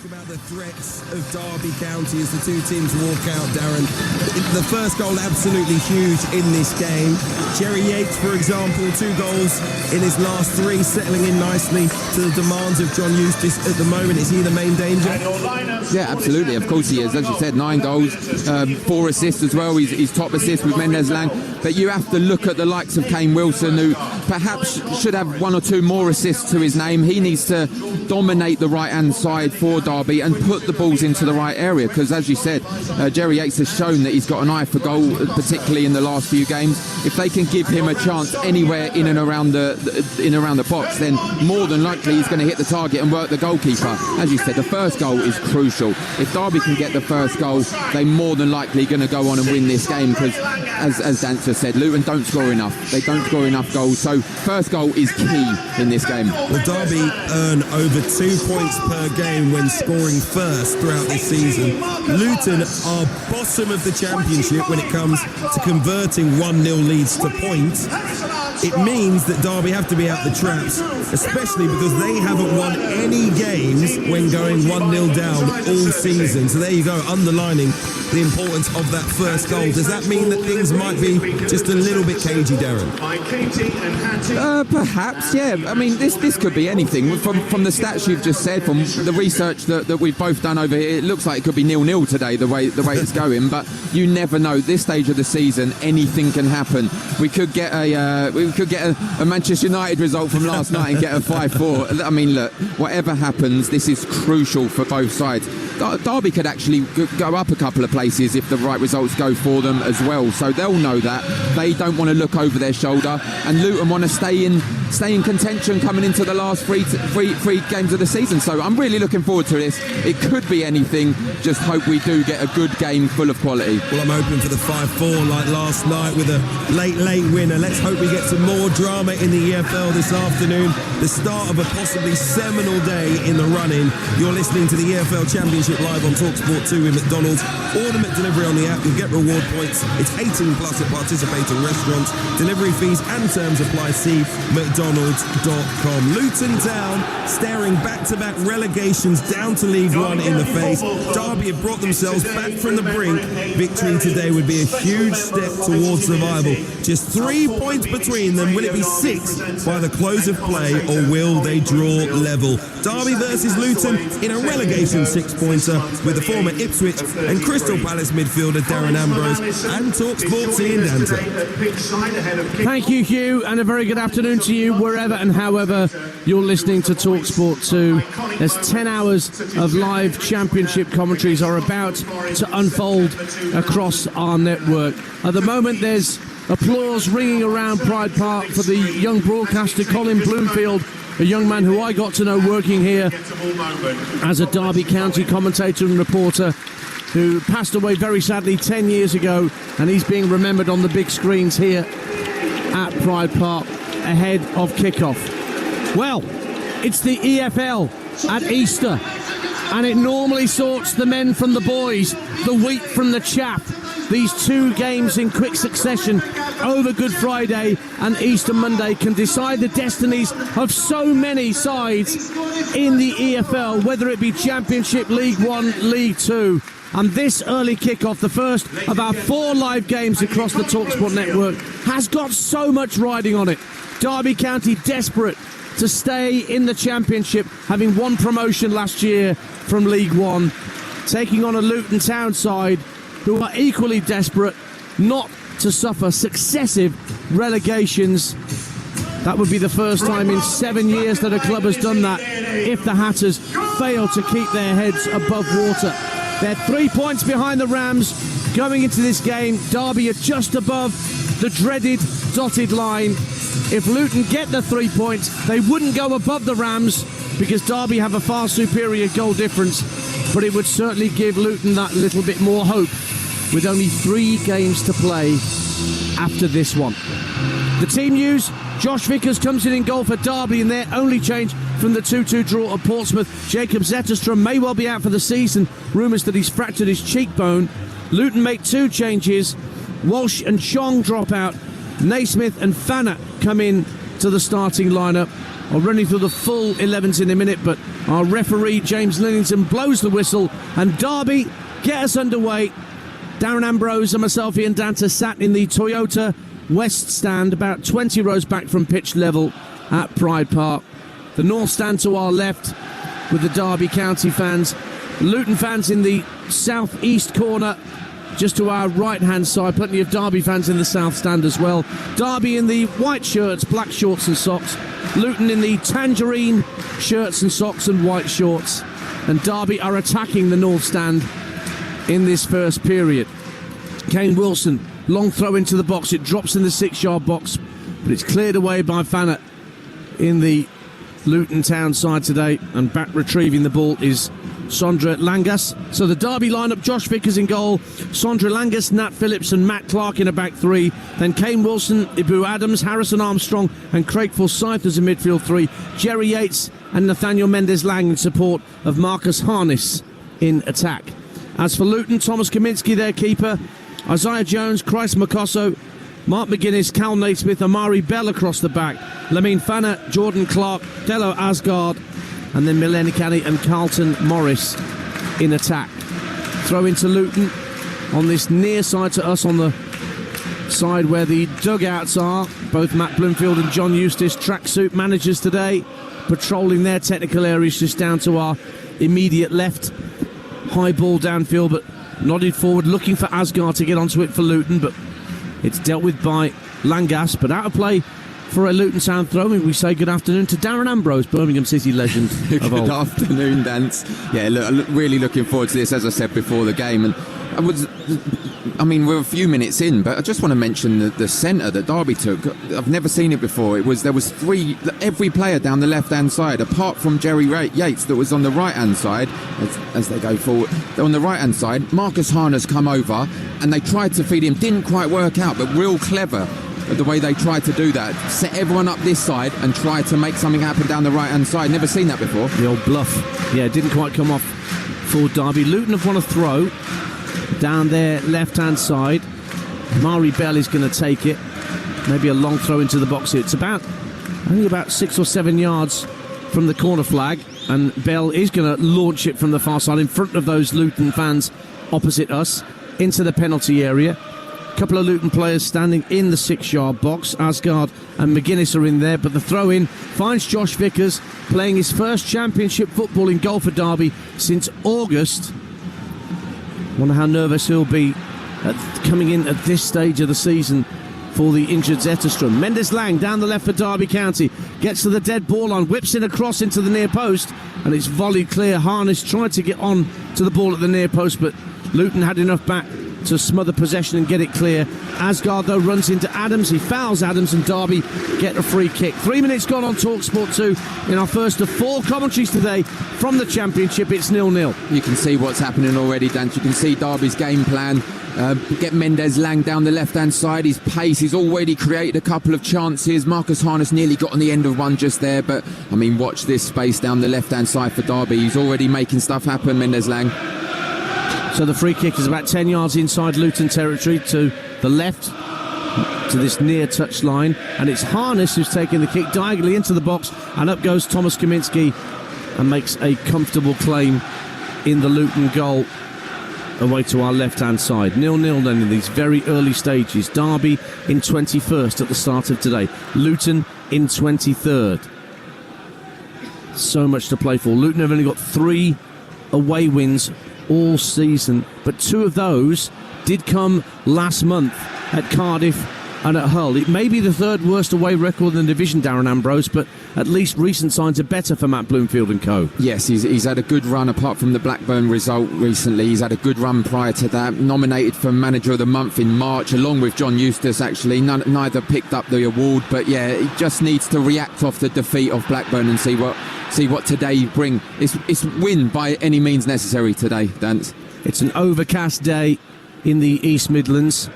About the threats of Derby County as the two teams walk out, Darren. The first goal absolutely huge in this game. Jerry Yates, for example, 2 goals in his last 3, settling in nicely to the demands of John Eustace at the moment. Is he the main danger? Yeah, absolutely. Of course he is. As you said, 9 goals, 4 assists as well. He's top assist with Mendes Lang. But you have to look at the likes of Kane Wilson, who perhaps should have 1 or 2 more assists to his name. He needs to dominate the right-hand side for Derby and put the balls into the right area, because as you said, Jerry Yates has shown that he's got an eye for goal, particularly in the last few games. If they can give him a chance anywhere in and around the box, then more than likely he's going to hit the target and work the goalkeeper. As you said, the first goal is crucial. If Derby can get the first goal, they're more than likely going to go on and win this game, because as Dancer said, Luton don't score enough. They don't score enough goals, so first goal is key in this game. Well, Derby earn over 2 points per game when scoring first throughout this season. Luton are bottom of the championship when it comes to converting 1-0 leads to points. It means that Derby have to be out the traps, especially because they haven't won any games when going 1-0 down all season. So there you go, underlining the importance of that first goal. Does that mean that things might be just a little bit cagey, Darren? Perhaps, yeah. I mean, this could be anything. From the stats you've just said, from the research that we've both done over here, it looks like it could be 0-0 today, the way it's going. But you never know. This stage of the season, anything can happen. We could get a Manchester United result from last night and get a 5-4. I mean, look, whatever happens, this is crucial for both sides. Derby could actually go up a couple of places if the right results go for them as well. So they'll know that. They don't want to look over their shoulder, and Luton want to stay in contention coming into the last three games of the season. So I'm really looking forward to this. It could be anything. Just hope we do get a good game full of quality. Well, I'm hoping for the 5-4 like last night with a late winner. Let's hope we get some more drama in the EFL this afternoon. The start of a possibly seminal day in the run-in. You're listening to the EFL Championship live on Talksport 2 in McDonald's. Order McDelivery on the app. You'll get reward points. It's 18 plus at participating restaurants. Delivery fees and terms apply. See mcdonalds.com. Luton Town staring back-to-back relegations down to League One in the face. Derby have brought themselves back from the brink. Victory today would be a huge step towards survival. Just 3 points between them. Will it be 6 by the close of play, or will they draw level? Derby versus Luton in a relegation 6-pointer with the former Ipswich and Crystal Palace midfielder Darren Ambrose and Talksport's Ian Danter. Thank you, Hugh, and a very good afternoon to you wherever and however you're listening to Talksport 2. There's 10 hours of live championship commentaries are about to unfold across our network. At the moment, there's applause ringing around Pride Park for the young broadcaster Colin Bloomfield, a young man who I got to know working here as a Derby County commentator and reporter, who passed away very sadly 10 years ago, and he's being remembered on the big screens here at Pride Park ahead of kickoff. Well, it's the EFL at Easter, and it normally sorts the men from the boys, the wheat from the chaff. These 2 games in quick succession over Good Friday and Easter Monday can decide the destinies of so many sides in the EFL, whether it be Championship, League One, League Two. And this early kickoff, the first of our 4 live games across the Talksport network, has got so much riding on it. Derby County desperate to stay in the Championship, having won promotion last year from League One, taking on a Luton Town side who are equally desperate not to suffer successive relegations. That would be the first time in 7 years that a club has done that, if the Hatters fail to keep their heads above water. They're 3 points behind the Rams going into this game. Derby are just above the dreaded dotted line. If Luton get the 3 points, they wouldn't go above the Rams because Derby have a far superior goal difference, but it would certainly give Luton that little bit more hope with only 3 games to play after this one. The team news: Josh Vickers comes in goal for Derby in their only change from the 2-2 draw at Portsmouth. Jacob Zetterstrom may well be out for the season. Rumours that he's fractured his cheekbone. Luton make 2 changes. Walsh and Chong drop out. Naismith and Fana come in to the starting lineup. I'll run you through the full 11s in a minute, but our referee, James Lillington, blows the whistle, and Derby get us underway. Darren Ambrose and myself, Ian Danter, sat in the Toyota West Stand, about 20 rows back from pitch level at Pride Park. The North Stand to our left with the Derby County fans. Luton fans in the south-east corner, just to our right-hand side. Plenty of Derby fans in the South Stand as well. Derby in the white shirts, black shorts and socks. Luton in the tangerine shirts and socks and white shorts. And Derby are attacking the North Stand in this first period. Kane Wilson, long throw into the box. It drops in the 6-yard box, but it's cleared away by Fanner in the Luton Town side today. And back retrieving the ball is Sondre Langas. So the Derby lineup: Josh Vickers in goal, Sondre Langas, Nat Phillips and Matt Clark in a back three. Then Kane Wilson, Ibu Adams, Harrison Armstrong and Craig Forsyth as a midfield three. Jerry Yates and Nathaniel Mendes-Lang in support of Marcus Harness in attack. As for Luton, Thomas Kaminski, their keeper, Isaiah Jones, Christ Makosso, Mark McGuinness, Cal Naismith, Amari Bell across the back, Lamine Fanner, Jordan Clark, Delo Asgard, and then Mileni Kani and Carlton Morris in attack. Throw into Luton on this near side to us, on the side where the dugouts are. Both Matt Bloomfield and John Eustace, tracksuit managers today, patrolling their technical areas just down to our immediate left. High ball downfield, but nodded forward, looking for Asgard to get onto it for Luton, but it's dealt with by Langas. But out of play for a Luton Town throw. We say good afternoon to Darren Ambrose, Birmingham City legend of old. Good afternoon, Dance. Yeah, really looking forward to this, as I said before the game. And we're a few minutes in, but I just want to mention the centre that Derby took. I've never seen it before. There was every player down the left-hand side, apart from Jerry Yates, that was on the right-hand side, as they go forward. They're on the right-hand side. Marcus Harness come over, and they tried to feed him. Didn't quite work out, but real clever the way they tried to do that. Set everyone up this side and try to make something happen down the right-hand side. Never seen that before. The old bluff. Yeah, it didn't quite come off for Derby. Luton have won a throw down their left-hand side. Mari Bell is going to take it. Maybe a long throw into the box here. It's only about 6 or 7 yards from the corner flag, and Bell is going to launch it from the far side in front of those Luton fans opposite us into the penalty area. A couple of Luton players standing in the 6-yard box. Asgard and McGuinness are in there, but the throw-in finds Josh Vickers playing his first championship football in goal for Derby since August. Wonder how nervous he'll be coming in at this stage of the season for the injured Zetterstrom. Mendes-Lang down the left for Derby County, gets to the dead ball line, whips in a cross into the near post, and it's volleyed clear. Harness tried to get on to the ball at the near post, but Luton had enough back to smother possession and get it clear. Asgard, though, runs into Adams. He fouls Adams, and Derby get a free kick. 3 minutes gone on Talksport 2 in our first of 4 commentaries today from the Championship. It's 0-0. You can see what's happening already, Dan. You can see Derby's game plan. Get Mendes-Lang down the left-hand side. His pace, he's already created a couple of chances. Marcus Harness nearly got on the end of one just there, but watch this space down the left-hand side for Derby. He's already making stuff happen, Mendes-Lang. So the free kick is about 10 yards inside Luton territory to the left, to this near touch line, and it's Harness who's taking the kick diagonally into the box, and up goes Thomas Kaminski and makes a comfortable claim in the Luton goal away to our left-hand side. 0-0 then in these very early stages. Derby in 21st at the start of today. Luton in 23rd. So much to play for. Luton have only got 3 away wins all season, but 2 of those did come last month at Cardiff and at Hull. It may be the 3rd worst away record in the division, Darren Ambrose, but at least recent signs are better for Matt Bloomfield and co. Yes, he's had a good run apart from the Blackburn result recently. He's had a good run prior to that. Nominated for Manager of the Month in March, along with John Eustace, actually. Neither picked up the award, but yeah, he just needs to react off the defeat of Blackburn and see what today bring. It's win by any means necessary today, Dance. It's an overcast day in the East Midlands,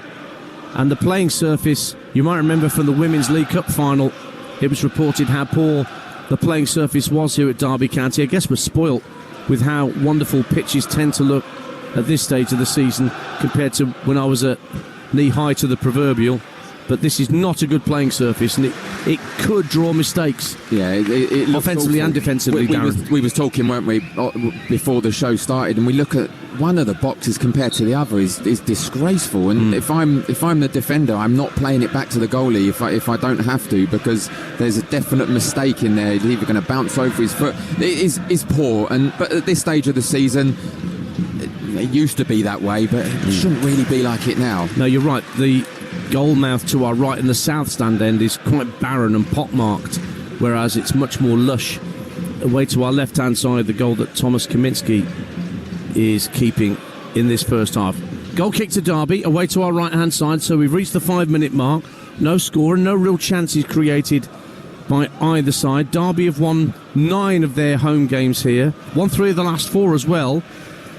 and the playing surface, you might remember from the Women's League Cup final, it was reported how poor the playing surface was here at Derby County. I guess we're spoilt with how wonderful pitches tend to look at this stage of the season compared to when I was at knee high to the proverbial. but this is not a good playing surface, and it could draw mistakes. Yeah, it looks offensively awful. and defensively, Darren. We was talking, weren't we, before the show started, and we look at one of the boxes compared to the other is disgraceful. And if I'm the defender, I'm not playing it back to the goalie if I don't have to, because there's a definite mistake in there. He's either going to bounce over his foot. It is poor, but at this stage of the season, it used to be that way, but it shouldn't really be like it now. No, you're right. The goal mouth to our right in the south stand end is quite barren and pockmarked, whereas it's much more lush. Away to our left-hand side, the goal that Thomas Kaminski is keeping in this first half. Goal kick to Derby, away to our right-hand side, so we've reached the 5-minute mark. No score and no real chances created by either side. Derby have won 9 of their home games here, won 3 of the last 4 as well,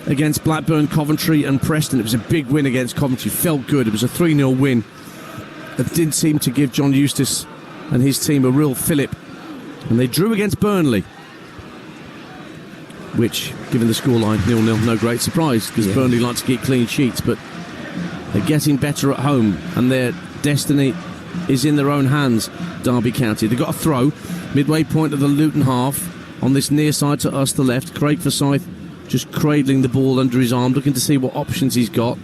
against Blackburn, Coventry and Preston. It was a big win against Coventry, felt good. It was a 3-0 win. It didn't seem to give John Eustace and his team a real fillip. And they drew against Burnley, which, given the scoreline, 0-0, no great surprise, because Burnley like to keep clean sheets, but they're getting better at home, and their destiny is in their own hands, Derby County. They've got a throw, midway point of the Luton half, on this near side to us, the left. Craig Forsyth just cradling the ball under his arm, looking to see what options he's got.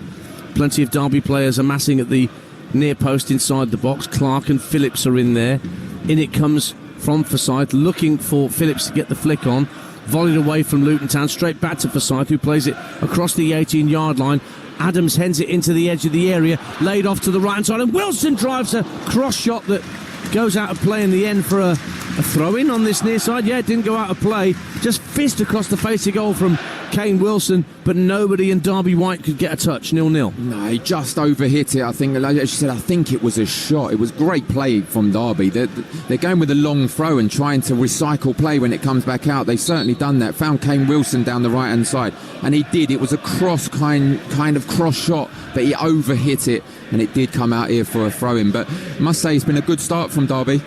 Plenty of Derby players amassing at the near post inside the box. Clark and Phillips are in there. In it comes from Forsyth, looking for Phillips to get the flick on. Volleyed away from Luton Town, straight back to Forsyth, who plays it across the 18-yard line. Adams hens it into the edge of the area, laid off to the right-hand side, and Wilson drives a cross shot that goes out of play in the end for a throw-in on this near side. Yeah, it didn't go out of play. Just fist across the face of goal from Kane Wilson, but nobody in Derby White could get a touch. 0-0. No, he just overhit it. I think, like you said, I think it was a shot. It was great play from Derby. They're going with a long throw and trying to recycle play when it comes back out. They've certainly done that. Found Kane Wilson down the right-hand side, and he did. It was a cross kind of cross shot, but he overhit it, and it did come out here for a throw-in. But I must say, it's been a good start from Derby.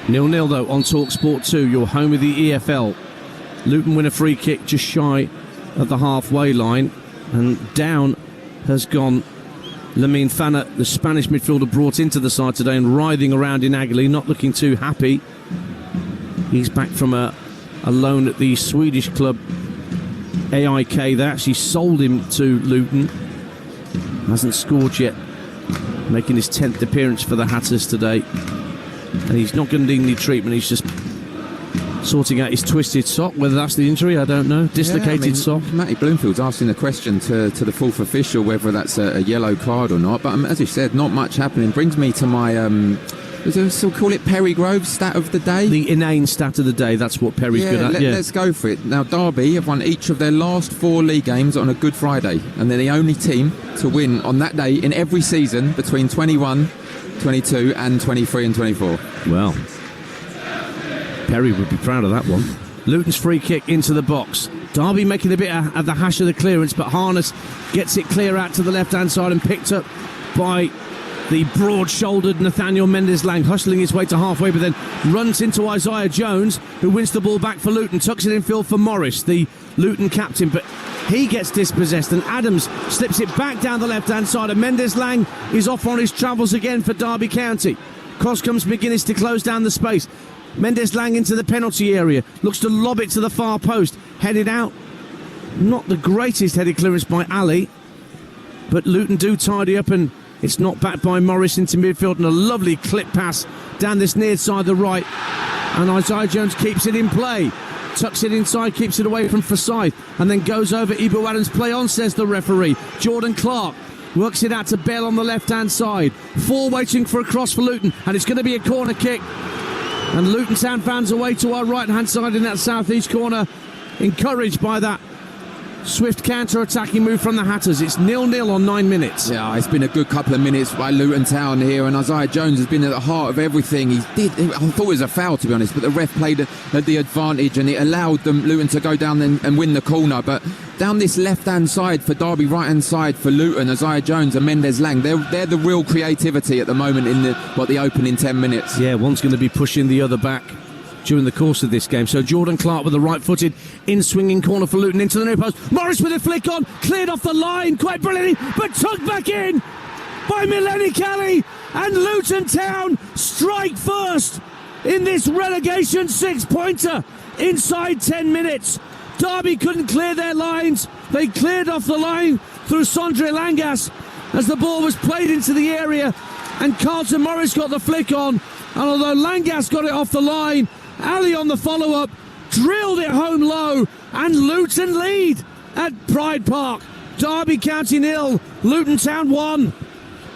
0-0 though on Talksport 2, your home of the EFL. Luton win a free kick just shy of the halfway line, and down has gone Lamine Fana, the Spanish midfielder brought into the side today and writhing around in agony, not looking too happy. He's back from a loan at the Swedish club AIK. They actually sold him to Luton. Hasn't scored yet, making his 10th appearance for the Hatters today. And he's not going to need any treatment. He's just sorting out his twisted sock. Whether that's the injury, I don't know. Dislocated sock. Matty Bloomfield's asking the question to the fourth official whether that's a yellow card or not. But as you said, not much happening. Brings me to my, still call it Perry Groves stat of the day? The inane stat of the day. That's what Perry's good at. Let's go for it. Now, Derby have won each of their last 4 league games on a Good Friday. And they're the only team to win on that day in every season between 21, 22 and 23 and 24. Well, Perry would be proud of that one. Luton's free kick into the box. Derby making a bit of the hash of the clearance, but Harness gets it clear out to the left-hand side and picked up by the broad-shouldered Nathaniel Mendes-Lang, hustling his way to halfway, but then runs into Isaiah Jones, who wins the ball back for Luton, tucks it in field for Morris, the Luton captain, but he gets dispossessed, and Adams slips it back down the left-hand side, and Mendes-Lang is off on his travels again for Derby County. Cross comes McGuinness to close down the space. Mendes-Lang into the penalty area, looks to lob it to the far post, headed out. Not the greatest headed clearance by Ali, but Luton do tidy up, and it's knocked back by Morris into midfield, and a lovely clip pass down this near side the right, and Isaiah Jones keeps it in play, tucks it inside, keeps it away from Forsyth, and then goes over. Ibu Adams, play on, says the referee. Jordan Clark works it out to Bell on the left-hand side. 4 waiting for a cross for Luton, and it's going to be a corner kick. And Luton Town fans away to our right-hand side in that south-east corner, encouraged by that swift counter-attacking move from the Hatters. It's 0-0 on 9 minutes. Yeah, it's been a good couple of minutes by Luton Town here, and Isaiah Jones has been at the heart of everything. I thought it was a foul, to be honest, but the ref played the advantage, and it allowed Luton to go down and win the corner. But down this left-hand side for Derby, right-hand side for Luton, Isaiah Jones and Mendes-Lang, they're the real creativity at the moment in the opening 10 minutes. Yeah, one's going to be pushing the other back during the course of this game. So Jordan Clark with the right-footed in-swinging corner for Luton into the near post. Morris with a flick on, cleared off the line, quite brilliantly, but tugged back in by Mileni Kelly. and Luton Town strike first in this relegation 6-pointer inside 10 minutes. Derby couldn't clear their lines. They cleared off the line through Sondre Langas as the ball was played into the area, and Carlton Morris got the flick on. And although Langas got it off the line, Ali on the follow-up drilled it home low, and Luton lead at Pride Park. Derby County 0, Luton Town 1.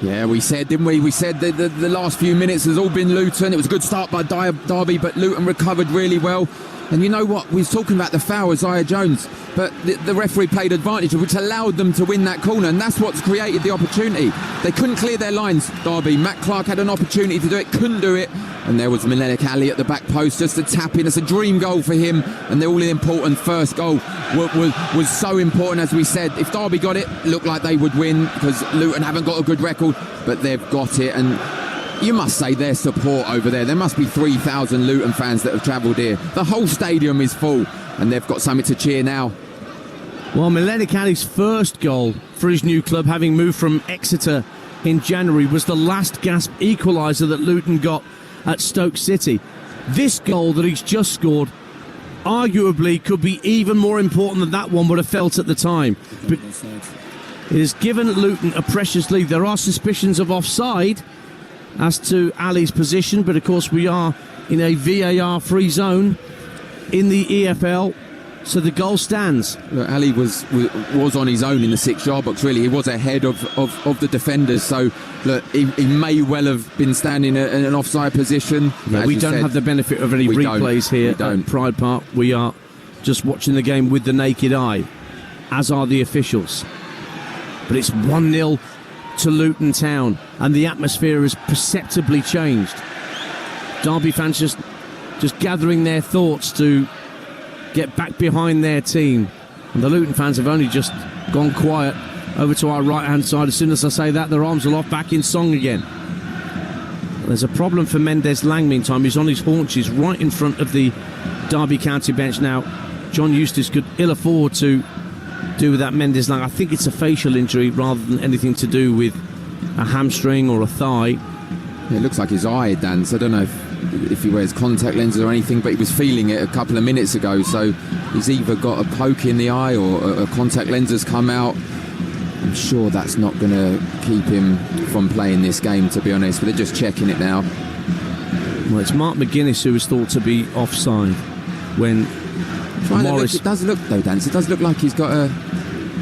Yeah, we said, didn't we? We said that the last few minutes has all been Luton. It was a good start by Derby, but Luton recovered really well. And you know what? We was talking about the foul, Isaiah Jones, but the referee played advantage, which allowed them to win that corner, and that's what's created the opportunity. They couldn't clear their lines, Derby. Matt Clark had an opportunity to do it, couldn't do it, and there was Milenik Ali at the back post, just a tap in. It's a dream goal for him, and the all-important first goal was so important, as we said. If Derby got it, looked like they would win, because Luton haven't got a good record, but they've got it, and you must say their support over there. There must be 3,000 Luton fans that have travelled here. The whole stadium is full, and they've got something to cheer now. Well, Milenik Ali's first goal for his new club, having moved from Exeter in January, was the last gasp equaliser that Luton got at Stoke City. This goal that he's just scored arguably could be even more important than that one would have felt at the time. But it has given Luton a precious lead. There are suspicions of offside as to Ali's position, but of course we are in a VAR-free zone in the EFL, so the goal stands. Look, Ali was on his own in the 6-yard box, really. He was ahead of the defenders, so look, he may well have been standing in an offside position. Yeah, we don't have the benefit of any replays here at Pride Park. We are just watching the game with the naked eye, as are the officials. But it's 1-0 to Luton Town, and the atmosphere has perceptibly changed. Derby fans just gathering their thoughts to get back behind their team, and the Luton fans have only just gone quiet over to our right hand side. As soon as I say that, their arms are off, back in song again. There's a problem for Mendes Lang, meantime. He's on his haunches right in front of the Derby County bench now. John Eustace could ill afford to do with that Mendes Lang. I think it's a facial injury rather than anything to do with a hamstring or a thigh. It looks like his eye, Dan, so I don't know if he wears contact lenses or anything, but he was feeling it a couple of minutes ago, so he's either got a poke in the eye or a contact lens has come out. I'm sure that's not going to keep him from playing this game, to be honest, but they're just checking it now. Well, it's Mark McGuinness who was thought to be offside when Morris... It does look, though, Dan, it does look like he's got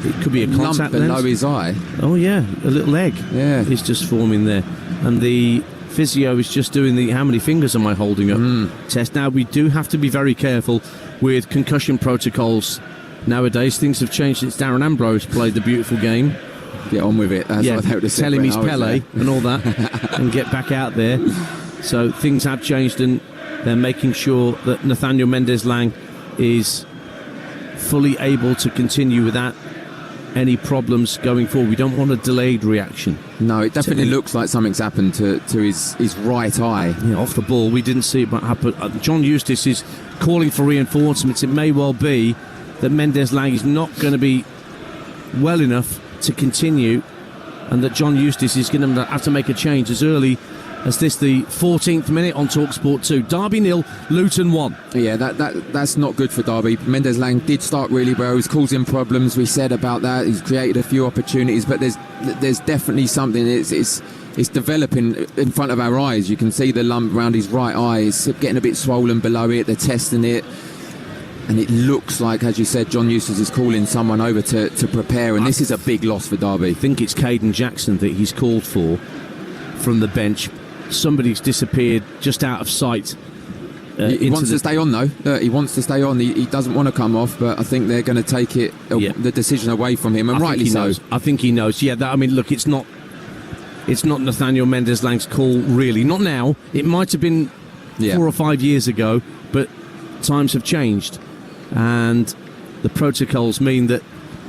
it could be a contact lump below lens. his eye. Oh yeah, a little egg. Yeah, is just forming there, and the physio is just doing the how many fingers am I holding up test. Now we do have to be very careful with concussion protocols nowadays. Things have changed since Darren Ambrose played the beautiful game. Get on with it. That's what I would tell him he's Pele and all that, and get back out there. So things have changed, and they're making sure that Nathaniel Mendes Lang is fully able to continue without any problems going forward. We don't want a delayed reaction. No, it definitely looks like something's happened to his right eye. Yeah, off the ball. We didn't see it happen. John Eustace is calling for reinforcements. It may well be that Mendes Lang is not going to be well enough to continue, and that John Eustace is going to have to make a change as early as this, the 14th minute on Talksport 2. Derby 0, Luton 1. Yeah, that's not good for Derby. Mendes Lang did start really well. He's causing problems. We said about that. He's created a few opportunities, but there's definitely something. It's developing in front of our eyes. You can see the lump around his right eye. It's getting a bit swollen below it. They're testing it. And it looks like, as you said, John Eustace is calling someone over to prepare, and this is a big loss for Derby. I think it's Caden Jackson that he's called for from the bench. Somebody's disappeared just out of sight. He wants to stay on, though. He wants to stay on. He doesn't want to come off, but I think they're going to take the decision away from him, and rightly so. I think he knows. Yeah, look, it's not Nathaniel Mendes Lang's call, really. Not now. It might have been 4 or 5 years ago, but times have changed, and the protocols mean that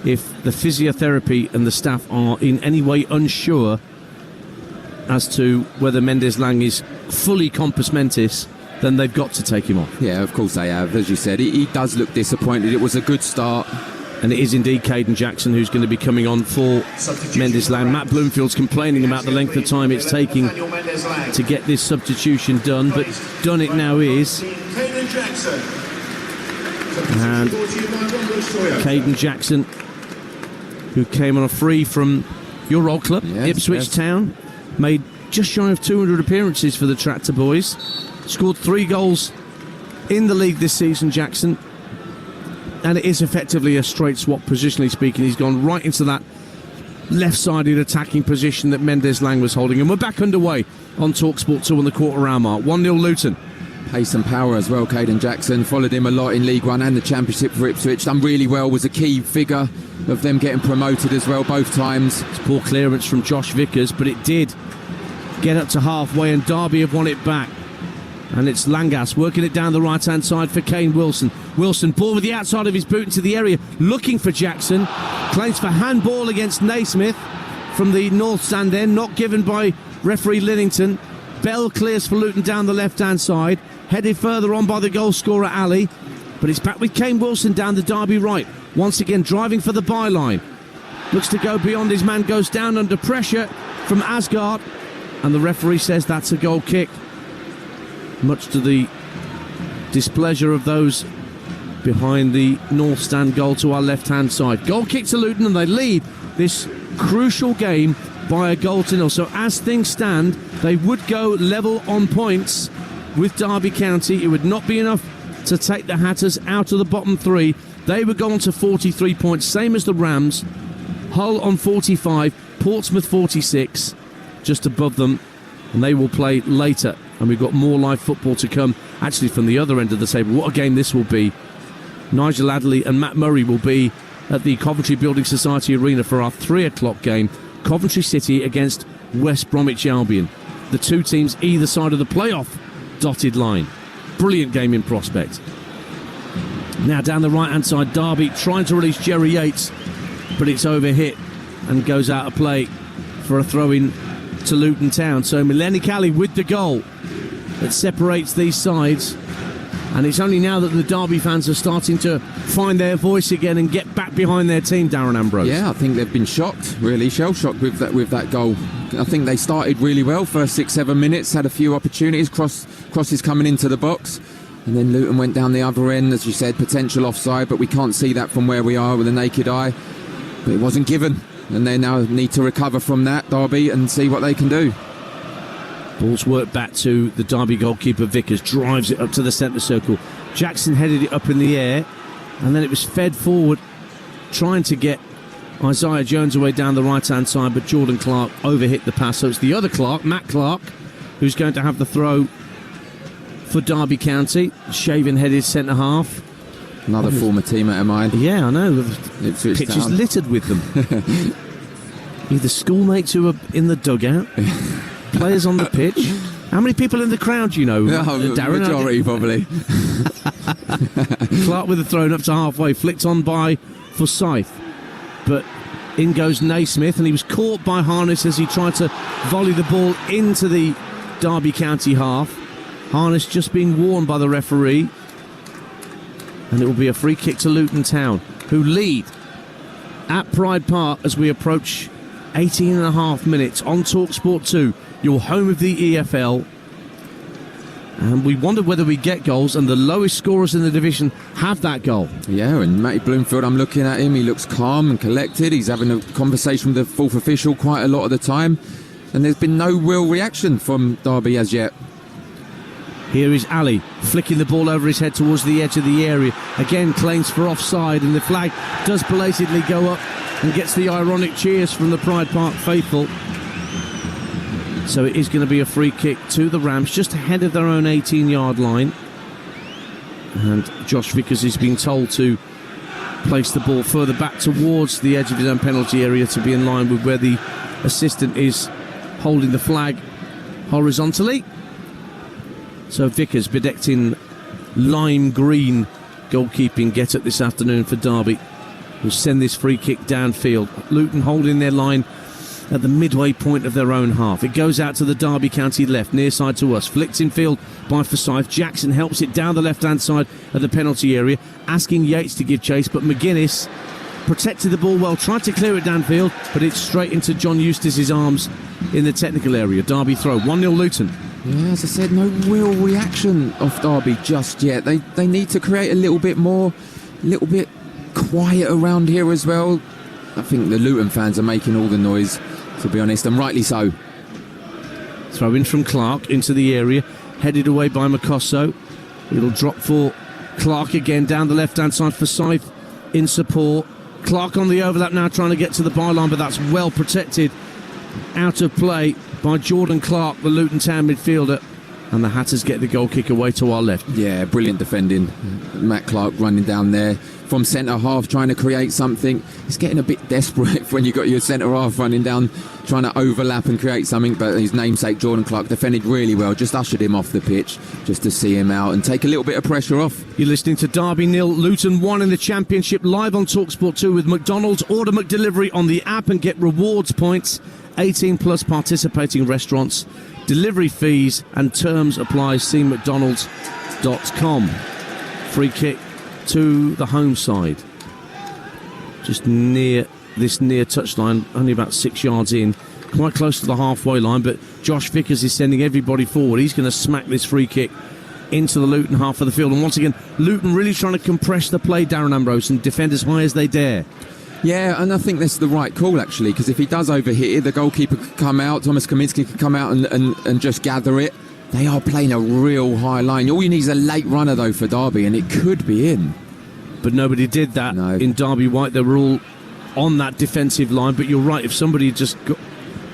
if the physiotherapy and the staff are in any way unsure as to whether Mendes Lang is fully compos mentis, then they've got to take him off. Yeah, of course they have. As you said, he does look disappointed. It was a good start, And it is indeed Caden Jackson who's going to be coming on for Mendes Lang. Matt Bloomfield's complaining about the length of time it's taking to get this substitution done, but done it now is. And Caden Jackson, who came on a free from your old club, Ipswich Town, made just shy of 200 appearances for the Tractor Boys, scored 3 goals in the league this season, Jackson. And it is effectively a straight swap, positionally speaking. He's gone right into that left-sided attacking position that Mendes Lang was holding. And we're back underway on Talksport 2 on the quarter-hour mark. 1-0 Luton. Pace and power as well, Caden Jackson. Followed him a lot in League One and the Championship for Ipswich. Done really well, was a key figure of them getting promoted as well, both times. It's poor clearance from Josh Vickers, but it did get up to halfway, and Derby have won it back. And it's Langas working it down the right-hand side for Kane Wilson. Wilson, ball with the outside of his boot into the area, looking for Jackson. Claims for handball against Naismith from the north stand end, not given by referee Linnington. Bell clears for Luton down the left-hand side, headed further on by the goal scorer Ali. But it's back with Kane Wilson down the Derby right. Once again driving for the byline. Looks to go beyond his man, goes down under pressure from Asgard. And the referee says that's a goal kick, much to the displeasure of those behind the north stand goal to our left-hand side. Goal kick to Luton, and they lead this crucial game by a goal to nil. So as things stand, they would go level on points with Derby County. It would not be enough to take the Hatters out of the bottom 3. They would go on to 43 points, same as the Rams. Hull on 45, Portsmouth 46, just above them, and they will play later. And we've got more live football to come, actually, from the other end of the table. What a game this will be. Nigel Adderley and Matt Murray will be at the Coventry Building Society Arena for our 3 o'clock game. Coventry City against West Bromwich Albion. The 2 teams either side of the playoff dotted line. Brilliant game in prospect. Now down the right-hand side, Derby trying to release Jerry Yates, but it's overhit and goes out of play for a throw-in to Luton Town. So Mileni Kali with the goal that separates these sides, and it's only now that the Derby fans are starting to find their voice again and get back behind their team, Darren Ambrose. Yeah, I think they've been shocked, really shell-shocked with that goal. I think they started really well, first 6-7 minutes, had a few opportunities, crosses coming into the box, and then Luton went down the other end, as you said, potential offside, but we can't see that from where we are with the naked eye. But it wasn't given, and they now need to recover from that, Derby, and see what they can do. Ball's worked back to the Derby goalkeeper Vickers, drives it up to the centre circle. Jackson headed it up in the air, and then it was fed forward, trying to get Isaiah Jones away down the right-hand side, but Jordan Clark overhit the pass. So it's the other Clark, Matt Clark, who's going to have the throw for Derby County. Shaven-headed centre-half. Another former teammate of mine. Yeah, I know. The pitch is littered with them. Either schoolmates who are in the dugout, players on the pitch. How many people in the crowd do you know? Darren? Majority, probably. Clark with a thrown up to halfway, flicked on by Forsyth. But in goes Naismith, and he was caught by Harness as he tried to volley the ball into the Derby County half. Harness just being warned by the referee. And it will be a free kick to Luton Town, who lead at Pride Park as we approach 18.5 minutes on Talksport 2, your home of the EFL. And we wondered whether we get goals, and the lowest scorers in the division have that goal. Yeah, and Matty Bloomfield, I'm looking at him, he looks calm and collected. He's having a conversation with the fourth official quite a lot of the time, and there's been no real reaction from Derby as yet. Here is Ali, flicking the ball over his head towards the edge of the area. Again, claims for offside, and the flag does belatedly go up and gets the ironic cheers from the Pride Park faithful. So it is going to be a free kick to the Rams, just ahead of their own 18-yard line. And Josh Vickers is being told to place the ball further back towards the edge of his own penalty area to be in line with where the assistant is holding the flag horizontally. So Vickers, bedecked in lime green goalkeeping get-up this afternoon for Derby, will send this free kick downfield. Luton holding their line at the midway point of their own half. It goes out to the Derby County left, near side to us. Flicked in field by Forsyth. Jackson helps it down the left-hand side of the penalty area, asking Yates to give chase, but McGuinness protected the ball well, tried to clear it downfield, but it's straight into John Eustace's arms in the technical area. Derby throw, 1-0 Luton. Yeah, as I said, no real reaction off Derby just yet. They need to create a little bit more, a little bit quiet around here as well. I think the Luton fans are making all the noise, to be honest, and rightly so. Throw in from Clark into the area, headed away by Makosso. It'll drop for Clark again down the left-hand side for Forsyth in support. Clark on the overlap now, trying to get to the byline, but that's well protected out of play by Jordan Clark, the Luton Town midfielder, and the Hatters get the goal kick away to our left. Yeah, brilliant defending. Matt Clark running down there from centre half, trying to create something. It's getting a bit desperate when you've got your centre half running down, trying to overlap and create something, but his namesake Jordan Clark defended really well, just ushered him off the pitch just to see him out and take a little bit of pressure off. You're listening to Derby 0, Luton 1 in the Championship, live on Talksport 2 with McDonald's. Order McDelivery on the app and get rewards points. 18 plus participating restaurants. Delivery fees and terms apply. See mcdonalds.com. Free kick to the home side. Just near touchline, only about 6 yards in. Quite close to the halfway line, but Josh Vickers is sending everybody forward. He's going to smack this free kick into the Luton half of the field. And once again, Luton really trying to compress the play, Darren Ambrose, and defend as high as they dare. Yeah, and I think this is the right call, actually, because if he does overhit it, the goalkeeper could come out, Thomas Kaminski could come out and just gather it. They are playing a real high line. All you need is a late runner, though, for Derby, and it could be in. But nobody did that in Derby White. They were all on that defensive line, but you're right, if somebody just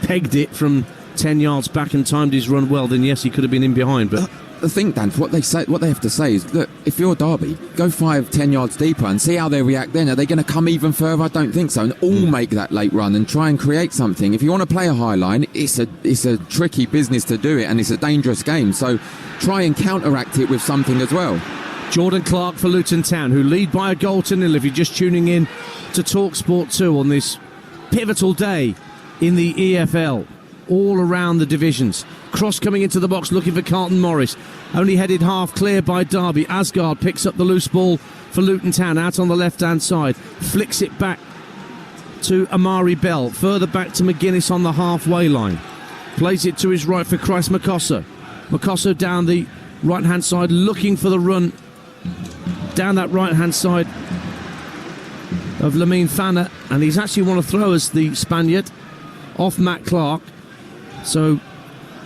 pegged it from 10 yards back and timed his run well, then yes, he could have been in behind. But I think, Dan, what they have to say is, look, if you're Derby, go 5-10 yards deeper and see how they react then. Are they going to come even further? I don't think so. And all make that late run and try and create something. If you want to play a high line, it's a tricky business to do it, and it's a dangerous game. So try and counteract it with something as well. Jordan Clark for Luton Town, who lead by a goal to 0 if you're just tuning in to Talksport 2 on this pivotal day in the EFL. All around the divisions. Cross coming into the box looking for Carlton Morris. Only headed half clear by Derby. Asgard picks up the loose ball for Luton Town out on the left-hand side. Flicks it back to Amari Bell. Further back to McGuinness on the halfway line. Plays it to his right for Christ Makosso. Makosso down the right-hand side looking for the run down that right-hand side of Lamine Fana. And he's actually one of the throwers, the Spaniard, off Matt Clark. So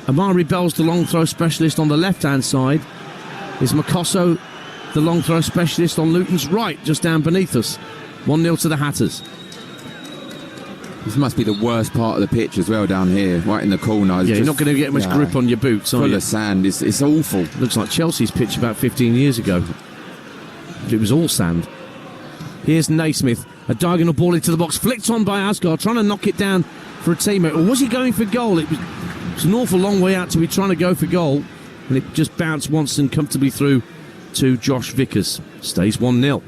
Amari Bell's the long throw specialist on the left-hand side. Is Makosso the long throw specialist on Luton's right, just down beneath us. 1-0 to the Hatters. This must be the worst part of the pitch as well down here, right in the corner. Yeah, you're not going to get much grip on your boots, are you? Full of sand. It's awful. Looks like Chelsea's pitch about 15 years ago. It was all sand. Here's Naismith. A diagonal ball into the box. Flicked on by Asgard, trying to knock it down for a teammate. Or was he going for goal? It was an awful long way out to be trying to go for goal. And it just bounced once and comfortably through to Josh Vickers. Stays 1-0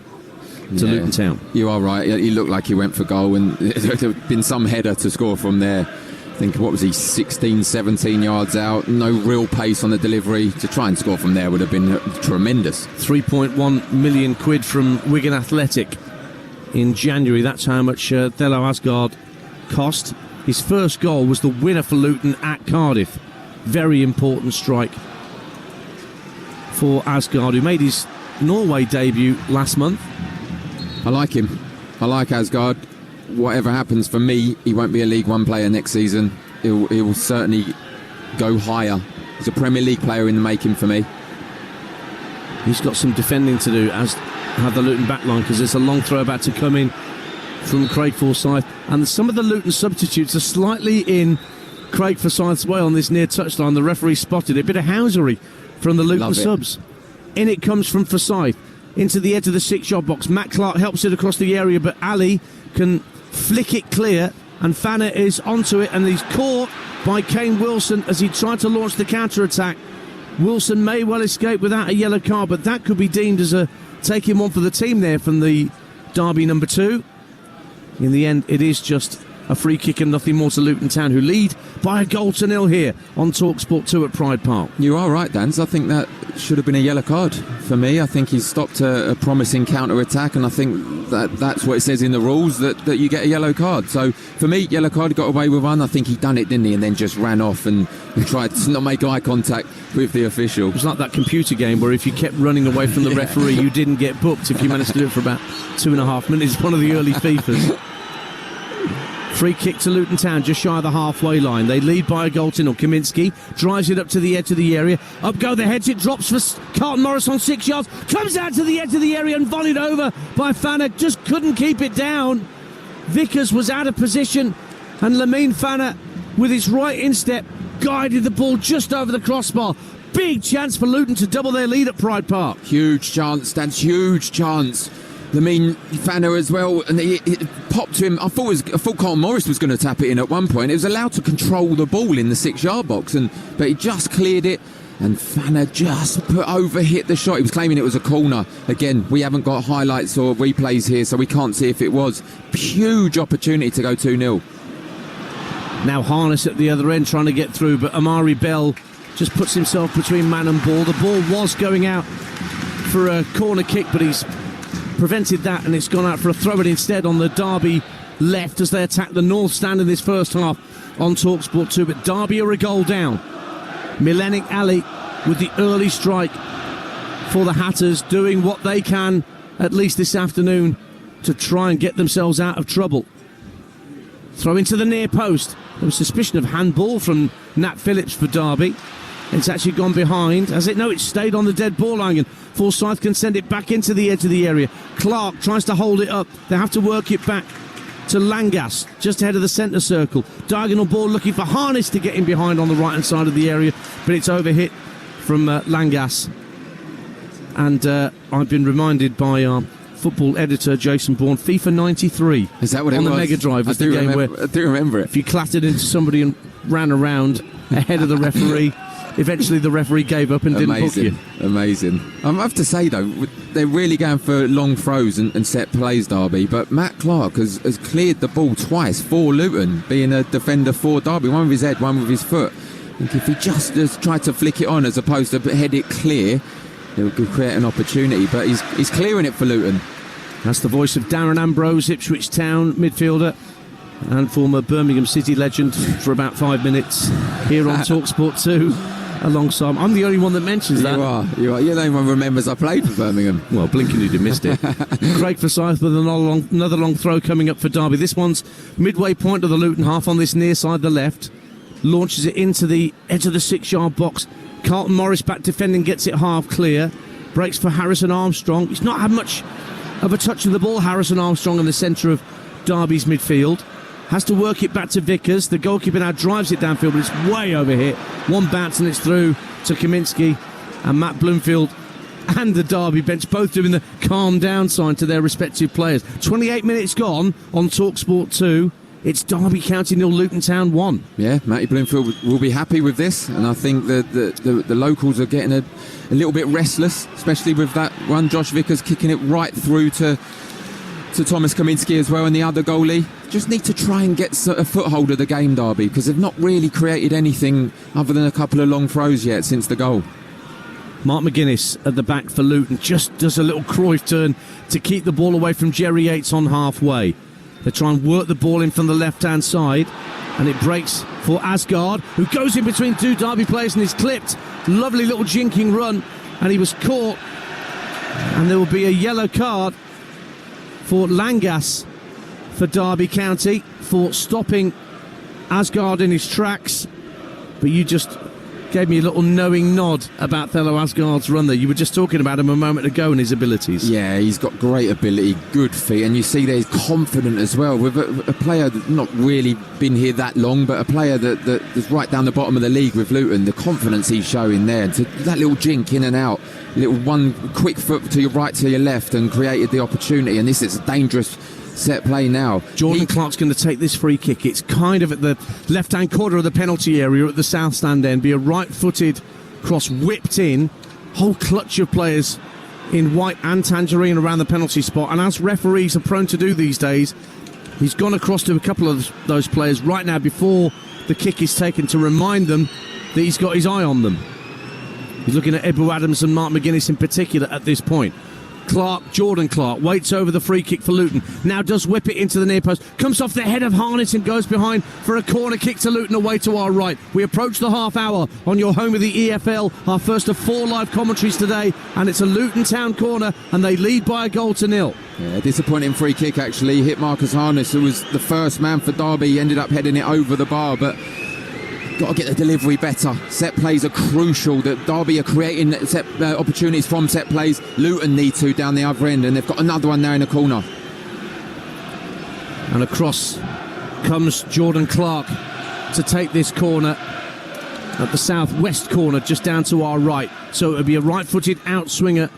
to Luton Town. You are right. He looked like he went for goal, and there would have been some header to score from there. I think, what was he, 16, 17 yards out. No real pace on the delivery. To try and score from there would have been tremendous. 3.1 million quid from Wigan Athletic in January. That's how much Thelo Asgard cost. His first goal was the winner for Luton at Cardiff. Very important strike for Asgard, who made his Norway debut last month. I like him. I like Asgard. Whatever happens for me, he won't be a League One player next season. He will certainly go higher. He's a Premier League player in the making for me. He's got some defending to do, as have the Luton backline, because there's a long throw about to come in from Craig Forsyth, and some of the Luton substitutes are slightly in Craig Forsyth's way on this near touchline. The referee spotted it. A bit of housery from the Luton subs. In it comes from Forsyth into the edge of the 6-yard box. Matt Clark helps it across the area, but Ali can flick it clear, and Fana is onto it, and he's caught by Kane Wilson as he tried to launch the counter-attack. Wilson may well escape without a yellow card, but that could be deemed as a taking one for the team there from the Derby number 2. In the end, it is just a free kick and nothing more to Luton Town, who lead by a 1-0 here on Talksport 2 at Pride Park. You are right, Dan. I think that should have been a yellow card for me. I think he's stopped a promising counter-attack, and I think that's what it says in the rules, that you get a yellow card. So for me, yellow card, got away with one. I think he done it, didn't he, and then just ran off and tried to not make eye contact with the official. It was like that computer game where if you kept running away from the referee, you didn't get booked if you managed to do it for about 2.5 minutes. One of the early FIFAs. Free kick to Luton Town, just shy of the halfway line. They lead by a 1-0. Kaminski drives it up to the edge of the area. Up go the heads, it drops for Carlton Morris on 6 yards. Comes out to the edge of the area and volleyed over by Fana. Just couldn't keep it down. Vickers was out of position, and Lamine Fana, with his right instep, guided the ball just over the crossbar. Big chance for Luton to double their lead at Pride Park. Huge chance, that's huge chance. Lamine Fana as well, and it popped to him. I thought Carlton Morris was going to tap it in at one point. It was allowed to control the ball in the 6-yard box, but he just cleared it, and Fana just hit the shot. He was claiming it was a corner. Again, we haven't got highlights or replays here, so we can't see if it was. Huge opportunity to go 2-0. Now Harness at the other end trying to get through, but Amari Bell just puts himself between man and ball. The ball was going out for a corner kick, but he's prevented that, and it's gone out for a throw-in instead on the Derby left as they attack the North Stand in this first half on Talksport 2. But Derby are a goal down. Milenik Ali with the early strike for the Hatters, doing what they can, at least this afternoon, to try and get themselves out of trouble. Throw into the near post. There was suspicion of handball from Nat Phillips for Derby. It's actually gone behind. Has it? No, it's stayed on the dead ball line, and Forsyth can send it back into the edge of the area. Clark tries to hold it up. They have to work it back to Langas, just ahead of the centre circle. Diagonal ball looking for Harness to get in behind on the right-hand side of the area, but it's overhit from Langas. And I've been reminded by our football editor Jason Bourne, FIFA 93. Is that what it was? On the Mega Drive was the game where I do remember it. if you clattered into somebody and ran around ahead of the referee, eventually the referee gave up and didn't book you. Amazing. I have to say, though, they're really going for long throws and set plays, Derby, but Matt Clark has cleared the ball twice for Luton, being a defender for Derby, one with his head, one with his foot. I think if he just has tried to flick it on as opposed to head it clear, it would create an opportunity, but he's clearing it for Luton. That's the voice of Darren Ambrose, Ipswich Town midfielder and former Birmingham City legend for about 5 minutes here on Talksport 2 alongside. I'm the only one that mentions that. You are. You're the only one who remembers I played for Birmingham. Well, blinking you'd have missed it. Craig Forsyth with another long throw coming up for Derby. This one's midway point of the Luton half on this near side, the left. Launches it into the edge of the 6-yard box. Carlton Morris back defending, gets it half clear. Breaks for Harrison Armstrong. He's not had much of a touch of the ball, Harrison Armstrong, in the centre of Derby's midfield. Has to work it back to Vickers. The goalkeeper now drives it downfield, but it's way over hit. One bounce and it's through to Kaminski. And Matt Bloomfield and the Derby bench both doing the calm down sign to their respective players. 28 minutes gone on Talksport 2. It's Derby County 0, Luton Town 1. Yeah, Matty Bloomfield will be happy with this, and I think that the locals are getting a little bit restless, especially with that one. Josh Vickers kicking it right through to Thomas Kaminski as well, and the other goalie. Just need to try and get a foothold of the game, Derby, because they've not really created anything other than a couple of long throws yet since the goal. Mark McGuinness at the back for Luton just does a little Cruyff turn to keep the ball away from Jerry Yates on halfway. They try and work the ball in from the left-hand side, and it breaks for Asgard, who goes in between two Derby players and is clipped. Lovely little jinking run, and he was caught. And there will be a yellow card for Langas for Derby County for stopping Asgard in his tracks. But you just gave me a little knowing nod about Thello Asgard's run there. You were just talking about him a moment ago and his abilities. Yeah, he's got great ability, good feet, and you see that he's confident as well. With a player that's not really been here that long, but a player that's right down the bottom of the league with Luton, the confidence he's showing there. And that little jink in and out, little one quick foot to your right, to your left, and created the opportunity. And this is a dangerous set play now. Jordan Clark's going to take this free kick. It's kind of at the left-hand corner of the penalty area at the south stand end. Be a right-footed cross whipped in. Whole clutch of players in white and tangerine around the penalty spot. And as referees are prone to do these days, He's gone across to a couple of those players right now before the kick is taken to remind them that he's got his eye on them. He's looking at Edward Adams and Mark McGuinness in particular at this point. Jordan Clark waits over the free kick for Luton. Now does whip it into the near post. Comes off the head of Harness and goes behind for a corner kick to Luton away to our right. We approach the half hour on your home of the EFL. Our first of 4 live commentaries today. And it's a Luton Town corner and they lead by a goal to 0. Yeah, disappointing free kick actually. Hit Marcus Harness, who was the first man for Derby. He ended up heading it over the bar, but got to get the delivery better. Set plays are crucial. That Derby are creating opportunities from set plays. Luton need to down the other end, and they've got another one there in the corner. And across comes Jordan Clark to take this corner at the southwest corner, just down to our right. So it'll be a right-footed outswinger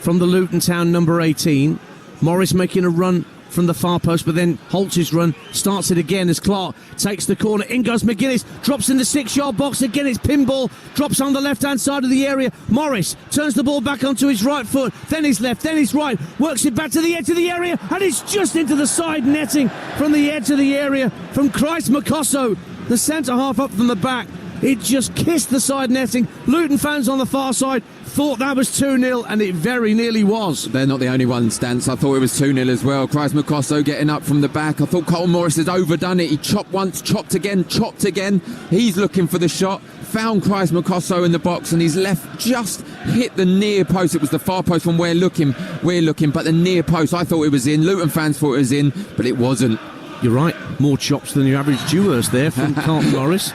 from the Luton Town number 18. Morris making a run from the far post, but then halts his run, starts it again as Clark takes the corner. In goes McGuinness, drops in the 6-yard box again. It's pinball, drops on the left-hand side of the area. Morris turns the ball back onto his right foot, then his left, then his right, works it back to the edge of the area, and it's just into the side netting from the edge of the area from Christ Makosso, the centre half up from the back. It just kissed the side netting. Luton fans on the far side thought that was 2-0, and it very nearly was. They're not the only ones, Stance. I thought it was 2-0 as well. Christ Makosso getting up from the back. I thought Colton Morris had overdone it. He chopped once, chopped again. He's looking for the shot. Found Christ Makosso in the box, and his left just hit the near post. It was the far post from we're looking, but the near post, I thought it was in. Luton fans thought it was in, but it wasn't. You're right. More chops than your average Dewhurst there from Carlton Morris.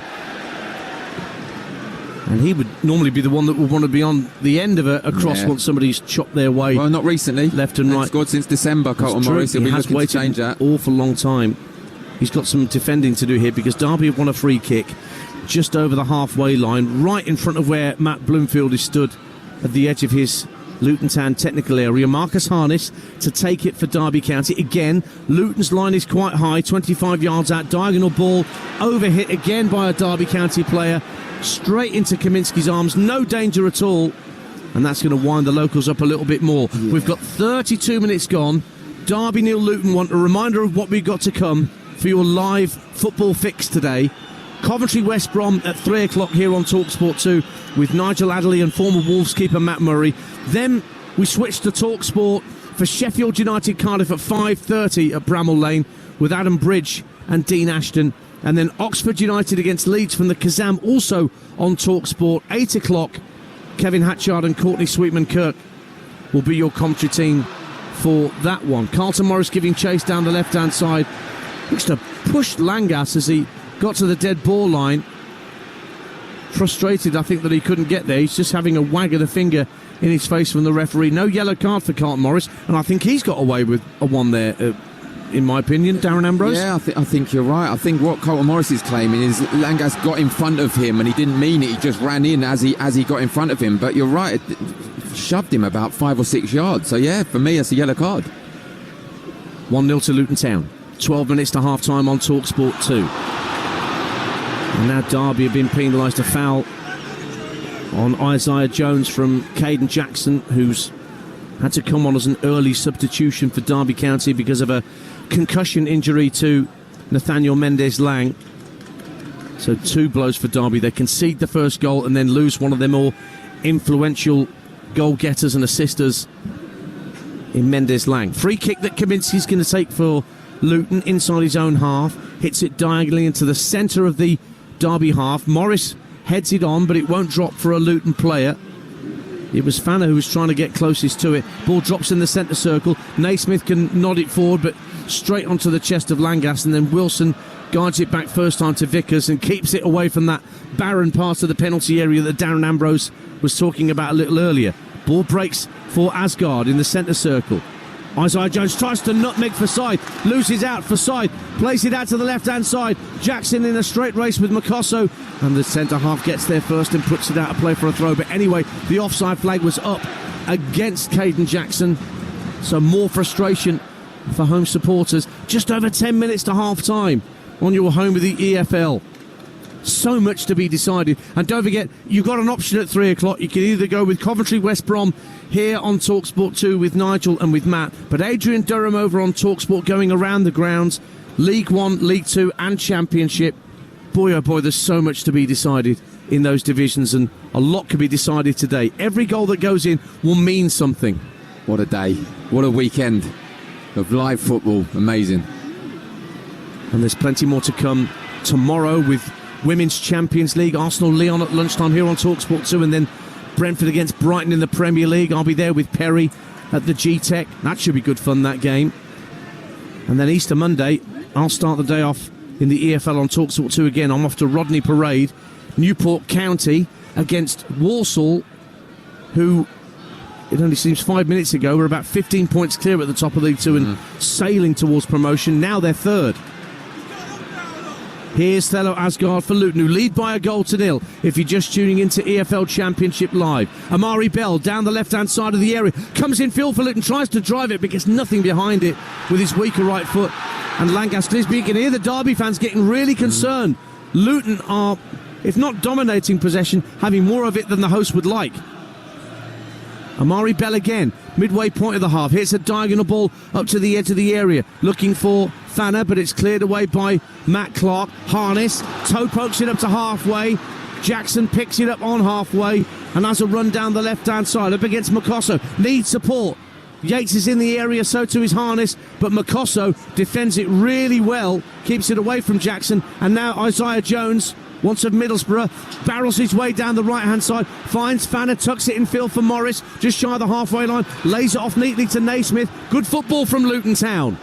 And he would normally be the one that would want to be on the end of a cross once somebody's chopped their way. Well, not recently. Left and right. He's scored since December, Colton Morris. He'll be looking to change that. Awful long time. He's got some defending to do here because Derby have won a free kick just over the halfway line, right in front of where Matt Bloomfield is stood at the edge of his Luton Town technical area. Marcus Harness to take it for Derby County. Again, Luton's line is quite high, 25 yards out. Diagonal ball, overhit again by a Derby County player. Straight into Kaminsky's arms, no danger at all, and that's going to wind the locals up a little bit more. Yeah. We've got 32 minutes gone. Derby 0, Luton 1. A reminder of what we've got to come for your live football fix today. Coventry West Brom at 3 o'clock here on Talksport 2 with Nigel Adderley and former Wolves keeper Matt Murray. Then we switch to Talksport for Sheffield United Cardiff at 5:30 at Bramall Lane with Adam Bridge and Dean Ashton. And then Oxford United against Leeds from the Kazam, also on TalkSport, 8 o'clock. Kevin Hatchard and Courtney Sweetman-Kirk will be your commentary team for that one. Carlton Morris giving chase down the left-hand side. Looks to push Langas as he got to the dead ball line. Frustrated, I think, that he couldn't get there. He's just having a wag of the finger in his face from the referee. No yellow card for Carlton Morris, and I think he's got away with a one there. In my opinion, Darren Ambrose? Yeah, I think you're right. I think what Colton Morris is claiming is Langas got in front of him and he didn't mean it. He just ran in as he got in front of him. But you're right, it shoved him about 5 or 6 yards. So yeah, for me, it's a yellow card. 1-0 to Luton Town. 12 minutes to half-time on TalkSport 2. And now Derby have been penalised, a foul on Isaiah Jones from Caden Jackson, who's had to come on as an early substitution for Derby County because of a concussion injury to Nathaniel Mendes-Lang. So 2 blows for Derby. They concede the first goal and then lose one of their more influential goal-getters and assisters in Mendes-Lang. Free kick that Kaminsky's going to take for Luton inside his own half. Hits it diagonally into the centre of the Derby half. Morris heads it on, but it won't drop for a Luton player. It was Fanner who was trying to get closest to it. Ball drops in the centre circle. Naismith can nod it forward, but straight onto the chest of Langas, and then Wilson guides it back first time to Vickers and keeps it away from that barren part of the penalty area that Darren Ambrose was talking about a little earlier. Ball breaks for Asgard in the centre circle. Isaiah Jones tries to nutmeg for side, loses out for side, plays it out to the left-hand side. Jackson in a straight race with Makosso, and the centre-half gets there first and puts it out of play for a throw. But anyway, the offside flag was up against Caden Jackson, so more frustration for home supporters. Just over 10 minutes to half-time on your home of the EFL. So much to be decided. And don't forget, you've got an option at 3 o'clock. You can either go with Coventry West Brom here on Talksport 2 with Nigel and with Matt. But Adrian Durham over on Talksport going around the grounds. League 1, League 2 and Championship. Boy, oh boy, there's so much to be decided in those divisions, and a lot could be decided today. Every goal that goes in will mean something. What a day. What a weekend of live football. Amazing. And there's plenty more to come tomorrow with Women's Champions League, Arsenal-Lyon at lunchtime here on Talksport 2, and then Brentford against Brighton in the Premier League. I'll be there with Perry at the G-Tech. That should be good fun, that game. And then Easter Monday, I'll start the day off in the EFL on Talksport 2 again. I'm off to Rodney Parade, Newport County against Walsall, who, it only seems 5 minutes ago, were about 15 points clear at the top of League 2 and sailing towards promotion. Now they're third. Here's Thello Asgard for Luton, who lead by a goal to nil. If you're just tuning into EFL Championship Live, Amari Bell down the left-hand side of the area, comes in field for Luton, tries to drive it, but gets nothing behind it with his weaker right foot. And Lancaster, you can hear the Derby fans getting really concerned. Luton are, if not dominating possession, having more of it than the host would like. Amari Bell again, midway point of the half, hits a diagonal ball up to the edge of the area, looking for Fanner, but it's cleared away by Matt Clark. Harness, toe pokes it up to halfway. Jackson picks it up on halfway and has a run down the left-hand side up against Makosso. Needs support. Yates is in the area, so too is Harness, but Makosso defends it really well, keeps it away from Jackson, and now Isaiah Jones, once of Middlesbrough, barrels his way down the right-hand side, finds Fanner, tucks it in field for Morris, just shy of the halfway line, lays it off neatly to Naismith. Good football from Luton Town.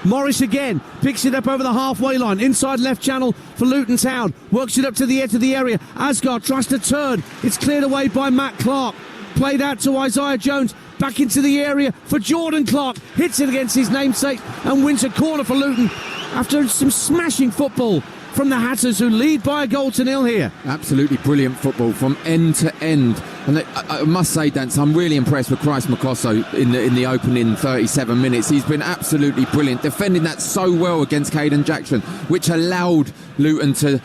Morris again, picks it up over the halfway line, inside left channel for Luton Town, works it up to the edge of the area. Asgard tries to turn, it's cleared away by Matt Clark, played out to Isaiah Jones, back into the area for Jordan Clark, hits it against his namesake and wins a corner for Luton after some smashing football from the Hatters, who lead by a goal to nil here. Absolutely brilliant football from end to end. And I must say, Dance, I'm really impressed with Christ Makosso in the opening 37 minutes. He's been absolutely brilliant, defending that so well against Caden Jackson, which allowed Luton to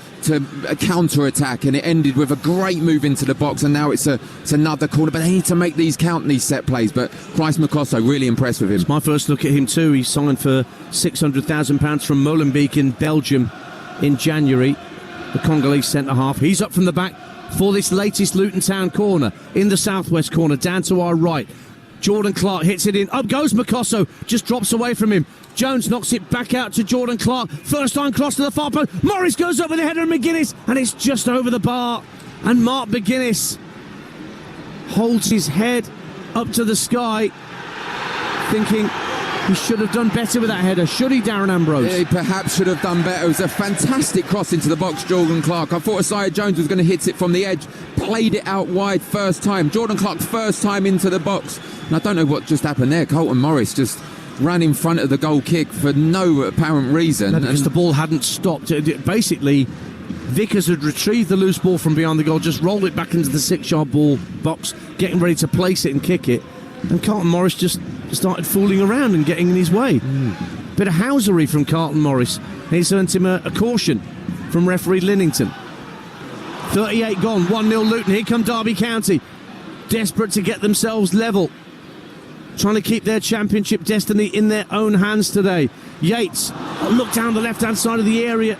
counter-attack, and it ended with a great move into the box, and now it's another corner. But they need to make these count, these set plays. But Christ Makosso, really impressed with him. It's my first look at him too. He signed for £600,000 from Molenbeek in Belgium in January, the Congolese centre-half. He's up from the back for this latest Luton Town corner, in the southwest corner, down to our right. Jordan Clark hits it in, up goes Makosso, just drops away from him. Jones knocks it back out to Jordan Clark, first time cross to the far post. Morris goes up with a header of McGuinness, and it's just over the bar. And Mark McGuinness holds his head up to the sky, thinking he should have done better with that header. Should he, Darren Ambrose? He perhaps should have done better. It was a fantastic cross into the box, Jordan Clark. I thought Isaiah Jones was going to hit it from the edge. Played it out wide first time. Jordan Clark's first time into the box. And I don't know what just happened there. Colton Morris just ran in front of the goal kick for no apparent reason. No, because the ball hadn't stopped. Basically, Vickers had retrieved the loose ball from behind the goal, just rolled it back into the 6-yard ball box, getting ready to place it and kick it. And Carlton Morris just started fooling around and getting in his way. Bit of housery from Carlton Morris. He's earned him a caution from referee Linnington. 38 gone, 1-0 Luton. Here come Derby County, desperate to get themselves level, trying to keep their championship destiny in their own hands today. Yates, a look down the left-hand side of the area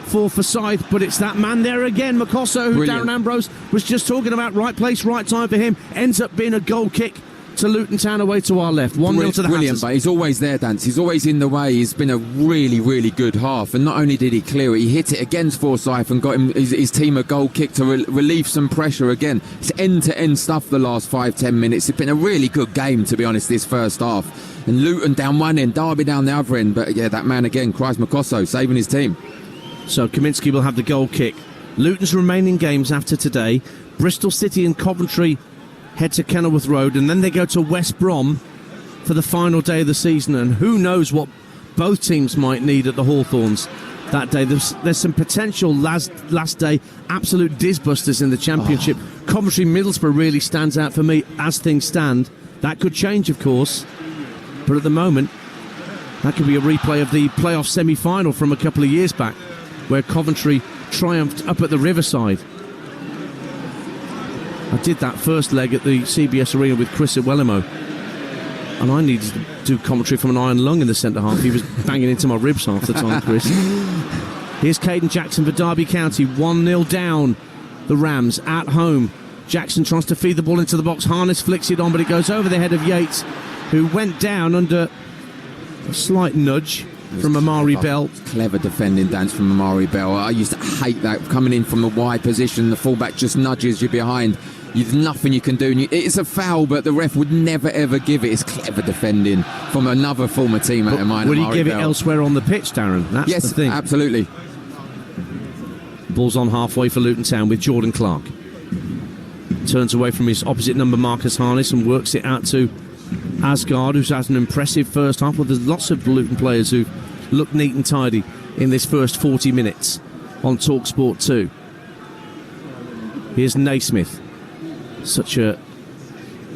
for Forsyth, but it's that man there again, Makosso, who Brilliant. Darren Ambrose was just talking about. Right place, right time for him. Ends up being a goal kick to Luton Town away to our left. 1-0 to the Brilliant, Hatters. but he's always there, Dance. He's always in the way. He's been a really, really good half. And not only did he clear it, he hit it against Forsyth and got his team a goal kick to relieve some pressure again. It's end-to-end stuff the last 5-10 minutes. It's been a really good game, to be honest, this first half. And Luton down one end, Derby down the other end. But yeah, that man again, Christ Makosso, saving his team. So Kaminsky will have the goal kick. Luton's remaining games after today: Bristol City and Coventry head to Kenilworth Road, and then they go to West Brom for the final day of the season. And who knows what both teams might need at the Hawthorns that day. There's some potential last day absolute disbusters in the Championship. Coventry Middlesbrough really stands out for me as things stand. That could change, of course, but at the moment that could be a replay of the playoff semi-final from a couple of years back, where Coventry triumphed up at the Riverside. I did that first leg at the CBS Arena with Chris at Wellimo, and I needed to do commentary from an iron lung in the centre half. He was banging into my ribs half the time, Chris. Here's Caden Jackson for Derby County, 1-0 down. The Rams at home. Jackson tries to feed the ball into the box. Harness flicks it on, but it goes over the head of Yates, who went down under a slight nudge from Amari Bell. Clever defending dance from Amari Bell. I used to hate that, coming in from a wide position. The fullback just nudges you behind. There's nothing you can do. It's a foul, but the ref would never ever give it. It's clever defending from another former teammate of mine. Would he give it elsewhere on the pitch, Darren? That's yes, the thing. Absolutely. Ball's on halfway for Luton Town with Jordan Clark. Turns away from his opposite number, Marcus Harness, and works it out to Asgard, who's had an impressive first half. Well, there's lots of Luton players who look neat and tidy in this first 40 minutes on Talksport 2. Here's Naismith. Such an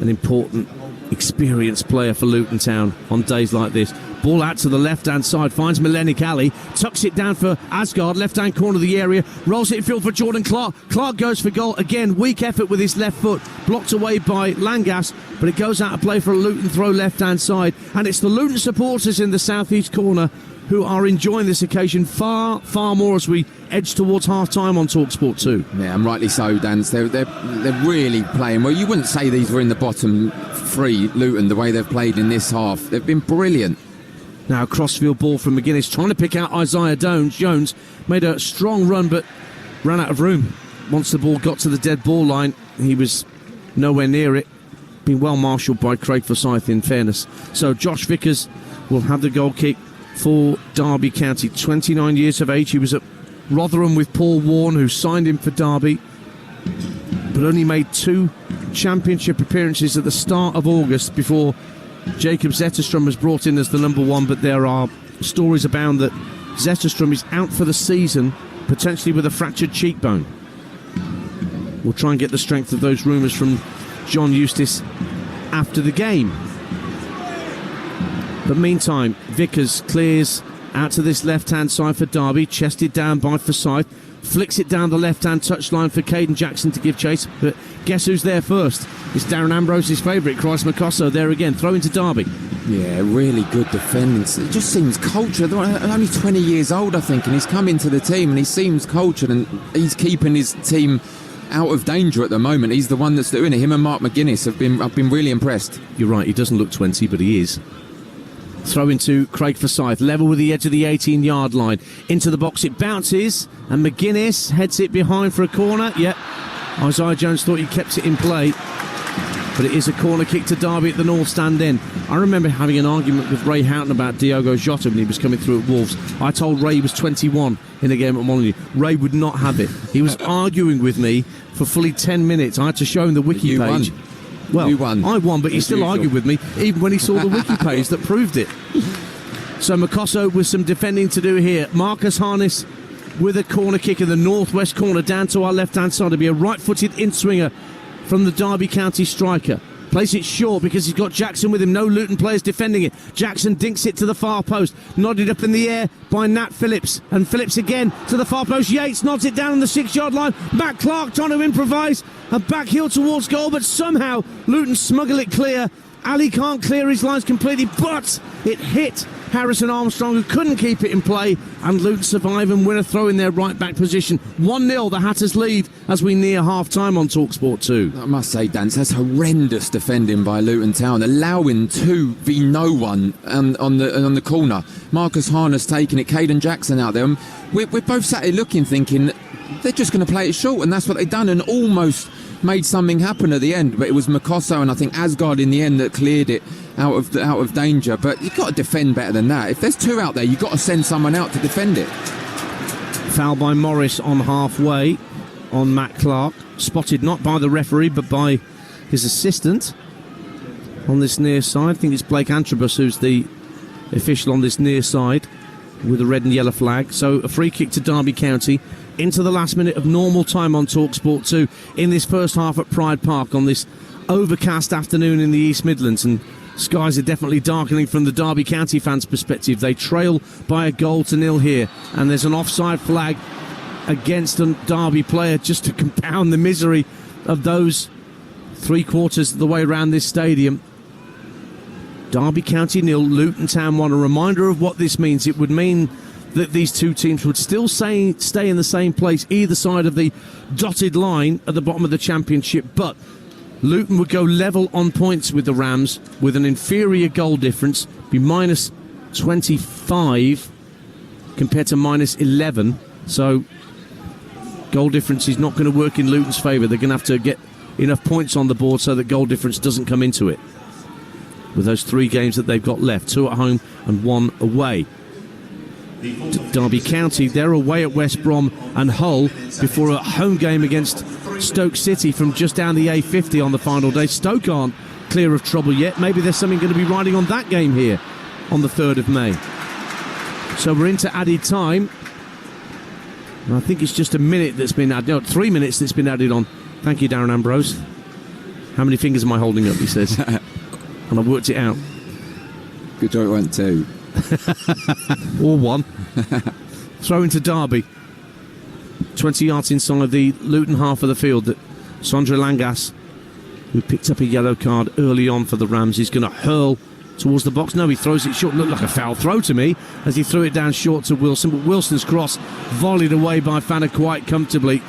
important, experienced player for Luton Town on days like this. Ball out to the left-hand side, finds Melenik Ali, tucks it down for Asgard, left-hand corner of the area, rolls it in field for Jordan Clark. Clark goes for goal. Again, weak effort with his left foot, blocked away by Langas, but it goes out of play for a Luton throw left-hand side. And it's the Luton supporters in the southeast corner who are enjoying this occasion far, far more as we edge towards half-time on Talksport 2. Yeah, and rightly so, Dan. They're really playing well. You wouldn't say these were in the bottom three, Luton, the way they've played in this half. They've been brilliant. Now a crossfield ball from McGuinness, trying to pick out Isaiah Jones. Made a strong run, but ran out of room. Once the ball got to the dead ball line, he was nowhere near it. Been well marshalled by Craig Forsyth, in fairness. So Josh Vickers will have the goal kick for Derby County. 29 years of age. He was at Rotherham with Paul Warne, who signed him for Derby, but only made 2 championship appearances at the start of August before Jacob Zetterstrom was brought in as the number 1. But there are stories abound that Zetterstrom is out for the season, potentially with a fractured cheekbone. We'll try and get the strength of those rumours from John Eustace after the game. But meantime, Vickers clears out to this left-hand side for Derby, chested down by Forsyth, flicks it down the left-hand touchline for Caden Jackson to give chase. But guess who's there first? It's Darren Ambrose's favourite, Christ Makosso, there again, throw into Derby. Yeah, really good defending. It just seems cultured. Only 20 years old, I think, and he's come into the team and he seems cultured, and he's keeping his team out of danger at the moment. He's the one that's doing it. Him and Mark McGuinness I've been really impressed. You're right, he doesn't look 20, but he is. Throw into Craig Forsyth, level with the edge of the 18-yard line. Into the box it bounces, and McGuinness heads it behind for a corner. Yep, Isaiah Jones thought he kept it in play, but it is a corner kick to Derby at the north stand end. I remember having an argument with Ray Houghton about Diogo Jota when he was coming through at Wolves. I told Ray he was 21 in the game at Molineux. Ray would not have it. He was arguing with me for fully 10 minutes. I had to show him the wiki page. Won. Well, you won. I won, but he still argued with me, even when he saw the wiki page that proved it. So Makosso with some defending to do here. Marcus Harness with a corner kick in the northwest corner down to our left-hand side. It'll be a right-footed in-swinger from the Derby County striker. Plays it short because he's got Jackson with him. No Luton players defending it. Jackson dinks it to the far post. Nodded up in the air by Nat Phillips. And Phillips again to the far post. Yates nods it down on the 6-yard line. Matt Clark trying to improvise. A back heel towards goal, but somehow Luton smuggle it clear. Ali can't clear his lines completely, but it hit Harrison Armstrong, who couldn't keep it in play, and Luton survive and win a throw in their right back position. 1-0, the Hatters lead as we near half-time on Talksport 2. I must say, Dan, that's horrendous defending by Luton Town, allowing 2v1 on the corner. Marcus Harness taking it, Caden Jackson out there. We're both sat here looking, thinking they're just going to play it short, and that's what they've done, and almost made something happen at the end. But it was Makosso and I think Asgard in the end that cleared it out of danger. But you've got to defend better than that. If there's 2 out there, you've got to send someone out to defend it. Foul by Morris on halfway on Matt Clark, spotted not by the referee but by his assistant on this near side. I think it's Blake Antrobus who's the official on this near side with a red and yellow flag. So a free kick to Derby County into the last minute of normal time on Talksport 2 in this first half at Pride Park on this overcast afternoon in the East Midlands, and skies are definitely darkening from the Derby County fans' perspective. They trail by a goal to 0 here, and there's an offside flag against a Derby player just to compound the misery of those 3/4 of the way around this stadium. Derby County 0, Luton Town 1. A reminder of what this means. It would mean that these two teams would still stay in the same place either side of the dotted line at the bottom of the championship, but Luton would go level on points with the Rams with an inferior goal difference, be minus 25 compared to minus 11. So goal difference is not going to work in Luton's favour. They're going to have to get enough points on the board so that goal difference doesn't come into it. With those 3 games that they've got left, 2 at home and 1 away. Derby County, they're away at West Brom and Hull before a home game against Stoke City from just down the A50 on the final day. Stoke aren't clear of trouble yet. Maybe there's something going to be riding on that game here on the 3rd of May. So we're into added time. And I think it's just a minute that's been added. No, 3 minutes that's been added on. Thank you, Darren Ambrose. How many fingers am I holding up, he says. And I've worked it out. Good job it went 2. Or 1. Throw into Derby. 20 yards inside the Luton half of the field. That Sondre Langas, who picked up a yellow card early on for the Rams, is going to hurl towards the box. No, he throws it short. Looked like a foul throw to me as he threw it down short to Wilson. But Wilson's cross volleyed away by Fanner quite comfortably.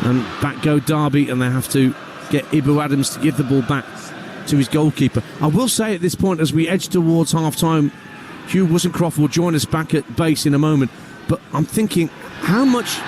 And back go Derby, and they have to get Ibu Adams to give the ball back to his goalkeeper. I will say at this point, as we edge towards half-time, Hugh Wozencroft will join us back at base in a moment, but I'm thinking, how much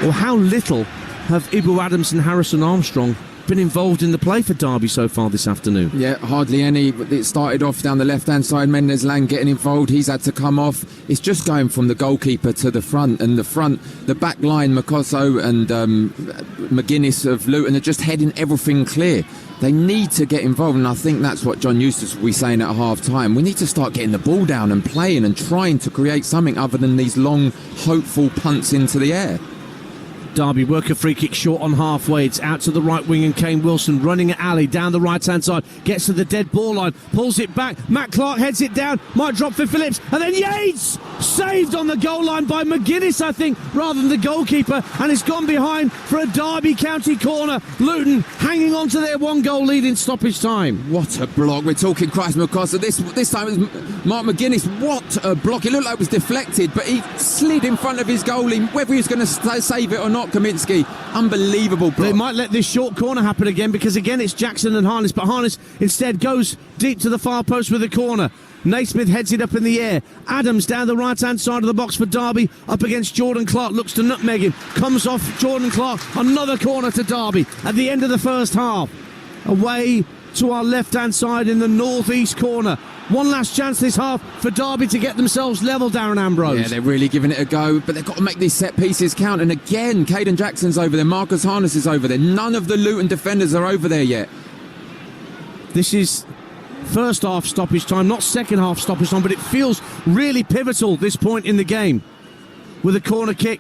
or how little have Ibu Adams and Harrison Armstrong been involved in the play for Derby so far this afternoon? Yeah, hardly any. It started off down the left-hand side, Mendes Lang getting involved. He's had to come off. It's just going from the goalkeeper to the front, and the back line, Makoso and McGuinness of Luton are just heading everything clear. They need to get involved, and I think that's what John Eustace will be saying at half-time. We need to start getting the ball down and playing and trying to create something other than these long, hopeful punts into the air. Derby work a free kick short on halfway. It's out to the right wing, and Kane Wilson running at Ali down the right hand side, gets to the dead ball line, pulls it back. Matt Clark heads it down, might drop for Phillips, and then Yates saved on the goal line by McGuinness, I think, rather than the goalkeeper, and it's gone behind for a Derby County corner. Luton hanging on to their 1-goal lead in stoppage time. What a block. We're talking Christ McCosta. This time it was Mark McGuinness. What a block. It looked like it was deflected, but he slid in front of his goalie. Whether he was going to save it or not, Kaminsky, unbelievable block. They might let this short corner happen again, because again it's Jackson and Harness, but Harness instead goes deep to the far post with a corner. Naismith heads it up in the air. Adams down the right hand side of the box for Derby, up against Jordan Clark, looks to nutmeg him, comes off Jordan Clark. Another corner to Derby at the end of the first half. Away to our left hand side in the northeast corner. One last chance this half for Derby to get themselves level, Darren Ambrose. Yeah, they're really giving it a go, but they've got to make these set pieces count. And again, Caden Jackson's over there, Marcus Harness is over there. None of the Luton defenders are over there yet. This is first half stoppage time, not second half stoppage time, but it feels really pivotal this point in the game. With a corner kick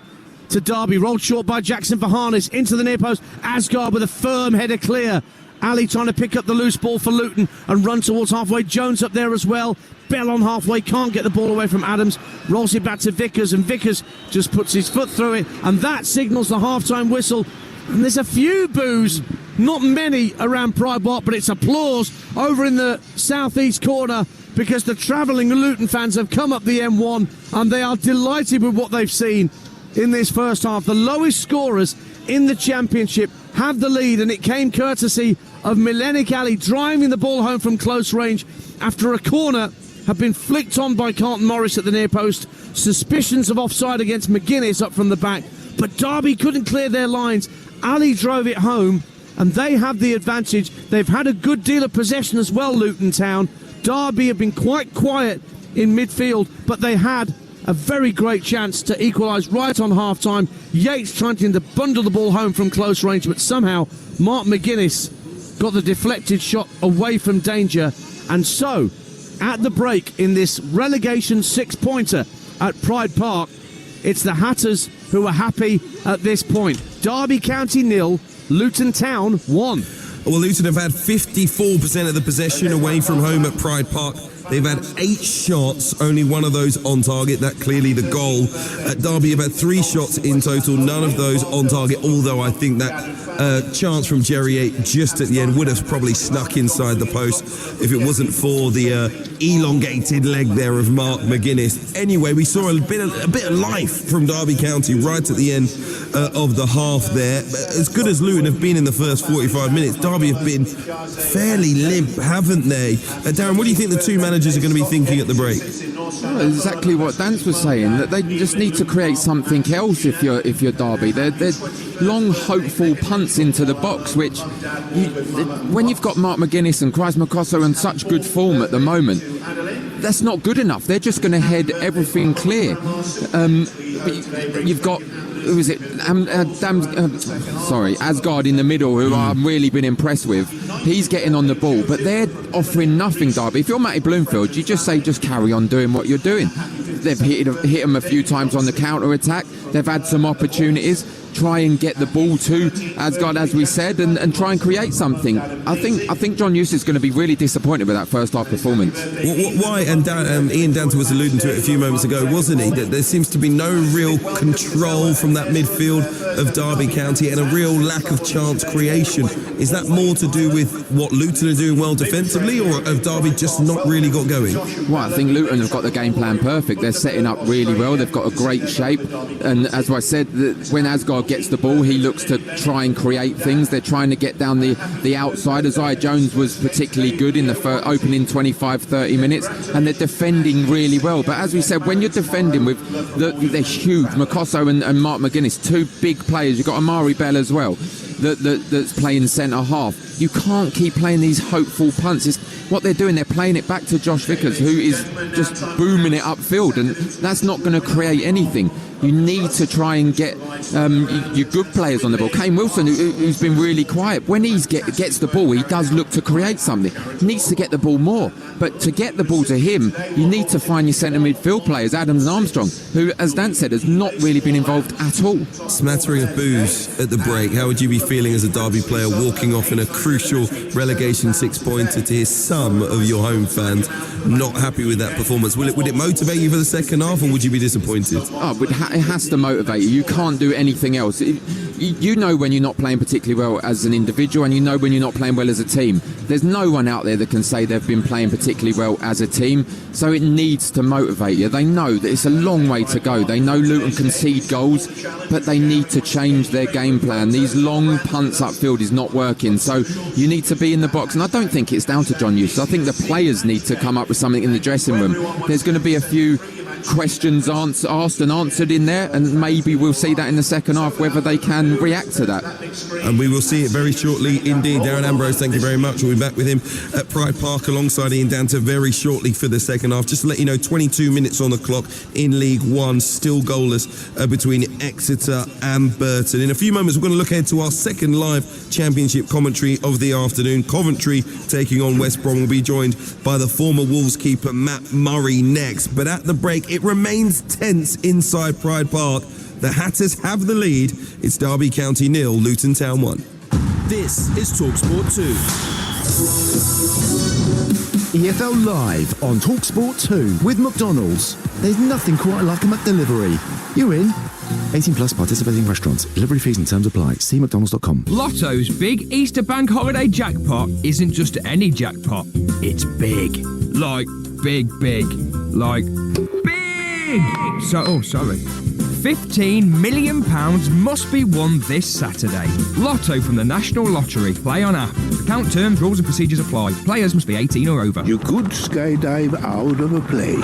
to Derby, rolled short by Jackson for Harness, into the near post. Asgard with a firm header clear. Ali trying to pick up the loose ball for Luton and run towards halfway. Jones up there as well. Bell on halfway, can't get the ball away from Adams. Rolls it back to Vickers, and Vickers just puts his foot through it, and that signals the half-time whistle. And there's a few boos, not many around Pride Park, but it's applause over in the southeast corner, because the travelling Luton fans have come up the M1 and they are delighted with what they've seen in this first half. The lowest scorers in the Championship have the lead, and it came courtesy of Milenik Ali driving the ball home from close range after a corner had been flicked on by Carlton Morris at the near post. Suspicions of offside against McGuinness up from the back, but Derby couldn't clear their lines. Ali drove it home, and they have the advantage. They've had a good deal of possession as well, Luton Town. Derby have been quite quiet in midfield, but they had a very great chance to equalise right on half-time. Yates trying to bundle the ball home from close range, but somehow Mark McGuinness got the deflected shot away from danger. And so, at the break in this relegation 6-pointer at Pride Park, it's the Hatters who are happy at this point. Derby County 0, Luton Town 1. Well, Luton have had 54% of the possession away from home at Pride Park They've had 8 shots, only one of those on target. That clearly the goal. At Derby have had 3 shots in total, none of those on target, although I think that chance from Jerry 8 just at the end would have probably snuck inside the post if it wasn't for the elongated leg there of Mark McGuinness. Anyway, we saw a bit of life from Derby County right at the end of the half there. As good as Luton have been in the first 45 minutes, Derby have been fairly limp, haven't they? Darren, what do you think the two managers are going to be thinking at the break? Well, exactly what Dance was saying, that they just need to create something else if you're Derby. They're long, hopeful punts into the box, which, when you've got Mark McGuinness and Chris Makosso in such good form at the moment, that's not good enough. They're just going to head everything clear. You've got, who is it? Asgard in the middle, who I've really been impressed with. He's getting on the ball, but they're offering nothing, Derby. If you're Matty Bloomfield, you just say, just carry on doing what you're doing. They've hit him a few times on the counter-attack. They've had some opportunities. Try and get the ball to Asgard, as we said, and try and create something. I think John Eustace is going to be really disappointed with that first half performance. Why? And Ian Danter was alluding to it a few moments ago, wasn't he? That there seems to be no real control from that midfield of Derby County and a real lack of chance creation. Is that more to do with what Luton are doing well defensively, or have Derby just not really got going? Well, I think Luton have got the game plan perfect. They're setting up really well. They've got a great shape, and as I said, when Asgard gets the ball, he looks to try and create things. They're trying to get down the outside. Isaiah Jones was particularly good in the opening 25-30 minutes, and they're defending really well. But as we said, when you're defending with they're huge, Makosso and Mark McGuinness, two big players, you've got Amari Bell as well, that's playing centre half. You can't keep playing these hopeful punts. What they're doing, they're playing it back to Josh Vickers, who is just booming it upfield, and that's not going to create anything. You need to try and get your good players on the ball. Kane Wilson, who's been really quiet, when he gets the ball, he does look to create something. He needs to get the ball more. But to get the ball to him, you need to find your centre midfield players, Adams and Armstrong, who, as Dan said, has not really been involved at all. Smattering of boos at the break. How would you be feeling as a Derby player walking off in a crucial relegation 6-pointer to hear some of your home fans not happy with that performance? Would it motivate you for the second half, or would you be disappointed? It has to motivate you. You can't do anything else. You know when you're not playing particularly well as an individual, and you know when you're not playing well as a team. There's no one out there that can say they've been playing particularly well as a team, so it needs to motivate you. They know that it's a long way to go. They know Luton concede goals, but they need to change their game plan. These long punts upfield is not working, so you need to be in the box. And I don't think it's down to John Eustace. I think the players need to come up with something in the dressing room. There's going to be a few questions asked and answered in there, and maybe we'll see that in the second half, whether they can react to that. And we will see it very shortly indeed. Darren Ambrose, thank you very much. We'll be back with him at Pride Park alongside Ian Danter very shortly for the second half. Just to let you know, 22 minutes on the clock in League One, still goalless between Exeter and Burton. In a few moments, we're going to look ahead to our second live championship commentary of the afternoon. Coventry taking on West Brom. Will be joined by the former Wolves keeper Matt Murray next. But at the break, it remains tense inside Pride Park. The Hatters have the lead. It's Derby County 0, Luton Town 1. This is Talksport 2. EFL Live on Talksport 2 with McDonald's. There's nothing quite like a McDelivery. You in? 18 plus participating restaurants. Delivery fees and terms apply. See mcdonalds.com. Lotto's big Easter bank holiday jackpot isn't just any jackpot. It's big. Like big. Like big! Sorry. £15 million must be won this Saturday. Lotto from the National Lottery. Play on app. Account terms, rules and procedures apply. Players must be 18 or over. You could skydive out of a plane.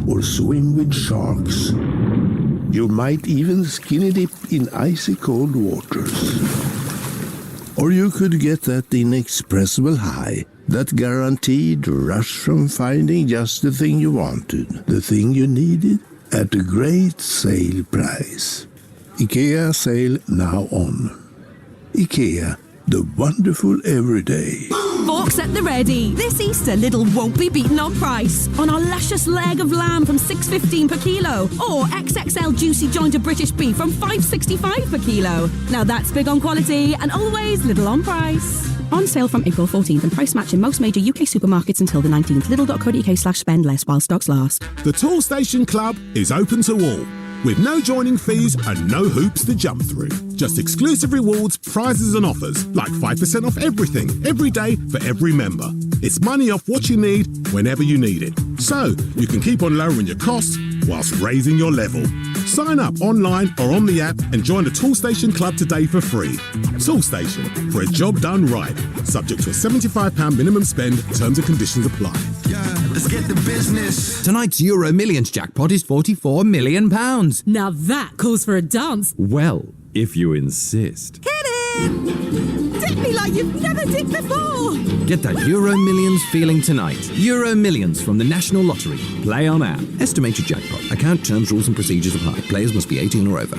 Or swim with sharks. You might even skinny dip in icy cold waters. Or you could get that inexpressible high, that guaranteed rush from finding just the thing you wanted, the thing you needed, at a great sale price. IKEA sale now on. IKEA, the wonderful everyday. Forks at the ready. This Easter, Lidl won't be beaten on price. On our luscious leg of lamb from $6.15 per kilo, or XXL juicy joint of British beef from $5.65 per kilo. Now that's big on quality and always Lidl on price. On sale from April 14th and price match in most major UK supermarkets until the 19th. Lidl.co.uk/spend less while stocks last. The Toolstation Club is open to all, with no joining fees and no hoops to jump through. Just exclusive rewards, prizes and offers, like 5% off everything, every day for every member. It's money off what you need, whenever you need it. So, you can keep on lowering your costs whilst raising your level. Sign up online or on the app and join the Toolstation Club today for free. Toolstation, for a job done right. Subject to a £75 minimum spend, terms and conditions apply. Yeah, let's get the business. Tonight's Euro Millions jackpot is £44 million. Now that calls for a dance. Well, if you insist. Hit it! Dip me like you've never dipped before! Get that Euro Millions feeling tonight. Euro Millions from the National Lottery. Play on app. Estimated jackpot. Account terms, rules and procedures apply. Players must be 18 or over.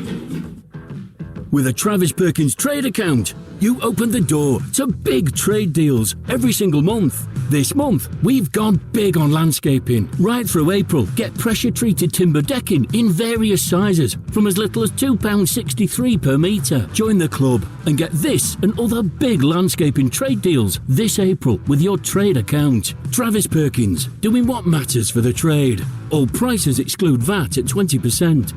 With a Travis Perkins trade account, you open the door to big trade deals every single month. This month, we've gone big on landscaping. Right through April, get pressure-treated timber decking in various sizes from as little as £2.63 per metre. Join the club and get this and other big landscaping trade deals this April with your trade account. Travis Perkins, doing what matters for the trade. All prices exclude VAT at 20%.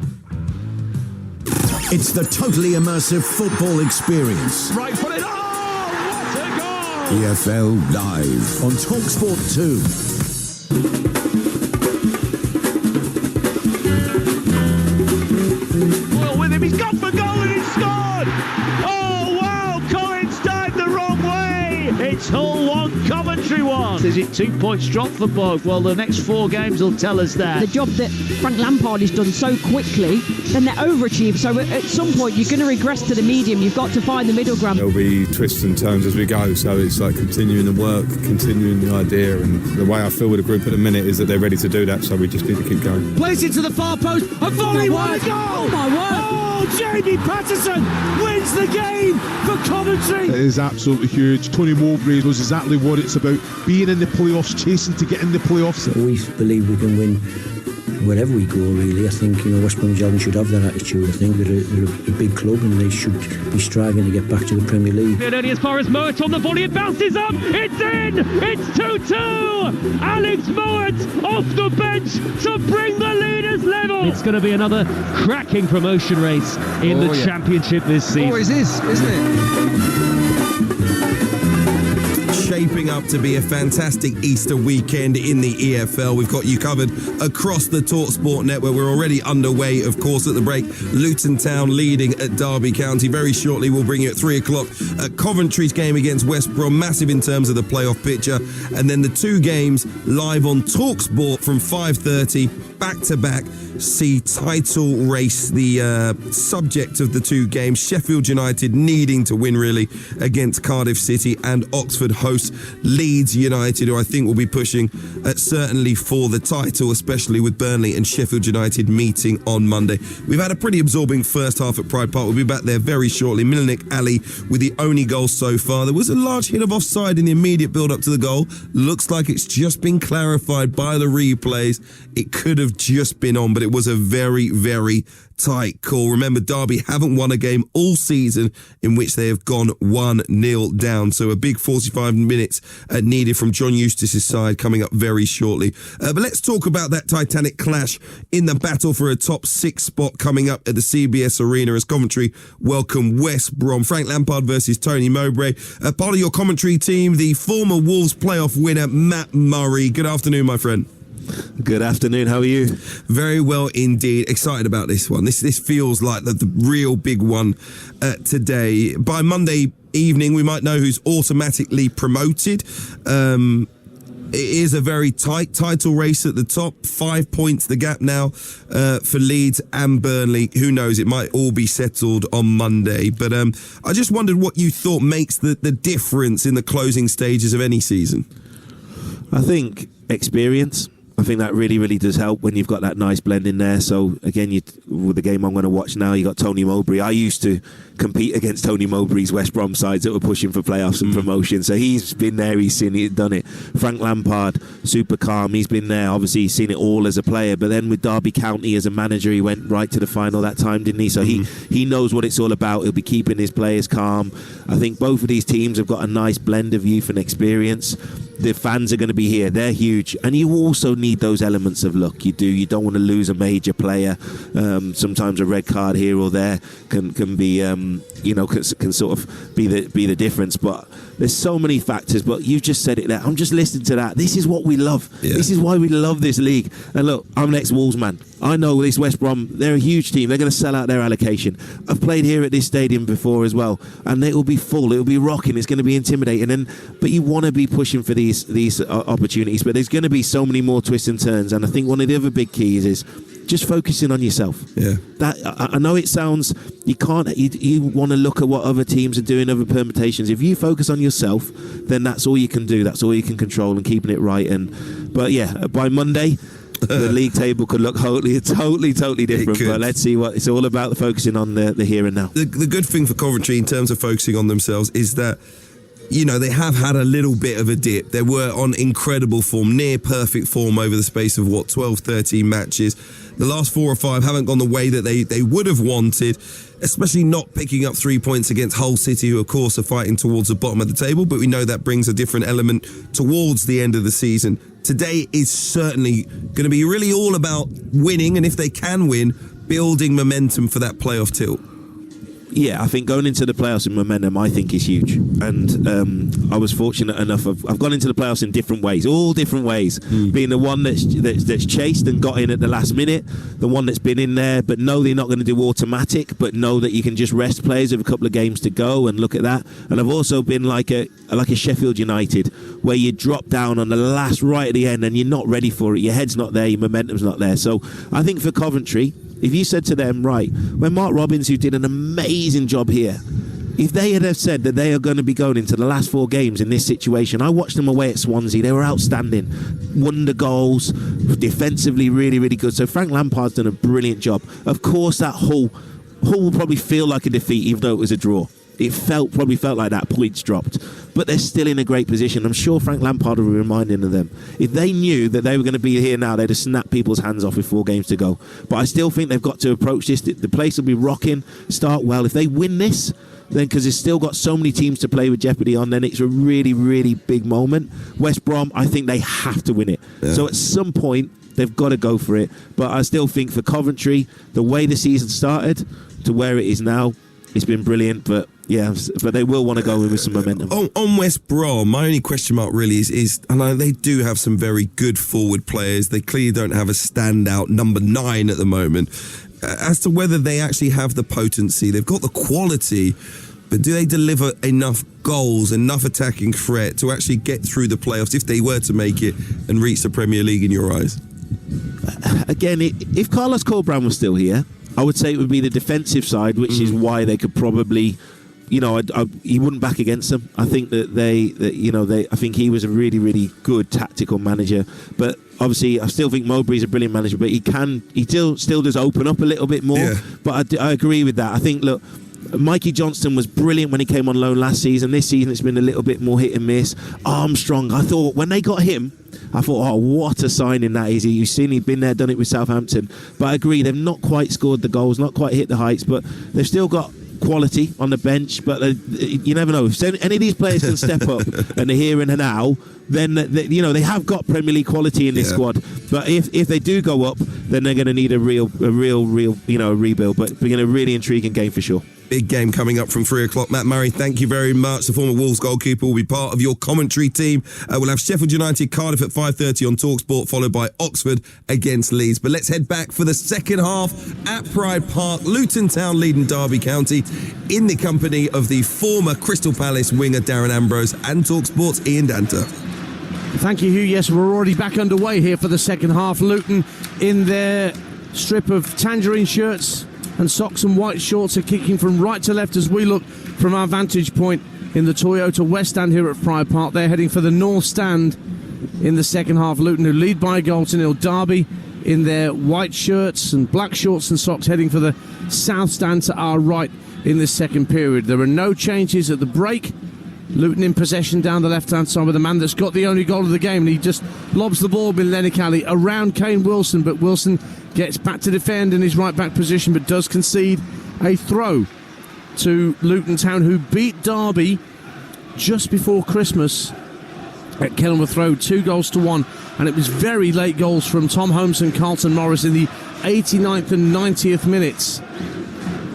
It's the totally immersive football experience. Right foot it. Oh, what a goal! EFL Live on Talksport 2. Well, with him, he's gone for goal and he's scored! Oh, wow! Collins dived the wrong way! It's Hull 1, Coventry 1. Is it 2 points drop for both? Well, the next 4 games will tell us that. The job that Frank Lampard has done so quickly, then they're overachieved. So at some point, you're going to regress to the medium. You've got to find the middle ground. There'll be twists and turns as we go. So it's like continuing the work, continuing the idea. And the way I feel with the group at the minute is that they're ready to do that. So we just need to keep going. Plays it to the far post. A volley, what a goal! Oh, my word! Oh, Jamie Patterson wins the game for Coventry. It is absolutely huge. Tony Mowbray knows exactly what it's about. Being in the playoffs, chasing to get in the playoffs. We believe we can win wherever we go, really. I think, West Bromwich Albion should have that attitude. I think they're a big club and they should be striving to get back to the Premier League. And only as far as Mowat on the volley, it bounces up, it's in, it's 2-2. Alex Mowat off the bench to bring the leaders level. It's going to be another cracking promotion race in the Championship this season. Always is, isn't it? Shaping up to be a fantastic Easter weekend in the EFL. We've got you covered across the Talksport network. We're already underway, of course, at the break. Luton Town leading at Derby County. Very shortly, we'll bring you at 3 o'clock at Coventry's game against West Brom. Massive in terms of the playoff picture. And then the 2 games live on Talksport from 5:30, back-to-back. See title race, the subject of the 2 games. Sheffield United needing to win, really, against Cardiff City, and Oxford hosts Leeds United, who I think will be pushing certainly for the title, especially with Burnley and Sheffield United meeting on Monday. We've had a pretty absorbing first half at Pride Park. We'll be back there very shortly. Milik Ali with the only goal so far. There was a large hit of offside in the immediate build-up to the goal. Looks like it's just been clarified by the replays. It could have just been on, but it was a very, very tight call. Remember, Derby haven't won a game all season in which they have gone 1-0 down. So a big 45 minutes needed from John Eustace's side coming up very shortly. But let's talk about that titanic clash in the battle for a top 6 spot coming up at the CBS Arena as Coventry welcome West Brom. Frank Lampard versus Tony Mowbray. Part of your commentary team, the former Wolves playoff winner, Matt Murray. Good afternoon, my friend. Good afternoon, how are you? Very well indeed. Excited about this one. This feels like the real big one today. By Monday evening, we might know who's automatically promoted. It is a very tight title race at the top. 5 points the gap now for Leeds and Burnley. Who knows? It might all be settled on Monday. But I just wondered what you thought makes the difference in the closing stages of any season. I think experience. I think that really, really does help when you've got that nice blend in there. So again, with the game I'm going to watch now, you got Tony Mowbray. I used to compete against Tony Mowbray's West Brom sides that were pushing for playoffs and promotion. So he's been there, he's seen it, done it. Frank Lampard, super calm. He's been there. Obviously, he's seen it all as a player. But then with Derby County as a manager, he went right to the final that time, didn't he? So he knows what it's all about. He'll be keeping his players calm. I think both of these teams have got a nice blend of youth and experience. The fans are going to be here. They're huge. And you also need those elements of luck. You do. You don't want to lose a major player. Sometimes a red card here or there can be, can sort of be the difference. But there's so many factors. But you just said it there. I'm just listening to that. This is what we love. Yeah. This is why we love this league. And look, I'm an ex-Wolves man. I know this West Brom, they're a huge team. They're going to sell out their allocation. I've played here at this stadium before as well. And it will be full. It will be rocking. It's going to be intimidating. But you want to be pushing for these opportunities. But there's going to be so many more twists and turns. And I think one of the other big keys is just focusing on yourself. Yeah. That I know it sounds you can't. You want to look at what other teams are doing, other permutations. If you focus on yourself, then that's all you can do. That's all you can control and keeping it right. But yeah, by Monday, the league table could look totally different. But let's see what it's all about. The focusing on the here and now. The good thing for Coventry in terms of focusing on themselves is that, you know, they have had a little bit of a dip. They were on incredible form, near perfect form over the space of 12, 13 matches. The last 4 or 5 haven't gone the way that they would have wanted, especially not picking up 3 points against Hull City, who of course are fighting towards the bottom of the table, but we know that brings a different element towards the end of the season. Today is certainly going to be really all about winning, and if they can win, building momentum for that playoff tilt. Yeah, I think going into the playoffs in momentum, I think is huge. And I was fortunate enough. I've gone into the playoffs in different ways, all different ways. Being the one that's chased and got in at the last minute, the one that's been in there, but know they're not going to do automatic, but know that you can just rest players with a couple of games to go and look at that. And I've also been like a Sheffield United, where you drop down on the last right at the end and you're not ready for it. Your head's not there, your momentum's not there. So I think for Coventry, if you said to them, right, when Mark Robbins, who did an amazing job here, if they had said that they are going to be going into the last 4 games in this situation, I watched them away at Swansea. They were outstanding. Wonder goals, defensively really, really good. So Frank Lampard's done a brilliant job. Of course, that Hull will probably feel like a defeat, even though it was a draw. It probably felt like that, points dropped. But they're still in a great position. I'm sure Frank Lampard will be reminding them. If they knew that they were going to be here now, they'd have snapped people's hands off with 4 games to go. But I still think they've got to approach this. The place will be rocking, start well. If they win this, then because it's still got so many teams to play with jeopardy on, then it's a really, really big moment. West Brom, I think they have to win it. Yeah. So at some point, they've got to go for it. But I still think for Coventry, the way the season started to where it is now, it's been brilliant. But yeah, but they will want to go with some momentum. On West Brom, my only question mark really is I know they do have some very good forward players. They clearly don't have a standout number 9 at the moment. As to whether they actually have the potency, they've got the quality, but do they deliver enough goals, enough attacking threat to actually get through the playoffs if they were to make it and reach the Premier League in your eyes? Again, if Carlos Corberán was still here, I would say it would be the defensive side, which is why they could probably, he wouldn't back against them. I think I think he was a really, really good tactical manager. But obviously, I still think Mowbray's a brilliant manager, but he still does open up a little bit more. Yeah. But I agree with that. I think, look, Mikey Johnston was brilliant when he came on loan last season. This season, it's been a little bit more hit and miss. Armstrong, I thought when they got him, I thought, oh, what a signing that is. You've seen he'd been there, done it with Southampton. But I agree, they've not quite scored the goals, not quite hit the heights, but they've still got quality on the bench. But you never know. If any of these players can step up and they're here and now, then they have got Premier League quality in this squad. But if they do go up, then they're going to need a real rebuild. But being a really intriguing game for sure. Big game coming up from 3 o'clock. Matt Murray, thank you very much. The former Wolves goalkeeper will be part of your commentary team. We'll have Sheffield United Cardiff at 5:30 on Talksport, followed by Oxford against Leeds. But let's head back for the second half at Pride Park. Luton Town leading Derby County in the company of the former Crystal Palace winger Darren Ambrose and Talksport's Ian Danter. Thank you, Hugh. Yes, we're already back underway here for the second half. Luton in their strip of tangerine shirts and socks and white shorts are kicking from right to left as we look from our vantage point in the Toyota West Stand here at Pride Park. They're heading for the North Stand in the second half. Luton, who lead by a goal to nil. Derby in their white shirts and black shorts and socks, heading for the south stand to our right in the second period. There are no changes at the break. Luton in possession down the left-hand side with the man that's got the only goal of the game, and he just lobs the ball with Lennox Alley around Kane Wilson, but Wilson gets back to defend in his right-back position, but does concede a throw to Luton Town, who beat Derby just before Christmas at Kenilworth Road, 2-1, and it was very late goals from Tom Holmes and Carlton Morris in the 89th and 90th minutes.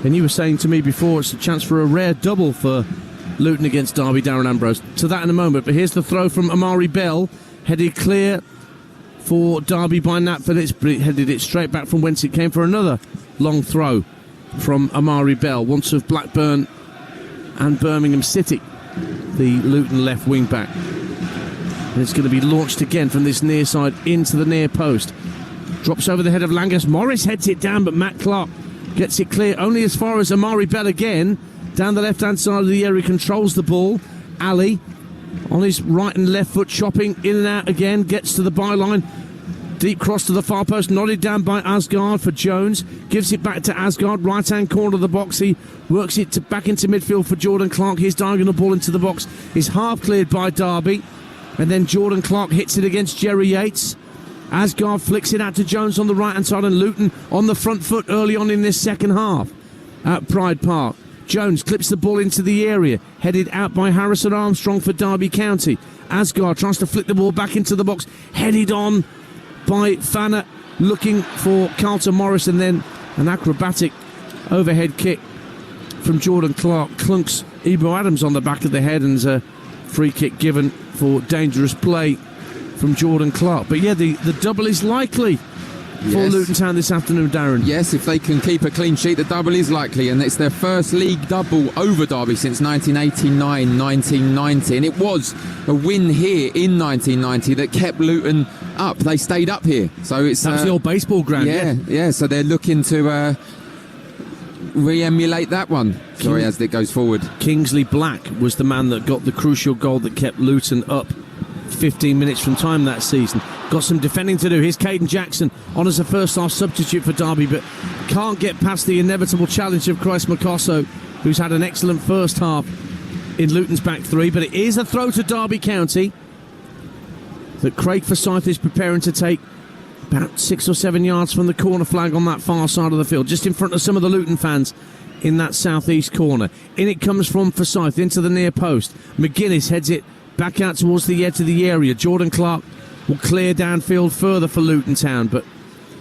And you were saying to me before, it's a chance for a rare double for Luton against Derby, Darren Ambrose. To that in a moment, but here's the throw from Amari Bell, headed clear for Derby by Nat Phillips, but it headed it straight back from whence it came for another long throw from Amari Bell, once of Blackburn and Birmingham City, the Luton left wing back. And it's going to be launched again from this near side into the near post. Drops over the head of Langas. Morris heads it down, but Matt Clark gets it clear only as far as Amari Bell again. Down the left-hand side of the area, controls the ball. Ali on his right and left foot, chopping in and out again, gets to the byline. Deep cross to the far post, nodded down by Asgard for Jones. Gives it back to Asgard, right-hand corner of the box. He works it back into midfield for Jordan Clark. His diagonal ball into the box is half cleared by Derby. And then Jordan Clark hits it against Jerry Yates. Asgard flicks it out to Jones on the right-hand side, and Luton on the front foot early on in this second half at Pride Park. Jones clips the ball into the area, headed out by Harrison Armstrong for Derby County. Asgard tries to flick the ball back into the box, headed on by Fanner, looking for Carlton Morris, and then an acrobatic overhead kick from Jordan Clark clunks Ebo Adams on the back of the head, and a free kick given for dangerous play from Jordan Clark. But yeah, the double is likely for Luton Town this afternoon, Darren. Yes, if they can keep a clean sheet, the double is likely, and it's their first league double over Derby since 1989-1990, and it was a win here in 1990 that kept Luton up. They stayed up here, so it's that was the old baseball ground. Yeah. So they're looking to re-emulate that one. As it goes forward. Kingsley Black was the man that got the crucial goal that kept Luton up 15 minutes from time that season. Got some defending to do. Here's Caden Jackson on as a first half substitute for Derby, but can't get past the inevitable challenge of Christ Makosso, who's had an excellent first half in Luton's back three. But it is a throw to Derby County that Craig Forsyth is preparing to take about 6 or 7 yards from the corner flag on that far side of the field, just in front of some of the Luton fans in that southeast corner. In it comes from Forsyth into the near post. McGuinness heads it back out towards the edge of the area. Jordan Clark will clear downfield further for Luton Town, but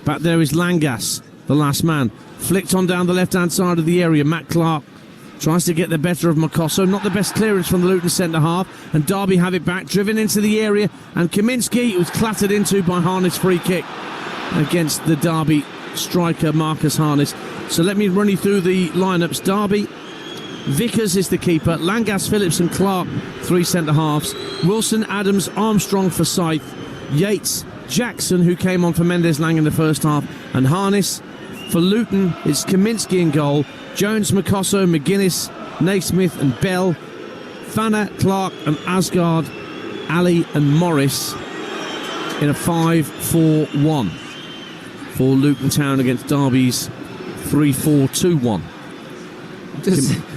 back there is Langas, the last man. Flicked on down the left-hand side of the area. Matt Clark tries to get the better of Makosso. Not the best clearance from the Luton centre-half, and Derby have it back, driven into the area, and Kaminsky was clattered into by Harness. Free kick against the Derby striker Marcus Harness. So let me run you through the lineups. Derby, Vickers is the keeper, Langas, Phillips and Clark, 3 centre-halves, Wilson, Adams, Armstrong, Forsyth, Yates, Jackson, who came on for Mendes Lang in the first half, and Harness. For Luton, it's Kaminsky in goal, Jones, Makosso, McGuinness, Naismith and Bell, Fanner, Clark and Asgard, Ali and Morris in a 5-4-1 for Luton Town against Derby's 3-4-2-1.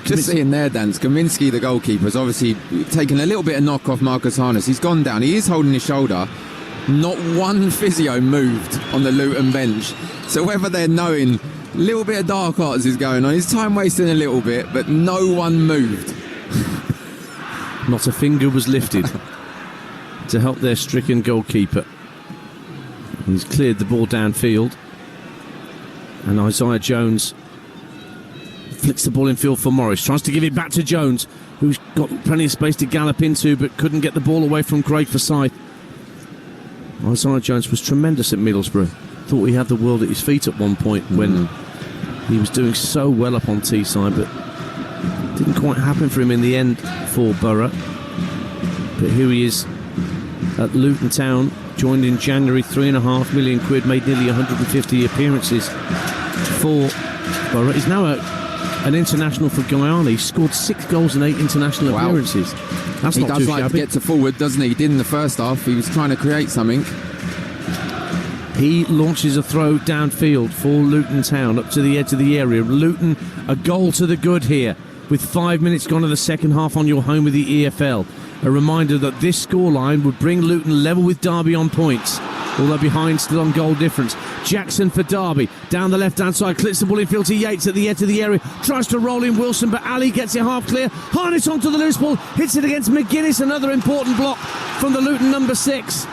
Just seeing there, Dan, Kaminsky, the goalkeeper, has obviously taken a little bit of knock off Marcus Harness. He's gone down. He is holding his shoulder. Not one physio moved on the Luton bench. So whether they're knowing a little bit of dark arts is going on, he's time wasting a little bit, but no one moved. Not a finger was lifted to help their stricken goalkeeper. He's cleared the ball downfield, and Isaiah Jones flicks the ball in field for Morris, tries to give it back to Jones, who's got plenty of space to gallop into but couldn't get the ball away from Craig Forsyth. Isaiah Jones was tremendous at Middlesbrough. Thought he had the world at his feet at one point when he was doing so well up on Teesside, but didn't quite happen for him in the end for Borough. But here he is at Luton Town, joined in January, £3.5 million, made nearly 150 appearances for Borough. He's now an international for Guyana. He scored 6 goals in 8 international appearances. He not does too like shabby. to get to forward, doesn't he? He did in the first half. He was trying to create something. He launches a throw downfield for Luton Town up to the edge of the area. Luton, a goal to the good here with 5 minutes gone in the second half on your home with the EFL. A reminder that this scoreline would bring Luton level with Derby on points, although behind still on goal difference. Jackson for Derby, down the left-hand side, clips the ball infield to Yates at the edge of the area, tries to roll in Wilson, but Ali gets it half clear. Harness onto the loose ball, hits it against McGuinness, another important block from the Luton number 6.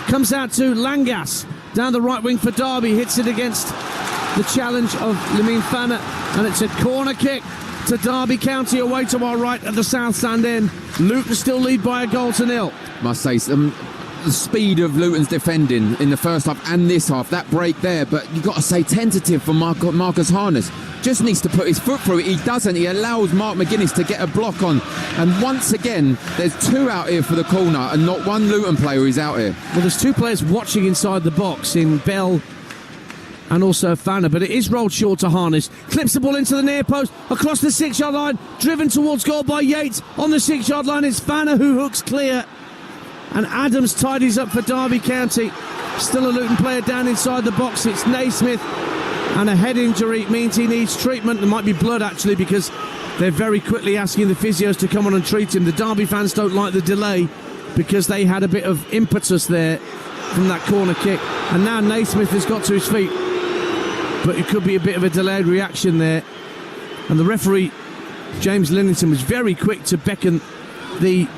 Comes out to Langas, down the right wing for Derby, hits it against the challenge of Lamine Fana, and it's a corner kick to Derby County away to our right at the south stand end. Luton still lead by a goal to nil. Must say, the speed of Luton's defending in the first half and this half, that break there, but you've got to say tentative for Marcus Harness. Just needs to put his foot through it. He doesn't. He allows Mark McGuinness to get a block on. And once again, there's 2 out here for the corner and not one Luton player is out here. Well, there's 2 players watching inside the box in Bell and also Fana, but it is rolled short to Harness. Clips the ball into the near post, across the 6-yard line, driven towards goal by Yates. On the 6-yard line, it's Fana who hooks clear. And Adams tidies up for Derby County. Still a Luton player down inside the box. It's Naismith. And a head injury means he needs treatment. There might be blood, actually, because they're very quickly asking the physios to come on and treat him. The Derby fans don't like the delay because they had a bit of impetus there from that corner kick. And now Naismith has got to his feet. But it could be a bit of a delayed reaction there. And the referee, James Linnington, was very quick to beckon the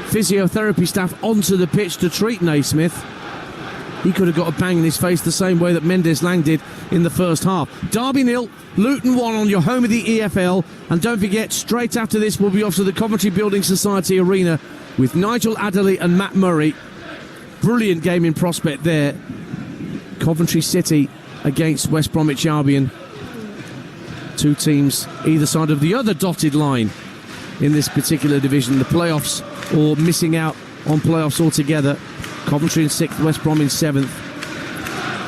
physiotherapy staff onto the pitch to treat Naismith. He could have got a bang in his face the same way that Mendes Lang did in the first half. Derby 0, Luton 1 on your home of the EFL. And don't forget, straight after this, we'll be off to the Coventry Building Society Arena with Nigel Adderley and Matt Murray. Brilliant game in prospect there. Coventry City against West Bromwich Albion. 2 teams either side of the other dotted line in this particular division. The playoffs, or missing out on playoffs altogether. Coventry in 6th, West Brom in 7th.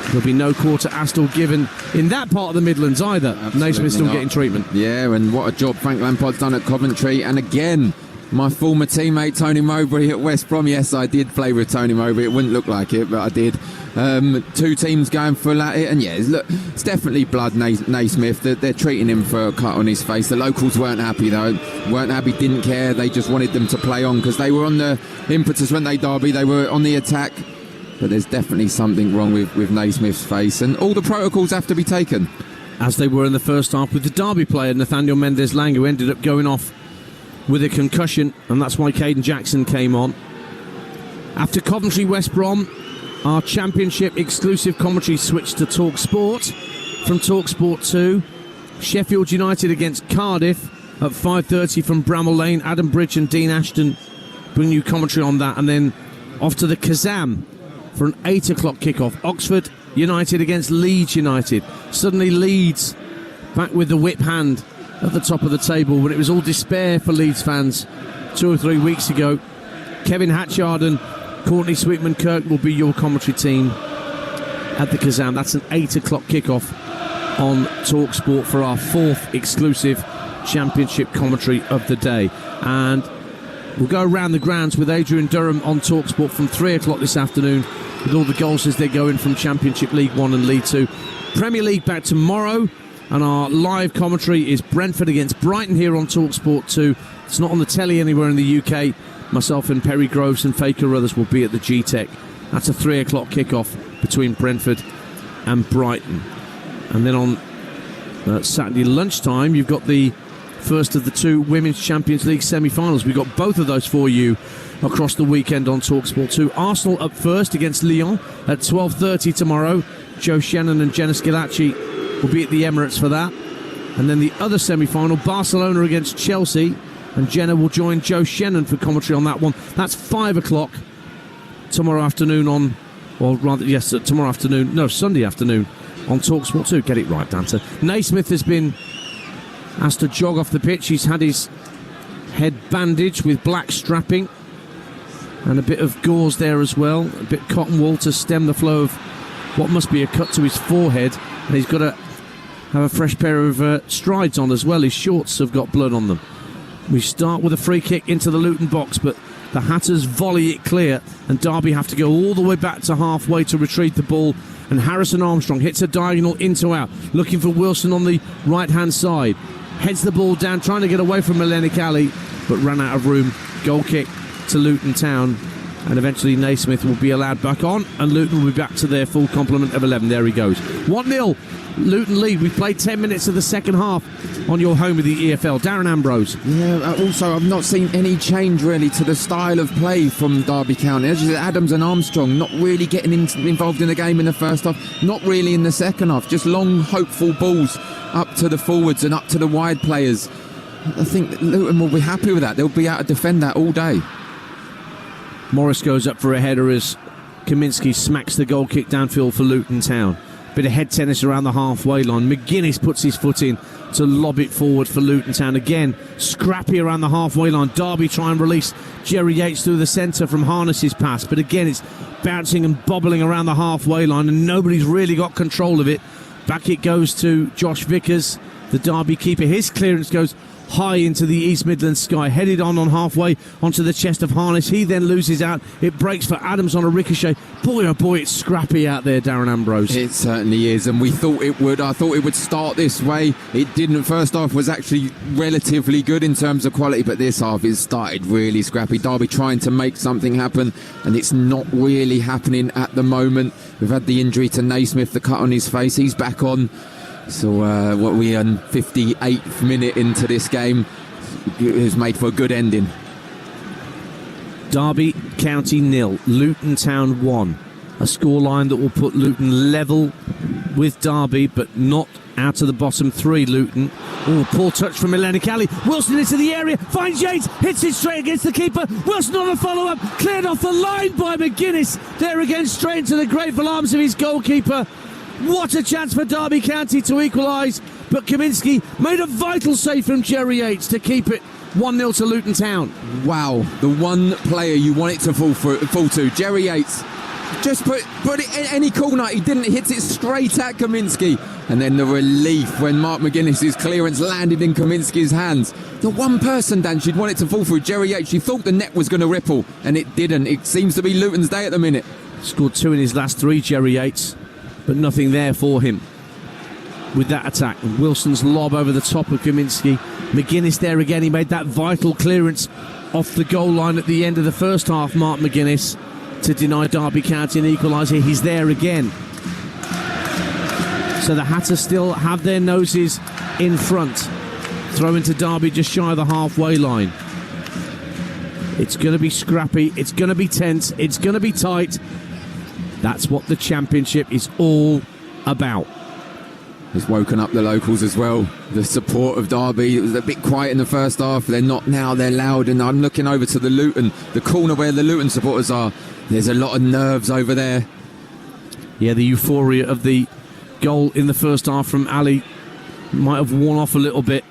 There'll be no quarter Astle given in that part of the Midlands either. Naismith still getting treatment. Yeah, and what a job Frank Lampard's done at Coventry. And again, my former teammate Tony Mowbray at West Brom. Yes, I did play with Tony Mowbray. It wouldn't look like it, but I did. 2 teams going full at it, and yeah, look, it's definitely blood. Naismith, they're treating him for a cut on his face. The locals weren't happy though, didn't care. They just wanted them to play on because they were on the impetus when they Derby. They were on the attack, but there's definitely something wrong with Naismith's face, and all the protocols have to be taken, as they were in the first half with the Derby player Nathaniel Mendes Lang, who ended up going off with a concussion, and that's why Caden Jackson came on. After Coventry West Brom, our Championship exclusive commentary switched to Talksport from Talksport 2. Sheffield United against Cardiff at 5:30 from Bramall Lane. Adam Bridge and Dean Ashton bring you commentary on that, and then off to the Kazam for an 8 o'clock kickoff. Oxford United against Leeds United. Suddenly Leeds back with the whip hand at the top of the table when it was all despair for Leeds fans 2 or 3 weeks ago. Kevin Hatchard and Courtney Sweetman Kirk will be your commentary team at the Kazam. That's an 8 o'clock kickoff on TalkSport for our 4th exclusive Championship commentary of the day. And we'll go around the grounds with Adrian Durham on TalkSport from 3 o'clock this afternoon with all the goals as they're going from Championship League 1 and League 2. Premier League back tomorrow, and our live commentary is Brentford against Brighton here on TalkSport 2. It's not on the telly anywhere in the UK. Myself and Perry Groves and Faye Carruthers will be at the G-Tech. That's a 3 o'clock kickoff between Brentford and Brighton. And then on Saturday lunchtime, you've got the first of the 2 Women's Champions League semi-finals. We've got both of those for you across the weekend on TalkSport 2. Arsenal up first against Lyon at 12:30 tomorrow. Joe Shannon and Jenna Scilacci will be at the Emirates for that. And then the other semi-final, Barcelona against Chelsea. And Jenna will join Joe Shannon for commentary on that one. That's 5 o'clock tomorrow afternoon Sunday afternoon on TalkSport 2. Get it right, Dancer. Naismith has been asked to jog off the pitch. He's had his head bandaged with black strapping and a bit of gauze there as well. A bit of cotton wool to stem the flow of what must be a cut to his forehead. And he's got to have a fresh pair of strides on as well. His shorts have got blood on them. We start with a free kick into the Luton box, but the Hatters volley it clear, and Derby have to go all the way back to halfway to retrieve the ball. And Harrison Armstrong hits a diagonal into out, looking for Wilson on the right-hand side. Heads the ball down, trying to get away from Melenik Ali, but ran out of room. Goal kick to Luton Town, and eventually Naismith will be allowed back on, and Luton will be back to their full complement of 11. There he goes. 1-0. Luton lead. We've played 10 minutes of the second half on your home of the EFL. Darren Ambrose. Yeah, also, I've not seen any change really to the style of play from Derby County. As you said, Adams and Armstrong not really getting involved in the game in the first half, not really in the second half. Just long, hopeful balls up to the forwards and up to the wide players. I think that Luton will be happy with that. They'll be able to defend that all day. Morris goes up for a header as Kaminski smacks the goal kick downfield for Luton Town. Bit of head tennis around the halfway line. McGuinness puts his foot in to lob it forward for Luton Town. Again, scrappy around the halfway line. Derby try and release Jerry Yates through the centre from Harness's pass. But again, it's bouncing and bobbling around the halfway line, and nobody's really got control of it. Back it goes to Josh Vickers, the Derby keeper. His clearance goes high into the East Midlands sky, headed on halfway onto the chest of Harness. He then loses out. It breaks for Adams on a ricochet. Boy, oh boy, it's scrappy out there, Darren Ambrose. It certainly is, and we thought it would. I thought it would start this way. It didn't. First half was actually relatively good in terms of quality, but this half it started really scrappy. Derby trying to make something happen, and it's not really happening at the moment. We've had the injury to Naismith, the cut on his face. He's back on. So what we on 58th minute into this game has made for a good ending. Derby County 0, Luton Town 1. A scoreline that will put Luton level with Derby, but not out of the bottom three. Luton. Oh, poor touch from Melenik Ali. Wilson into the area, finds Yates, hits it straight against the keeper. Wilson on the follow-up, cleared off the line by McGuinness. There again, straight into the grateful arms of his goalkeeper. What a chance for Derby County to equalise, but Kaminski made a vital save from Jerry Yates to keep it 1-0 to Luton Town. Wow, the one player you want it to fall to, Jerry Yates. Just put it in any corner. He didn't, hit it straight at Kaminski. And then the relief when Mark McGuinness's clearance landed in Kaminski's hands. The one person, Dan, she'd want it to fall through, Jerry Yates. She thought the net was going to ripple, and it didn't. It seems to be Luton's day at the minute. Scored 2 in his last 3, Jerry Yates, but nothing there for him with that attack. Wilson's lob over the top of Kaminski. McGuinness there again. He made that vital clearance off the goal line at the end of the first half, Mark McGuinness, to deny Derby County an equaliser. He's there again. So the Hatters still have their noses in front. Throw into Derby just shy of the halfway line. It's going to be scrappy. It's going to be tense. It's going to be tight. That's what the Championship is all about. It's woken up the locals as well. The support of Derby, it was a bit quiet in the first half. They're not now, they're loud. And I'm looking over to the Luton, the corner where the Luton supporters are. There's a lot of nerves over there. Yeah, the euphoria of the goal in the first half from Ali might have worn off a little bit.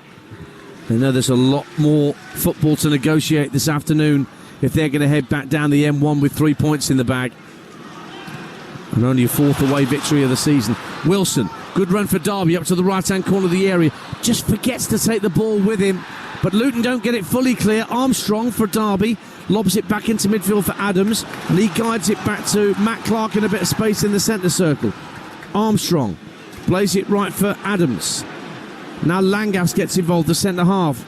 They know there's a lot more football to negotiate this afternoon if they're going to head back down the M1 with 3 points in the bag. And only a 4th away victory of the season. Wilson, good run for Derby up to the right-hand corner of the area. Just forgets to take the ball with him. But Luton don't get it fully clear. Armstrong for Derby. Lobs it back into midfield for Adams. And he guides it back to Matt Clark in a bit of space in the centre circle. Armstrong plays it right for Adams. Now Langas gets involved, the centre half.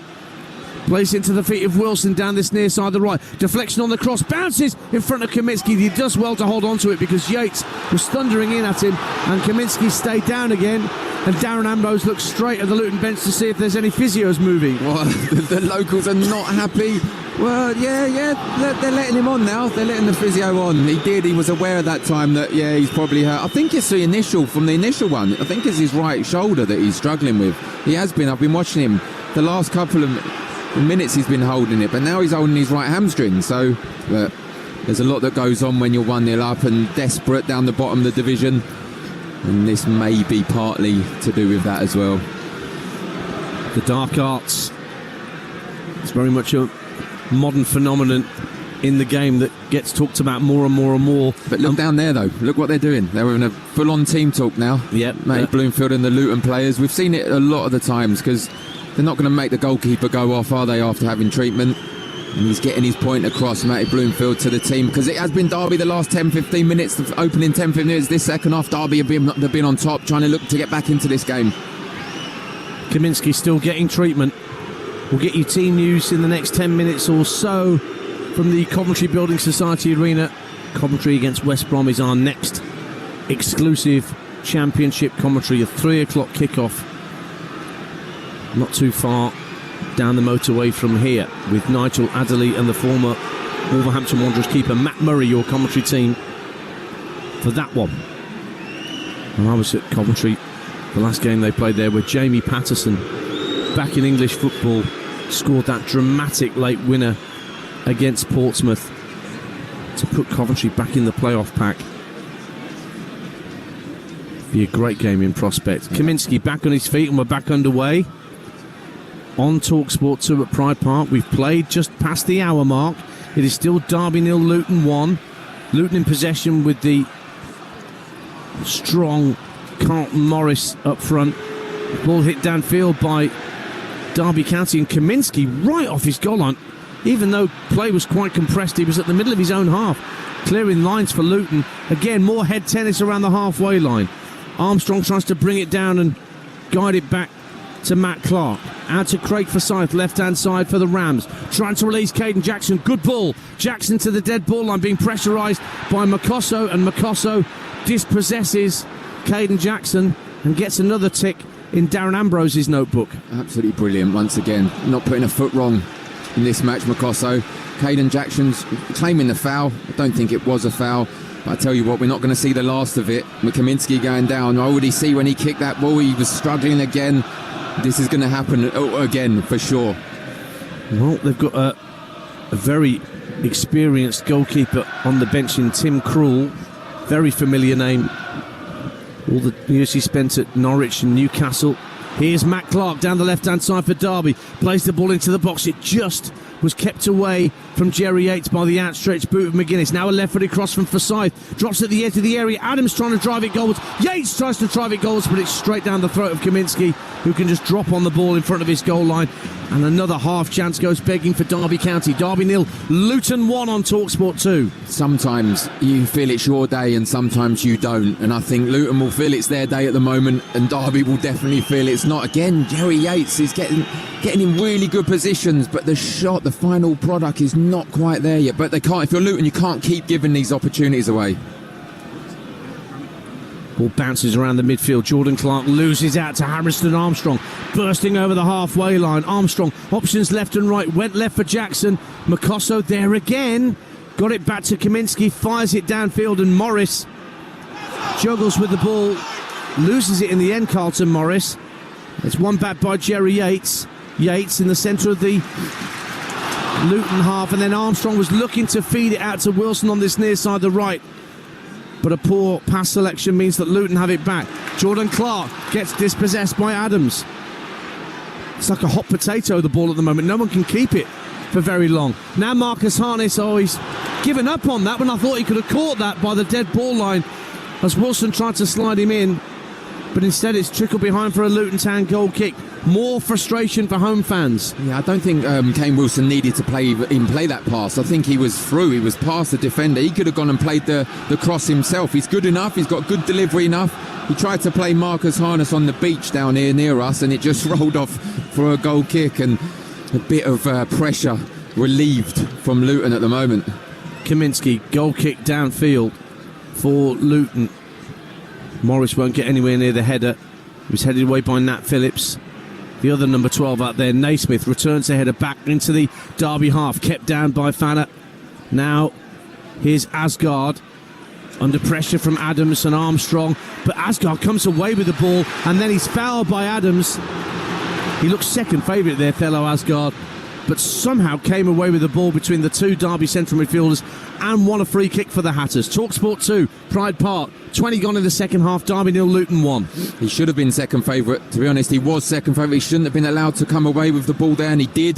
Plays into the feet of Wilson down this near side of the right. Deflection on the cross. Bounces in front of Kaminski. He does well to hold on to it because Yates was thundering in at him. And Kaminski stayed down again. And Darren Ambrose looks straight at the Luton bench to see if there's any physios moving. Well, the locals are not happy. Well, yeah, they're letting him on now. They're letting the physio on. He was aware at that time that, he's probably hurt. I think it's the initial one. I think it's his right shoulder that he's struggling with. He has been. I've been watching him the last couple of minutes he's been holding it, but now he's holding his right hamstring. So there's a lot that goes on when you're 1-0 up and desperate down the bottom of the division. And this may be partly to do with that as well. The dark arts. It's very much a modern phenomenon in the game that gets talked about more and more and more. But look down there, though. Look what they're doing. They're in a full-on team talk now. Yep. Matty Bloomfield and the Luton players. We've seen it a lot of the times because They're not going to make the goalkeeper go off, are they, after having treatment? And he's getting his point across, Matty Bloomfield, to the team, because it has been Derby the last 10-15 minutes, the opening 10-15 minutes. This second half, Derby have been on top, trying to look to get back into this game. Kaminski still getting treatment. We'll get you team news in the next 10 minutes or so from the Coventry Building Society Arena. Coventry against West Brom is our next exclusive championship commentary, a 3 o'clock kickoff. Not too far down the motorway from here, with Nigel Adderley and the former Wolverhampton Wanderers keeper Matt Murray, your commentary team for that one. And I was at Coventry, the last game they played there, where Jamie Patterson, back in English football, scored that dramatic late winner against Portsmouth to put Coventry back in the playoff pack. Be a great game in prospect. Kaminski back on his feet, and we're back underway on Talksport 2 at Pride Park. We've played just past the hour mark. It is still Derby 0, Luton 1. Luton in possession with the strong Carlton Morris up front. Ball hit downfield by Derby County, and Kaminski right off his goal line. Even though play was quite compressed, he was at the middle of his own half, clearing lines for Luton. Again, more head tennis around the halfway line. Armstrong tries to bring it down and guide it back to Matt Clark. Out to Craig Forsyth, left-hand side for the Rams. Trying to release Caden Jackson. Good ball. Jackson to the dead ball line, being pressurised by Makosso, and Makosso dispossesses Caden Jackson and gets another tick in Darren Ambrose's notebook. Absolutely brilliant once again. Not putting a foot wrong in this match, Makosso. Caden Jackson's claiming the foul. I don't think it was a foul. But I tell you what, we're not going to see the last of it. Kaminski going down. I already see when he kicked that ball, he was struggling again. This is going to happen again, for sure. Well, they've got a very experienced goalkeeper on the bench in Tim Krul. Very familiar name. All the years he spent at Norwich and Newcastle. Here's Matt Clark down the left-hand side for Derby. Plays the ball into the box. It just was kept away from Jerry Yates by the outstretched boot of McGuinness. Now a left-footed cross from Forsyth. Drops at the edge of the area. Adams trying to drive it goals. Yates tries to drive it goals, but it's straight down the throat of Kaminski, who can just drop on the ball in front of his goal line. And another half chance goes begging for Derby County. Derby 0, Luton 1 on Talksport 2. Sometimes you feel it's your day and sometimes you don't. And I think Luton will feel it's their day at the moment, and Derby will definitely feel it's not. Again, Jerry Yates is getting in really good positions, but the shot, the final product is not quite there yet. But they can't. If you're Luton, you can't keep giving these opportunities away. Ball bounces around the midfield. Jordan Clark loses out to Harrison Armstrong, bursting over the halfway line. Armstrong, options left and right, went left for Jackson. Makosso there again. Got it back to Kaminski, fires it downfield, and Morris juggles with the ball. Loses it in the end, Carlton Morris. It's one back by Jerry Yates. Yates in the centre of the Luton half, and then Armstrong was looking to feed it out to Wilson on this near side, the right. But a poor pass selection means that Luton have it back. Jordan Clark gets dispossessed by Adams. It's like a hot potato, the ball at the moment. No one can keep it for very long. Now Marcus Harness, he's given up on that when I thought he could have caught that by the dead ball line as Wilson tried to slide him in. But instead it's trickled behind for a Luton Town goal kick. More frustration for home fans. Yeah, I don't think Kane Wilson needed to play that pass. I think he was through. He was past the defender. He could have gone and played the cross himself. He's good enough. He's got good delivery enough. He tried to play Marcus Harness on the beach down here near us, and it just rolled off for a goal kick, and a bit of pressure relieved from Luton at the moment. Kaminski, goal kick downfield for Luton. Morris won't get anywhere near the header. He was headed away by Nat Phillips. The other number 12 out there, Naismith, returns the header back into the Derby half, kept down by Fanner. Now, here's Asgard, under pressure from Adams and Armstrong, but Asgard comes away with the ball, and then he's fouled by Adams. He looks second favourite there, fellow Asgard, but somehow came away with the ball between the two Derby central midfielders and won a free kick for the Hatters. Talksport 2, Pride Park, 20 gone in the second half, Derby 0, Luton 1. He should have been second favourite, to be honest. He was second favourite. He shouldn't have been allowed to come away with the ball there, and he did.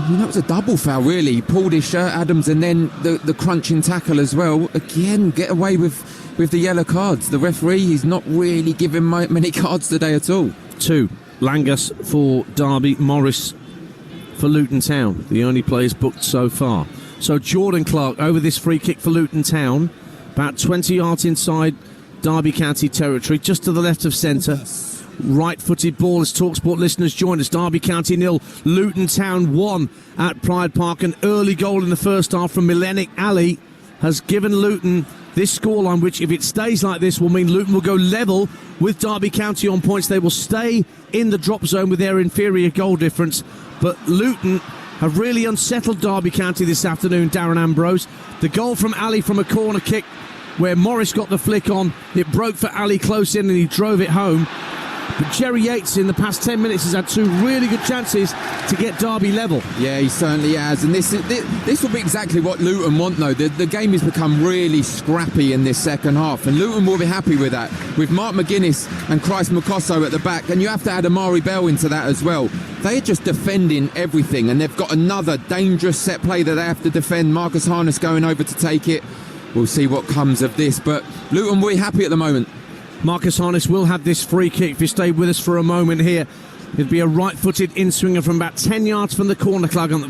That was a double foul, really. He pulled his shirt, Adams, and then the crunching tackle as well. Again, get away with the yellow cards. The referee, he's not really giving many cards today at all. 2. Langas for Derby, Morris for Luton Town, the only players booked so far. So Jordan Clark over this free kick for Luton Town, about 20 yards inside Derby County territory, just to the left of centre. Right-footed ball as Talksport listeners join us. Derby County 0, Luton Town 1 at Pride Park. An early goal in the first half from Milenic Ali has given Luton this scoreline, which, if it stays like this, will mean Luton will go level with Derby County on points. They will stay in the drop zone with their inferior goal difference. But Luton have really unsettled Derby County this afternoon, Darren Ambrose. The goal from Ali from a corner kick where Morris got the flick on. It broke for Ali close in and he drove it home. But Jerry Yates in the past 10 minutes has had two really good chances to get Derby level. Yeah, he certainly has. And this will be exactly what Luton want, though. The game has become really scrappy in this second half, and Luton will be happy with that. With Mark McGuinness and Christ Mukoso at the back, and you have to add Amari Bell into that as well. They are just defending everything, and they've got another dangerous set play that they have to defend. Marcus Harness going over to take it. We'll see what comes of this, but Luton will be happy at the moment. Marcus Harness will have this free kick. If you stay with us for a moment here, it'll be a right-footed in-swinger from about 10 yards from the corner flag on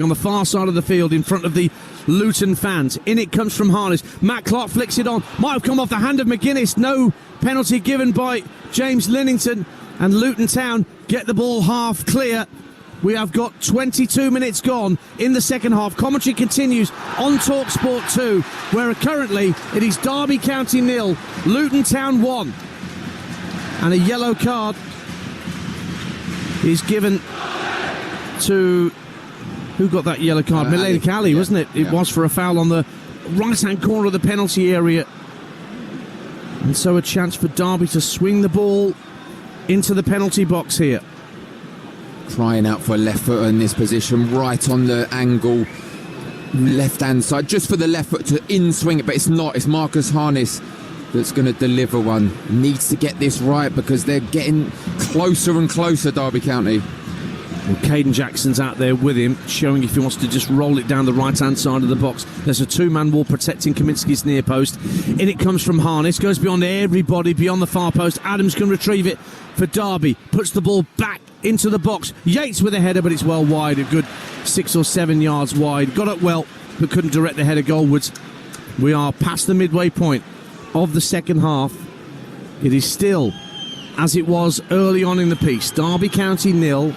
the far side of the field in front of the Luton fans. In it comes from Harness. Matt Clark flicks it on. Might have come off the hand of McGuinness. No penalty given by James Linnington. And Luton Town get the ball half clear. We have got 22 minutes gone in the second half. Commentary continues on Talksport 2, where currently it is Derby County 0, Luton Town 1. And a yellow card is given to... Who got that yellow card? Milenic Ali, wasn't it? It was for a foul on the right-hand corner of the penalty area. And so a chance for Derby to swing the ball into the penalty box here. Crying out for a left foot in this position, right on the angle, left-hand side, just for the left foot to in-swing it, but it's not. It's Marcus Harness that's going to deliver one. Needs to get this right because they're getting closer and closer, Derby County. Well, Caden Jackson's out there with him, showing if he wants to just roll it down the right-hand side of the box. There's a two-man wall protecting Kaminsky's near post. In it comes from Harness, goes beyond everybody, beyond the far post. Adams can retrieve it for Derby, puts the ball back into the box. Yates with a header, but it's well wide, a good 6 or 7 yards wide. Got up well, but couldn't direct the header goalwards. We are past the midway point of the second half. It is still as it was early on in the piece. Derby County 0,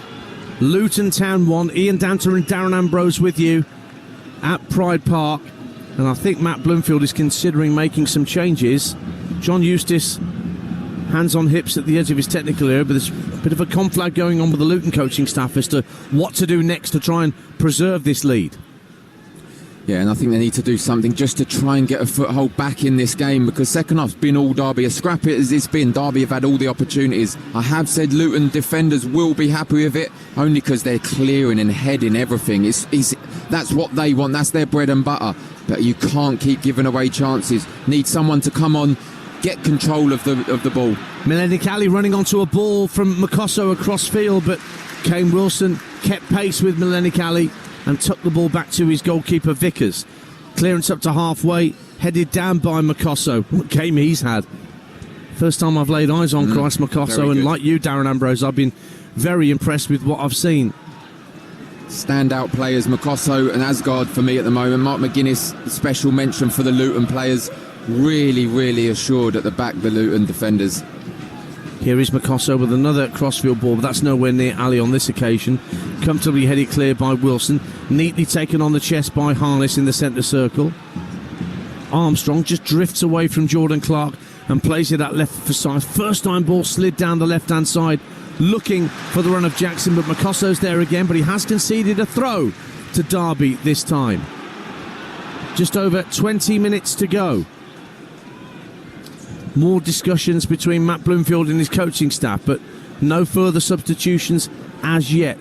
Luton Town 1. Ian Danter and Darren Ambrose with you at Pride Park. And I think Matt Bloomfield is considering making some changes. John Eustace, hands on hips at the edge of his technical area, but there's a bit of a conflag going on with the Luton coaching staff as to what to do next to try and preserve this lead. Yeah, and I think they need to do something just to try and get a foothold back in this game, because second half's been all Derby. As scrappy as it's been, Derby have had all the opportunities. I have said Luton defenders will be happy with it, only because they're clearing and heading everything. That's what they want, that's their bread and butter. But you can't keep giving away chances. Need someone to come on, get control of the ball. Milenic Ali running onto a ball from Mukoso across field, but Kane Wilson kept pace with Milenic Ali and took the ball back to his goalkeeper Vickers. Clearance up to halfway, headed down by Mukoso. What game he's had. First time I've laid eyes on Christ Mukoso, and like you, Darren Ambrose, I've been very impressed with what I've seen. Standout players, Mukoso and Asgard for me at the moment. Mark McGuinness, special mention for the Luton players. Really, really assured at the back, the Luton defenders. Here is Mukoso with another crossfield ball, but that's nowhere near Ali on this occasion. Comfortably headed clear by Wilson. Neatly taken on the chest by Harness in the centre circle. Armstrong just drifts away from Jordan Clark and plays it at left for side. First time ball slid down the left-hand side, looking for the run of Jackson, but Mukoso's there again, but he has conceded a throw to Derby this time. Just over 20 minutes to go. More discussions between Matt Bloomfield and his coaching staff, but no further substitutions as yet.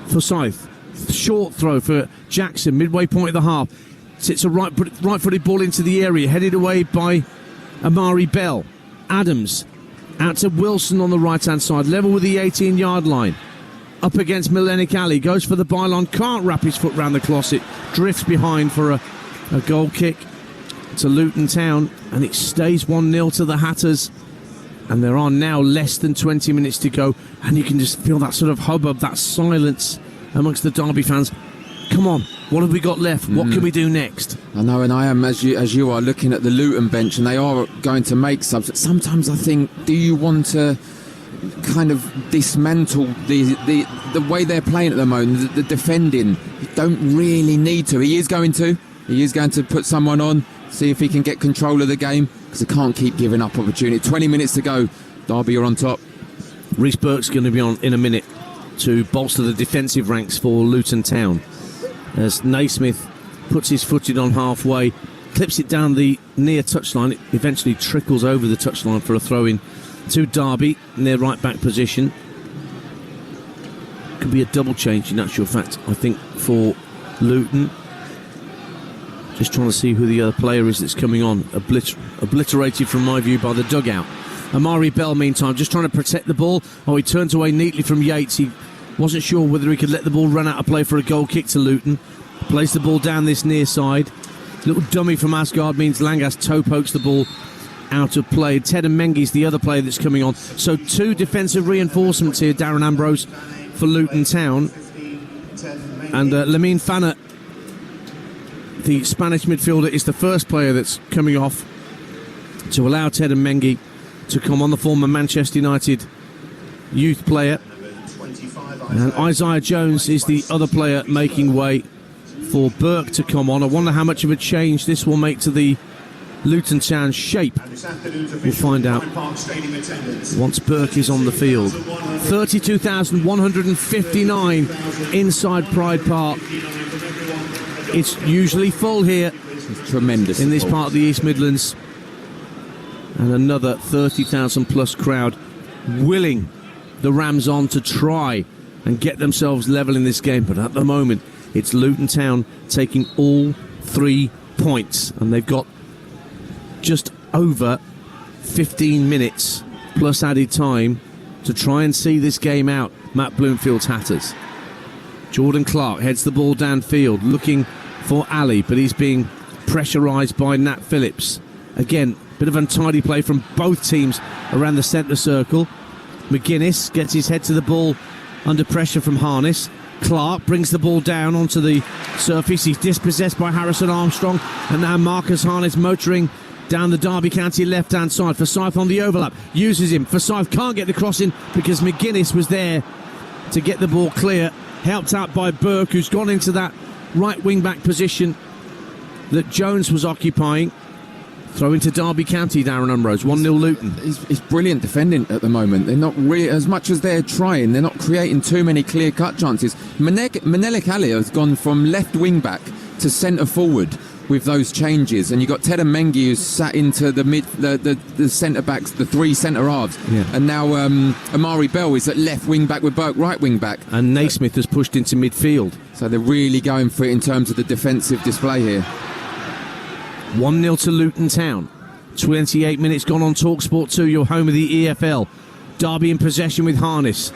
Forsyth, short throw for Jackson, midway point of the half. Sits a right-footed ball into the area, headed away by Amari Bell. Adams, out to Wilson on the right-hand side, level with the 18-yard line. Up against Milenic Ali, goes for the byline, can't wrap his foot round the closet, drifts behind for a goal kick to Luton Town, and it stays 1-0 to the Hatters And there are now less than 20 minutes to go, and you can just feel that sort of hubbub, that silence amongst the Derby fans. Come on, what have we got left? What can we do next? I know, and I am, as you are, looking at the Luton bench, and they are going to make subs. Sometimes I think, do you want to kind of dismantle the way they're playing at the moment, the defending? You don't really need to. He is going to put someone on, see if he can get control of the game, because they can't keep giving up opportunity. 20 minutes to go, Derby are on top. Rhys Burke's going to be on in a minute to bolster the defensive ranks for Luton Town, as Naismith puts his foot in on halfway, clips it down the near touchline. It eventually trickles over the touchline for a throw-in to Derby in their right-back position. Could be a double change in actual fact, I think, for Luton. Just trying to see who the other player is that's coming on. Obliterated from my view by the dugout. Amari Bell, meantime, just trying to protect the ball. Oh, he turns away neatly from Yates. He wasn't sure whether he could let the ball run out of play for a goal kick to Luton. Plays the ball down this near side. Little dummy from Asgard means Langas toe pokes the ball out of play. Ted and Mengi's the other player that's coming on. So 2 defensive reinforcements here, Darren Ambrose, for Luton Town. And Lamine Fana, the Spanish midfielder, is the first player that's coming off to allow Ted and Mengi to come on, the former Manchester United youth player. And Isaiah Jones is the other player making way for Burke to come on. I wonder how much of a change this will make to the Luton Town shape. We'll find out once Burke is on the field. 32,159 inside Pride Park. It's usually full here. It's tremendous in this part of the East Midlands. And another 30,000 plus crowd willing the Rams on to try and get themselves level in this game. But at the moment, it's Luton Town taking all 3 points. And they've got just over 15 minutes plus added time to try and see this game out. Matt Bloomfield's Hatters. Jordan Clark heads the ball downfield looking for Ali, but he's being pressurised by Nat Phillips. Again, bit of untidy play from both teams around the centre circle. McGuinness gets his head to the ball under pressure from Harness. Clark brings the ball down onto the surface. He's dispossessed by Harrison Armstrong, and now Marcus Harness motoring down the Derby County left-hand side. Forsyth on the overlap, uses him. Forsyth can't get the crossing because McGuinness was there to get the ball clear, helped out by Burke, who's gone into that right wing-back position that Jones was occupying. Throw into Derby County, Darren Ambrose. 1-0 Luton. It's brilliant defending at the moment. They're not really, as much as they're trying, they're not creating too many clear-cut chances. Menelik Ali has gone from left wing-back to centre forward with those changes, and you've got Ted and Mengi who's sat into the centre backs, the 3 centre halves, and now Amari Bell is at left wing back with Burke right wing back, and Naismith has pushed into midfield. So they're really going for it in terms of the defensive display here. 1-0 to Luton Town. 28 minutes gone on Talksport 2, your home of the EFL. Derby in possession with Harness.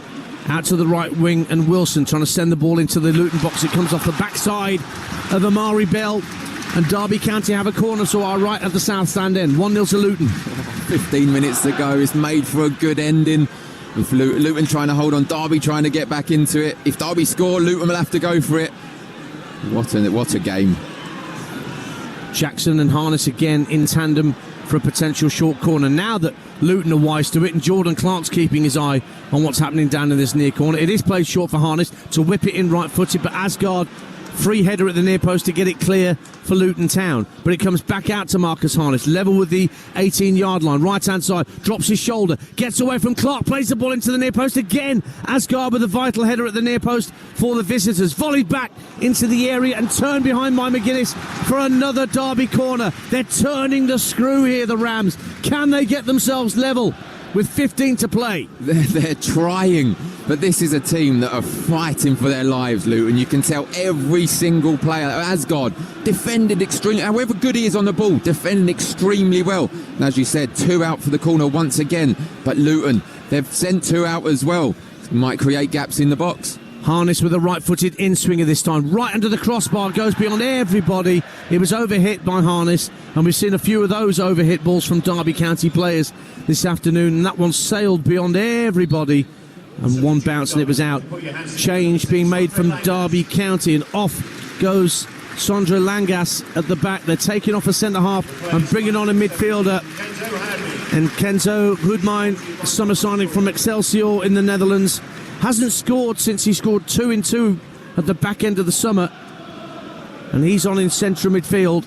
Out to the right wing, and Wilson trying to send the ball into the Luton box. It comes off the backside of Amari Bell. And Derby County have a corner, so are right at the south stand end. 1-0 to Luton. 15 minutes to go. It's made for a good ending. With Luton trying to hold on, Derby trying to get back into it. If Derby score, Luton will have to go for it. What a game. Jackson and Harness again in tandem for a potential short corner. Now that Luton are wise to it, and Jordan Clark's keeping his eye on what's happening down in this near corner. It is played short for Harness to whip it in right-footed, but Asgard, free header at the near post to get it clear for Luton Town. But it comes back out to Marcus Harness, level with the 18-yard line, right-hand side, drops his shoulder, gets away from Clark, plays the ball into the near post again. Asgard with a vital header at the near post for the visitors. Volleyed back into the area and turned behind by McGuinness for another Derby corner. They're turning the screw here, the Rams. Can they get themselves level with 15 to play? They're trying, but this is a team that are fighting for their lives, Luton. You can tell every single player. Asgard defended extremely, however good he is on the ball, defending extremely well. And as you said, 2 out for the corner once again, but Luton, they've sent 2 out as well. Might create gaps in the box. Harness with a right-footed in-swinger this time. Right under the crossbar, goes beyond everybody. It was overhit by Harness, and we've seen a few of those overhit balls from Derby County players this afternoon, and that one sailed beyond everybody, and one bounce and it was out. Change being made from Derby County, and off goes Sondra Langas at the back. They're taking off a centre-half and bringing on a midfielder. And Kenzo Hoedmijn, summer signing from Excelsior in the Netherlands, hasn't scored since he scored 2 in 2 at the back end of the summer, and he's on in central midfield.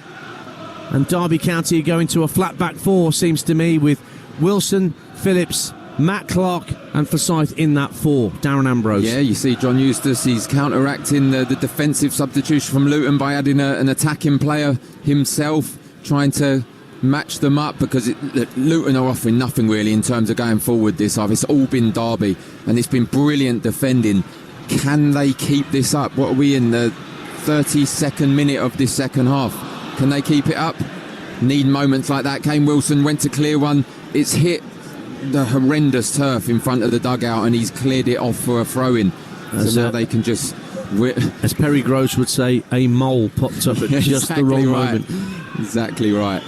And Derby County are going to a flat back four, seems to me, with Wilson, Phillips, Matt Clark and Forsyth in that four. Darren Ambrose. Yeah, you see John Eustace, he's counteracting the defensive substitution from Luton by adding an attacking player himself, trying to match them up, because Luton are offering nothing really in terms of going forward this half. It's all been Derby, and it's been brilliant defending. Can they keep this up? What are we in, the 32nd minute of this second half? Can they keep it up? Need moments like that. Kane Wilson went to clear one. It's hit the horrendous turf in front of the dugout, and he's cleared it off for a throw-in. So now they can just... As Perry Gross would say, a mole popped up at just the wrong moment. Exactly right.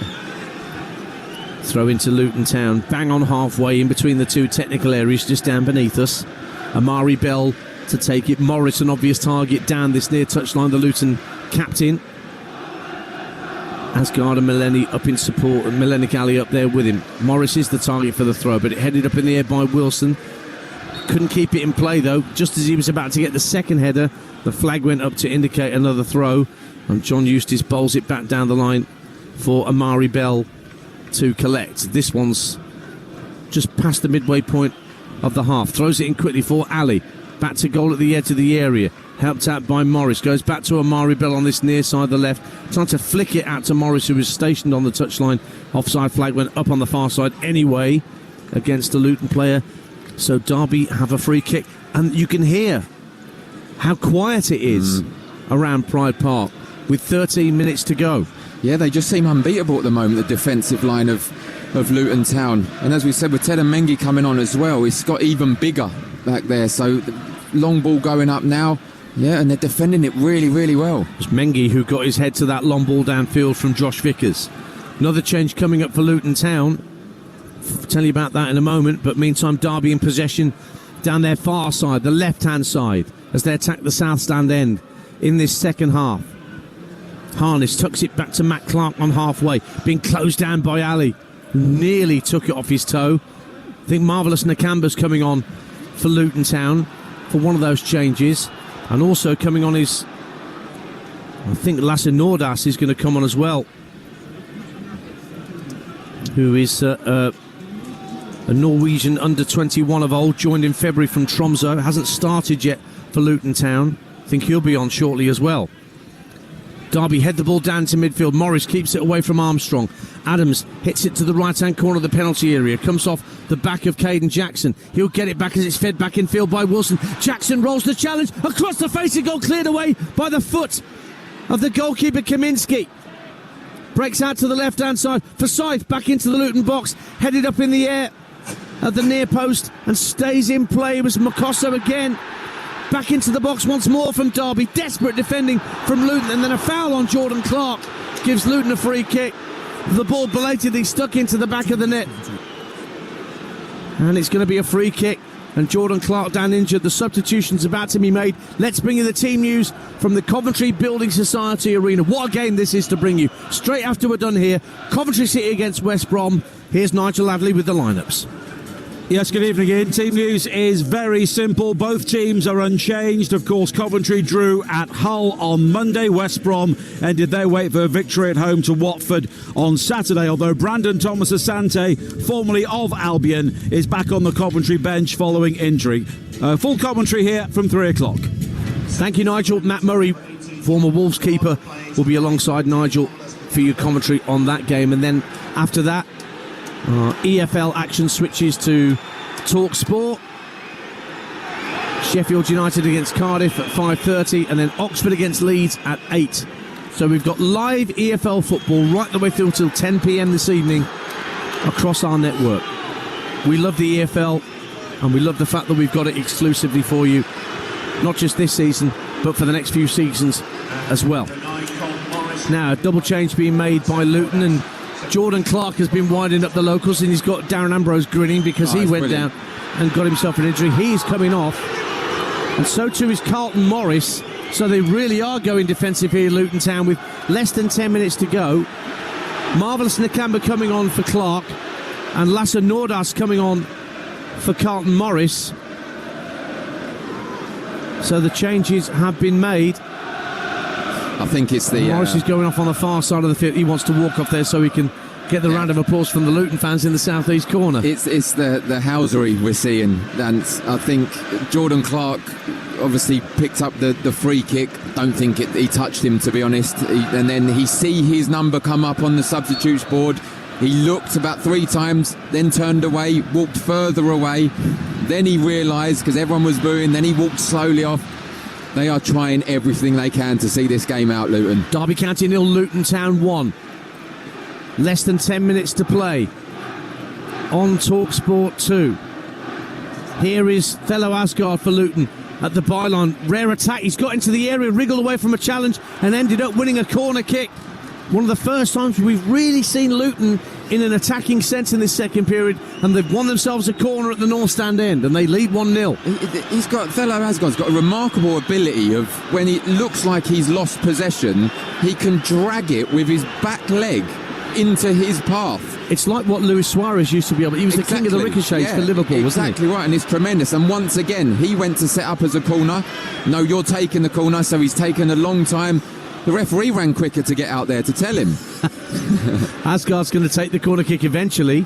Throw into Luton Town, bang on halfway in between the two technical areas, just down beneath us. Amari Bell to take it. Morris, an obvious target down this near touchline, the Luton captain. Asgard and Mileni up in support, and Mileni Ali up there with him. Morris is the target for the throw, but it headed up in the air by Wilson. Couldn't keep it in play though. Just as he was about to get the second header, the flag went up to indicate another throw, and John Eustace bowls it back down the line for Amari Bell to collect. This one's just past the midway point of the half. Throws it in quickly for Ali. Back to goal at the edge of the area. Helped out by Morris. Goes back to Amari Bell on this near side of the left. Trying to flick it out to Morris, who was stationed on the touchline. Offside flag went up on the far side anyway against a Luton player. So Derby have a free kick. And you can hear how quiet it is around Pride Park with 13 minutes to go. Yeah, they just seem unbeatable at the moment, the defensive line of Luton Town. And as we said, with Ted and Mengi coming on as well, it's got even bigger back there. So the long ball going up now. Yeah, and they're defending it really, really well. It's Mengi who got his head to that long ball downfield from Josh Vickers. Another change coming up for Luton Town. I'll tell you about that in a moment. But meantime, Derby in possession down their far side, the left-hand side, as they attack the south stand end in this second half. Harness tucks it back to Matt Clark on halfway, being closed down by Ali, who nearly took it off his toe. I think Marvellous Nakamba's coming on for Luton Town for one of those changes, and also coming on is, I think Lasse Nordas is going to come on as well, who is a Norwegian under-21 of old, joined in February from Tromsø, hasn't started yet for Luton Town. I think he'll be on shortly as well. Derby head the ball down to midfield. Morris keeps it away from Armstrong. Adams hits it to the right-hand corner of the penalty area. Comes off the back of Caden Jackson. He'll get it back as it's fed back in field by Wilson. Jackson rolls the challenge across the facing goal, cleared away by the foot of the goalkeeper Kaminski. Breaks out to the left-hand side. Forsyth back into the Luton box. Headed up in the air at the near post and stays in play. It was Makosso again. Back into the box once more from Derby. Desperate defending from Luton, and then a foul on Jordan Clark gives Luton a free kick. The ball belatedly stuck into the back of the net. And it's going to be a free kick. And Jordan Clark down injured. The substitution's about to be made. Let's bring you the team news from the Coventry Building Society Arena. What a game this is to bring you. Straight after we're done here, Coventry City against West Brom. Here's Nigel Adley with the lineups. Yes, good evening again. Team news is very simple. Both teams are unchanged. Of course, Coventry drew at Hull on Monday. West Brom ended their wait for a victory at home to Watford on Saturday, although Brandon Thomas Asante, formerly of Albion, is back on the Coventry bench following injury. Full commentary here from 3 o'clock. Thank you, Nigel. Matt Murray, former Wolves keeper, will be alongside Nigel for your commentary on that game. And then after that, EFL action switches to Talksport. Sheffield United against Cardiff at 5:30, and then Oxford against Leeds at 8. So we've got live EFL football right the way through till 10 p.m. this evening across our network. We love the EFL, and we love the fact that we've got it exclusively for you not just this season, but for the next few seasons as well. Now, a double change being made by Luton, and Jordan Clark has been winding up the locals, and he's got Darren Ambrose grinning because he went brilliant. down and got himself an injury. He is coming off, and so too is Carlton Morris. So they really are going defensive here, Luton Town, with less than 10 minutes to go. Marvellous Nakamba coming on for Clark, and Lasse Nordas coming on for Carlton Morris. So the changes have been made. I think it's the... Morris is going off on the far side of the field. He wants to walk off there so he can get the round of applause from the Luton fans in the southeast corner. It's the housery we're seeing, and I think Jordan Clark obviously picked up the free kick. Don't think he touched him, to be honest. And then he see his number come up on the substitutes board. He looked about 3 times, then turned away, walked further away. Then he realised, because everyone was booing, then he walked slowly off. They are trying everything they can to see this game out, Luton. Derby County 0, Luton Town 1. Less than 10 minutes to play on Talksport 2. Here is fellow Asgard for Luton at the byline. Rare attack. He's got into the area, wriggled away from a challenge, and ended up winning a corner kick. One of the first times we've really seen Luton in an attacking sense in this second period, and they've won themselves a corner at the North Stand end, and they lead 1-0. Fellow Asgard's got a remarkable ability of, when it looks like he's lost possession, he can drag it with his back leg into his path. It's like what Luis Suarez used to be able. He was the king of the ricochets for Liverpool, wasn't he? Exactly right, and it's tremendous. And once again, he went to set up as a corner. No, you're taking the corner, so he's taken a long time. The referee ran quicker to get out there to tell him. Asgard's going to take the corner kick eventually.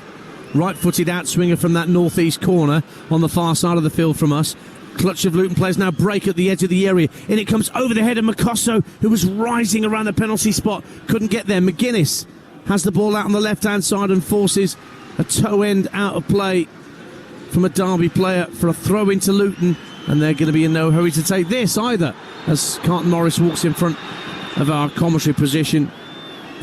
Right-footed outswinger from that northeast corner on the far side of the field from us. Clutch of Luton players now break at the edge of the area. In it comes over the head of Makosso, who was rising around the penalty spot. Couldn't get there. McGuinness has the ball out on the left-hand side and forces a toe end out of play from a Derby player for a throw into Luton. And they're going to be in no hurry to take this either, as Carlton Morris walks in front of our commentary position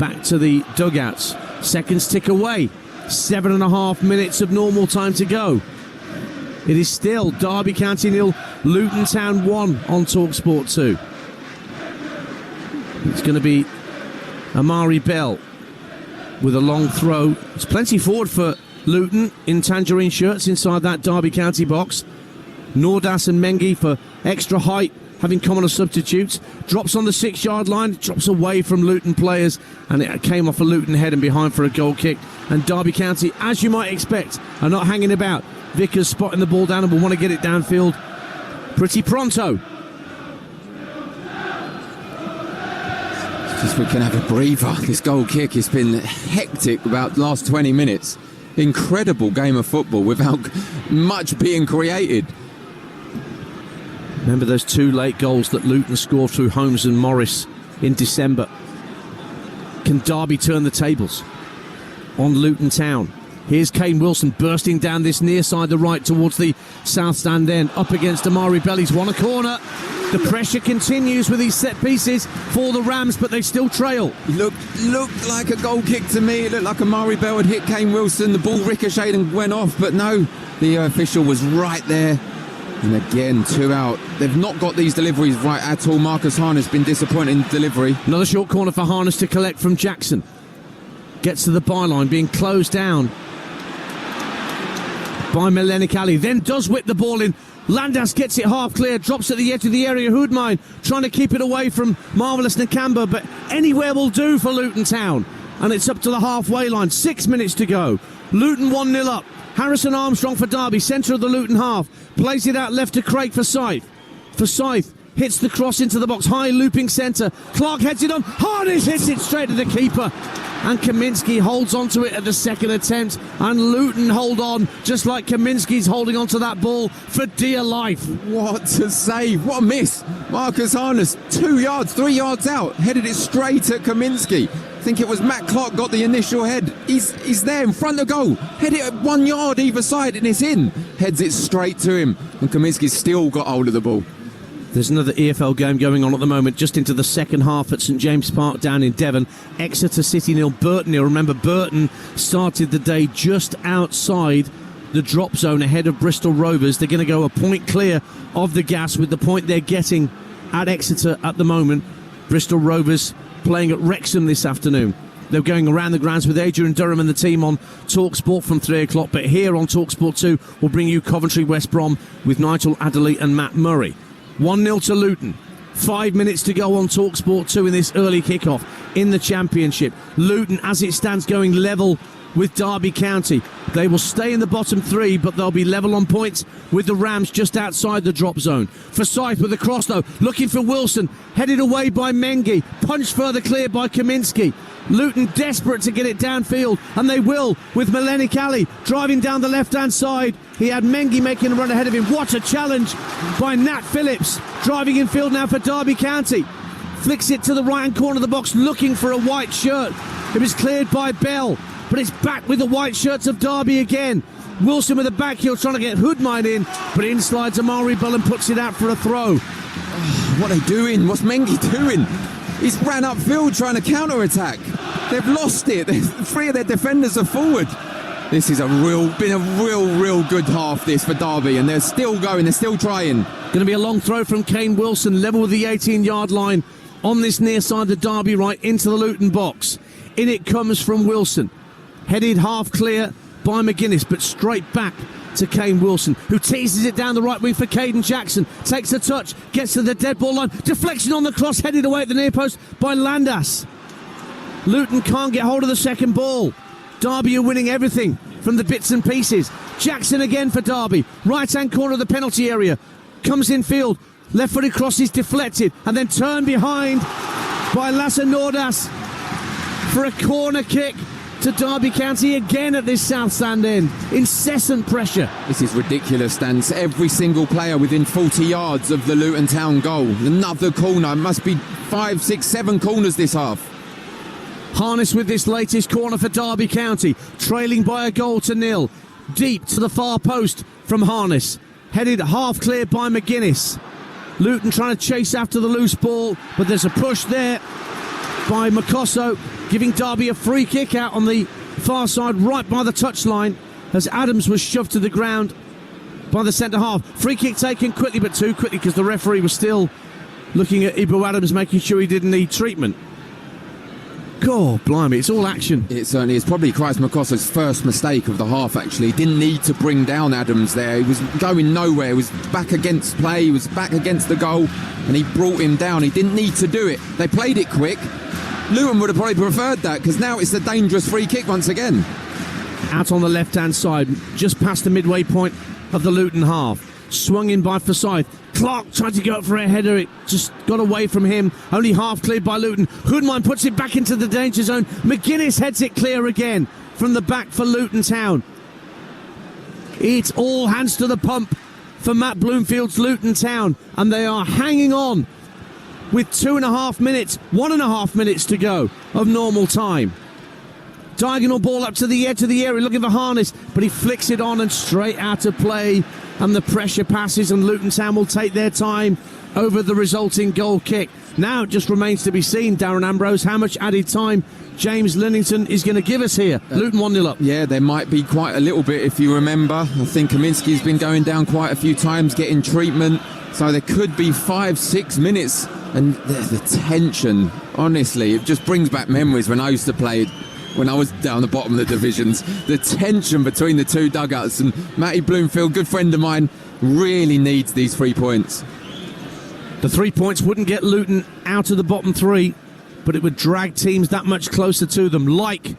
back to the dugouts. Seconds tick away. 7.5 minutes of normal time to go. It is still Derby County 0, Luton Town 1 on Talksport 2. It's going to be Amari Bell with a long throw. There's plenty forward for Luton in tangerine shirts inside that Derby County box. Nordas and Mengi for extra height, having come on as substitutes. Drops on the 6-yard line, drops away from Luton players, and it came off a Luton head and behind for a goal kick. And Derby County, as you might expect, are not hanging about. Vickers spotting the ball down and will want to get it downfield pretty pronto. Just we can have a breather. This goal kick has been hectic about the last 20 minutes. Incredible game of football without much being created. Remember those 2 late goals that Luton scored through Holmes and Morris in December. Can Derby turn the tables on Luton Town? Here's Kane Wilson bursting down this near side, the right towards the south stand end, up against Amari Bell. He's won a corner. The pressure continues with these set pieces for the Rams, but they still trail. Looked like a goal kick to me. It looked like Amari Bell had hit Kane Wilson. The ball ricocheted and went off, but no, the official was right there. And again, 2 out. They've not got these deliveries right at all. Marcus Harness been disappointing in delivery. Another short corner for Harness to collect from Jackson. Gets to the byline, being closed down by Melenik Ali. Then does whip the ball in. Landas gets it half clear, drops at the edge of the area. Hoodmine trying to keep it away from Marvellous Nakamba, but anywhere will do for Luton Town. And it's up to the halfway line. 6 minutes to go. Luton 1-0 up. Harrison Armstrong for Derby, centre of the Luton half. Plays it out left to Craig for Scythe. Hits the cross into the box. High looping centre. Clark heads it on. Harness hits it straight to the keeper. And Kaminsky holds onto it at the second attempt. And Luton hold on, just like Kaminsky's holding onto that ball for dear life. What a save. What a miss. Marcus Harness, 2 yards, 3 yards out. Headed it straight at Kaminsky. I think it was Matt Clark got the initial head. He's there in front of goal. Head it at 1 yard either side and it's in. Heads it straight to him. And Kaminsky's still got hold of the ball. There's another EFL game going on at the moment, just into the second half at St James Park down in Devon. Exeter City 0, Burton 0. Remember, Burton started the day just outside the drop zone ahead of Bristol Rovers. They're going to go a point clear of the gas with the point they're getting at Exeter at the moment. Bristol Rovers playing at Wrexham this afternoon. They're going around the grounds with Adrian Durham and the team on Talksport from 3 o'clock. But here on Talksport 2, we'll bring you Coventry West Brom with Nigel Adderley and Matt Murray. 1-0 to Luton. 5 minutes to go on Talksport 2 in this early kickoff in the Championship. Luton, as it stands, going level with Derby County. They will stay in the bottom three, but they'll be level on points with the Rams just outside the drop zone. Forsyth with the cross, though, looking for Wilson, headed away by Mengi, punched further clear by Kaminski. Luton desperate to get it downfield, and they will, with Melenik Ali driving down the left-hand side. He had Mengi making a run ahead of him. What a challenge by Nat Phillips, driving in field now for Derby County. Flicks it to the right-hand corner of the box, looking for a white shirt. It was cleared by Bell, but it's back with the white shirts of Derby again. Wilson with a back heel trying to get Hoodmine in, but in slides Amari Bull and puts it out for a throw. What are they doing? What's Mengi doing? He's ran upfield trying to counter-attack. They've lost it. 3 of their defenders are forward. This is been a real good half this for Derby, and they're still going, they're still trying. Going to be a long throw from Kane Wilson, level with the 18-yard line on this near side of Derby right into the Luton box. In it comes from Wilson. Headed half clear by McGuinness, but straight back to Kane Wilson, who teases it down the right wing for Caden Jackson. Takes a touch, gets to the dead ball line. Deflection on the cross, headed away at the near post by Landas. Luton can't get hold of the second ball. Derby are winning everything from the bits and pieces. Jackson again for Derby. Right-hand corner of the penalty area. Comes in field. Left-footed cross is deflected and then turned behind by Lasse Nordas for a corner kick to Derby County again at this South Stand end. Incessant pressure. This is ridiculous, Stans. Every single player within 40 yards of the Luton Town goal. Another corner. It must be 5, 6, 7 corners this half. Harness with this latest corner for Derby County, trailing by a goal to nil. Deep to the far post from Harness. Headed half clear by McGuinness. Luton trying to chase after the loose ball, but there's a push there by Makosso, giving Derby a free kick out on the far side, right by the touchline, as Adams was shoved to the ground by the centre half. Free kick taken quickly, but too quickly because the referee was still looking at Ibu Adams, making sure he didn't need treatment. God, blimey, it's all action. It certainly is. Probably Christ Makossa's first mistake of the half, actually. He didn't need to bring down Adams there. He was going nowhere. He was back against play. He was back against the goal, and he brought him down. He didn't need to do it. They played it quick. Luton would have probably preferred that, because now it's a dangerous free kick once again. Out on the left-hand side, just past the midway point of the Luton half. Swung in by Forsyth. Clark tried to go up for a header. It just got away from him. Only half cleared by Luton. Hoodmine puts it back into the danger zone. McGuinness heads it clear again from the back for Luton Town. It's all hands to the pump for Matt Bloomfield's Luton Town, and they are hanging on with 1.5 minutes to go of normal time. Diagonal ball up to the edge of the area, looking for Harness, but he flicks it on and straight out of play, and the pressure passes, and Luton Town will take their time over the resulting goal kick. Now it just remains to be seen, Darren Ambrose, how much added time James Linnington is going to give us here. Luton 1-0 up. Yeah, there might be quite a little bit, if you remember. I think Kaminski's been going down quite a few times, getting treatment, so there could be 5-6 minutes, and the tension, honestly, it just brings back memories when I used to play when I was down the bottom of the divisions. The tension between the two dugouts, and Matty Bloomfield, good friend of mine, really needs these 3 points. The 3 points wouldn't get Luton out of the bottom three, but it would drag teams that much closer to them, like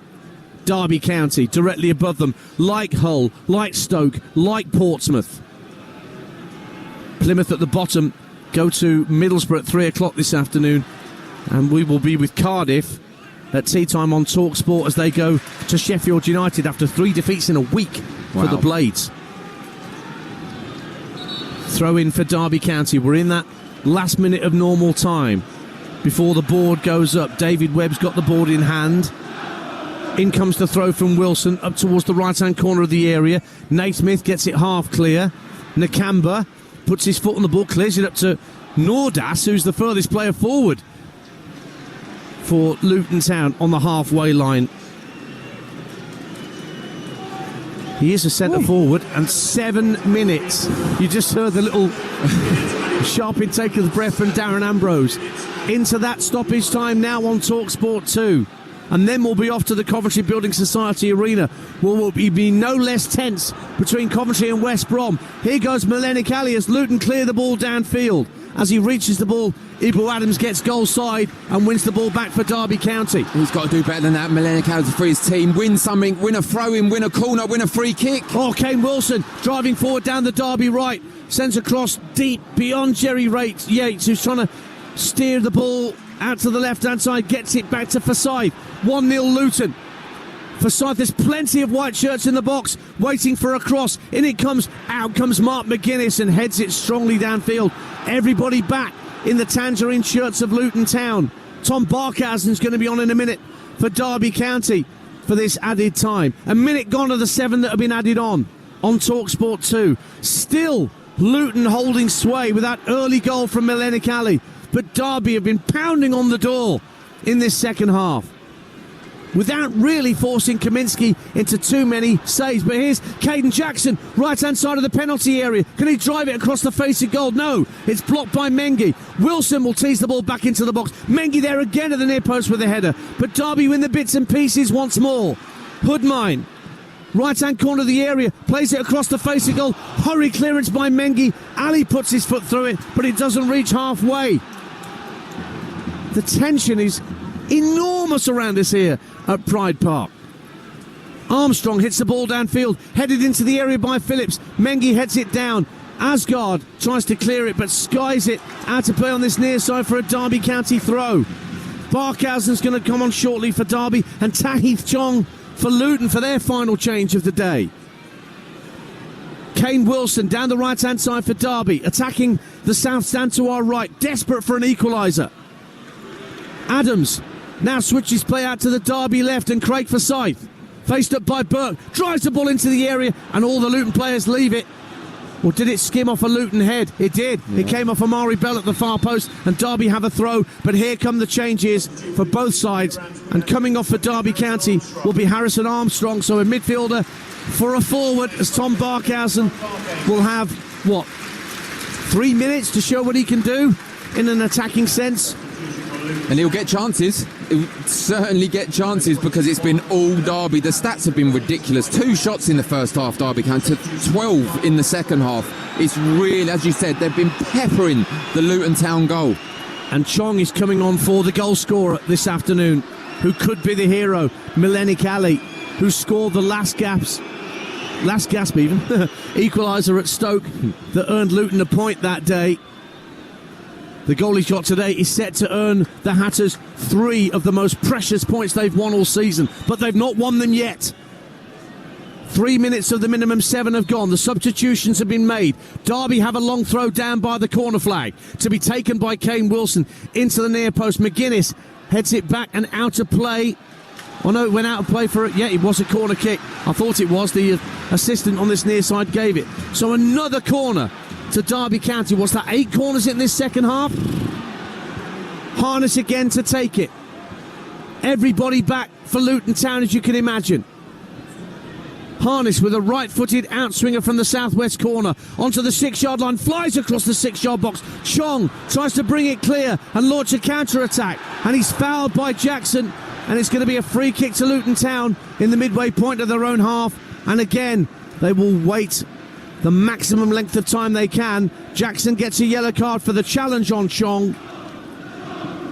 Derby County, directly above them, like Hull, like Stoke, like Portsmouth. Plymouth at the bottom go to Middlesbrough at 3 o'clock this afternoon, and we will be with Cardiff at tea time on Talksport as they go to Sheffield United after 3 defeats in a week for the Blades. Throw in for Derby County. We're in that last minute of normal time before the board goes up. David Webb's got the board in hand. In comes the throw from Wilson up towards the right-hand corner of the area. Naismith gets it half clear. Nakamba puts his foot on the ball, clears it up to Nordas, who's the furthest player forward for Luton Town on the halfway line. He is a centre forward, and 7 minutes. You just heard the little sharp intake of the breath from Darren Ambrose. Into that stoppage time now on Talksport 2. And then we'll be off to the Coventry Building Society Arena, where will be no less tense between Coventry and West Brom. Here goes Melenik Ali as Luton clear the ball downfield. As he reaches the ball, Ibu Adams gets goal side and wins the ball back for Derby County. He's got to do better than that, Melenik Ali, for his team. Win something, win a throw-in, win a corner, win a free kick. Oh, Kane Wilson driving forward down the Derby right. Sends across deep beyond Jerry Yates, who's trying to steer the ball out to the left-hand side. Gets it back to Forsyth. 1-0 Luton. Forsyth, there's plenty of white shirts in the box waiting for a cross. In it comes, out comes Mark McGuinness and heads it strongly downfield. Everybody back in the tangerine shirts of Luton Town. Tom Barkhausen's going to be on in a minute for Derby County for this added time. A minute gone of the 7 that have been added on Talksport 2. Still Luton holding sway with that early goal from Melenik Ali. But Derby have been pounding on the door in this second half, without really forcing Kaminsky into too many saves. But here's Caden Jackson, right-hand side of the penalty area. Can he drive it across the face of goal? No, it's blocked by Mengi. Wilson will tease the ball back into the box. Mengi there again at the near post with a header. But Derby win the bits and pieces once more. Hoodmine, right-hand corner of the area, plays it across the face of goal. Hurry clearance by Mengi. Ali puts his foot through it, but it doesn't reach halfway. The tension is enormous around us here at Pride Park. Armstrong hits the ball downfield, headed into the area by Phillips. Mengi heads it down. Asgard tries to clear it, but skies it out to play on this near side for a Derby County throw. Barkhausen's going to come on shortly for Derby, and Tahith Chong for Luton for their final change of the day. Kane Wilson down the right-hand side for Derby, attacking the south stand to our right, desperate for an equaliser. Adams now switches play out to the Derby left, and Craig Forsyth, faced up by Burke, drives the ball into the area, and all the Luton players leave it. Or did it skim off a Luton head? It did. Yeah. It came off Amari Bell at the far post, and Derby have a throw. But here come the changes for both sides, and coming off for Derby County will be Harrison Armstrong. So a midfielder for a forward, as Tom Barkhausen will have, 3 minutes to show what he can do in an attacking sense. And he'll get chances. He'll certainly get chances, because it's been all Derby. The stats have been ridiculous. 2 shots in the first half, Derby County, 12 in the second half. It's really, as you said, they've been peppering the Luton Town goal. And Chong is coming on for the goal scorer this afternoon, who could be the hero, Melenik Ali, who scored the last gasp even, equaliser at Stoke that earned Luton a point that day. The goal he shot today is set to earn the Hatters 3 of the most precious points they've won all season, but they've not won them yet. 3 minutes of the minimum 7 have gone. The substitutions have been made. Derby have a long throw down by the corner flag to be taken by Kane Wilson into the near post. McGuinness heads it back and out of play. Oh no, it went out of play for it. Yeah, it was a corner kick. I thought it was. The assistant on this near side gave it. So another corner to Derby County. Was that 8 corners in this second half? Harness again to take it. Everybody back for Luton Town, as you can imagine. Harness with a right-footed outswinger from the southwest corner onto the 6-yard line, flies across the 6-yard box. Chong tries to bring it clear and launch a counter-attack, and he's fouled by Jackson, and it's going to be a free kick to Luton Town in the midway point of their own half. And again, they will wait the maximum length of time they can. Jackson gets a yellow card for the challenge on Chong,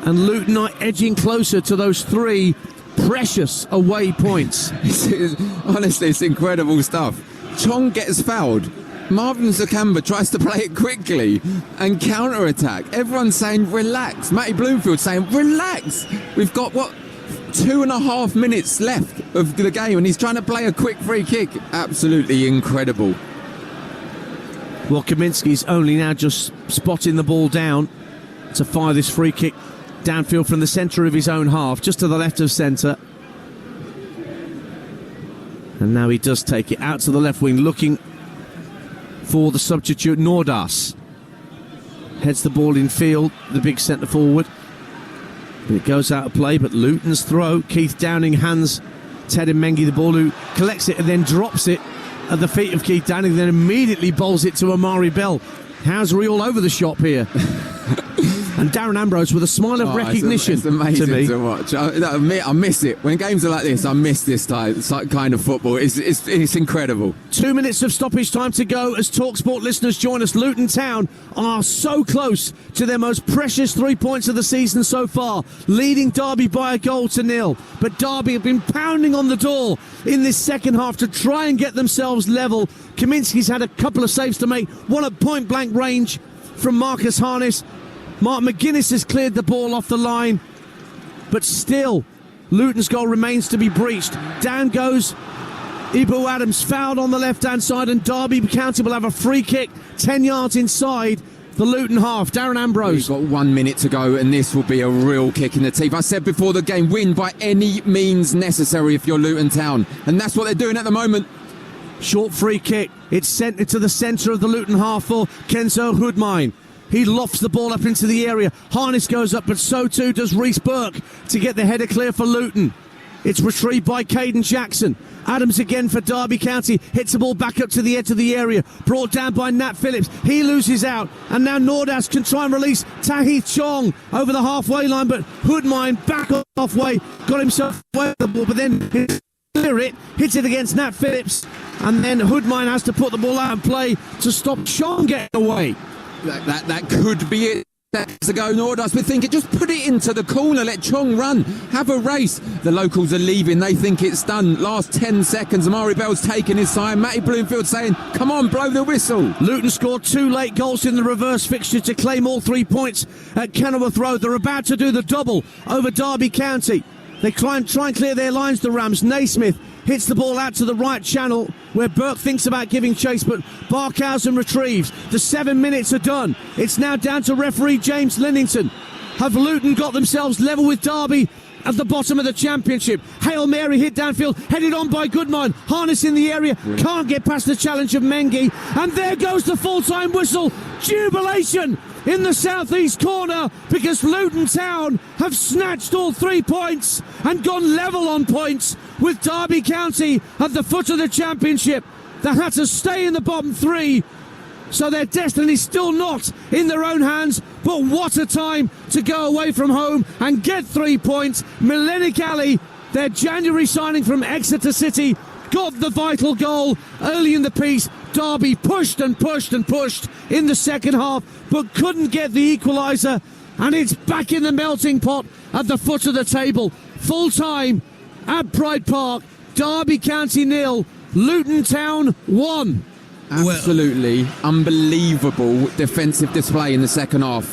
and Luton are edging closer to those 3 precious away points. Honestly, it's incredible stuff. Chong gets fouled. Marvin Zakamba tries to play it quickly and counter-attack. Everyone's saying relax. Matty Bloomfield saying relax. We've got 2.5 minutes left of the game, and he's trying to play a quick free kick. Absolutely incredible. Well, Kaminsky's only now just spotting the ball down to fire this free kick downfield from the centre of his own half, just to the left of centre. And now he does take it out to the left wing, looking for the substitute. Nordas heads the ball in field, the big centre forward. But it goes out of play, but Luton's throw. Keith Downing hands Ted Mengi the ball, who collects it and then drops it at the feet of Keith Downing, then immediately bowls it to Amari Bell. Housery all over the shop here. And Darren Ambrose with a smile of recognition. It's amazing to me. to watch. I miss it. When games are like this, I miss this kind of football. It's incredible. 2 minutes of stoppage time to go as Talksport listeners join us. Luton Town are so close to their most precious 3 points of the season so far, leading Derby by a goal to nil. But Derby have been pounding on the door in this second half to try and get themselves level. Kaminsky's had a couple of saves to make, one at point blank range from Marcus Harness. Mark McGuinness has cleared the ball off the line, but still Luton's goal remains to be breached. Down goes Ibu Adams, fouled on the left-hand side, and Derby County will have a free kick 10 yards inside the Luton half. Darren Ambrose. We've got 1 minute to go, and this will be a real kick in the teeth. I said before the game, win by any means necessary if you're Luton Town, and that's what they're doing at the moment. Short free kick. It's sent into the centre of the Luton half for Kenzo Hoodmine. He lofts the ball up into the area. Harness goes up, but so too does Reece Burke to get the header clear for Luton. It's retrieved by Caden Jackson. Adams again for Derby County. Hits the ball back up to the edge of the area. Brought down by Nat Phillips. He loses out. And now Nordas can try and release Tahith Chong over the halfway line, but Hoodmine back halfway. Got himself away with the ball, but then hits it against Nat Phillips. And then Hoodmine has to put the ball out and play to stop Chong getting away. That could be it. That's a go, Nordas. We're thinking, just put it into the corner, let Chong run, have a race. The locals are leaving, they think it's done. Last 10 seconds, Amari Bell's taken his time. Matty Bloomfield saying, come on, blow the whistle. Luton scored 2 late goals in the reverse fixture to claim all 3 points at Kenilworth Road. They're about to do the double over Derby County. They try and clear their lines, the Rams. Naismith hits the ball out to the right channel where Burke thinks about giving chase, but Barkhausen retrieves. The 7 minutes are done. It's now down to referee James Linnington. Have Luton got themselves level with Derby at the bottom of the championship? Hail Mary hit downfield, headed on by Goodmine. Harness in the area, can't get past the challenge of Mengi. And there goes the full-time whistle. Jubilation in the southeast corner because Luton Town have snatched all 3 points and gone level on points with Derby County at the foot of the championship. They had to stay in the bottom 3, so their destiny's still not in their own hands. But what a time to go away from home and get 3 points. Millenic Ali, their January signing from Exeter City, got the vital goal early in the piece. Derby pushed and pushed and pushed in the second half, but couldn't get the equaliser, and it's back in the melting pot at the foot of the table. Full time at Pride Park. Derby County 0, Luton Town 1. Absolutely unbelievable defensive display in the second half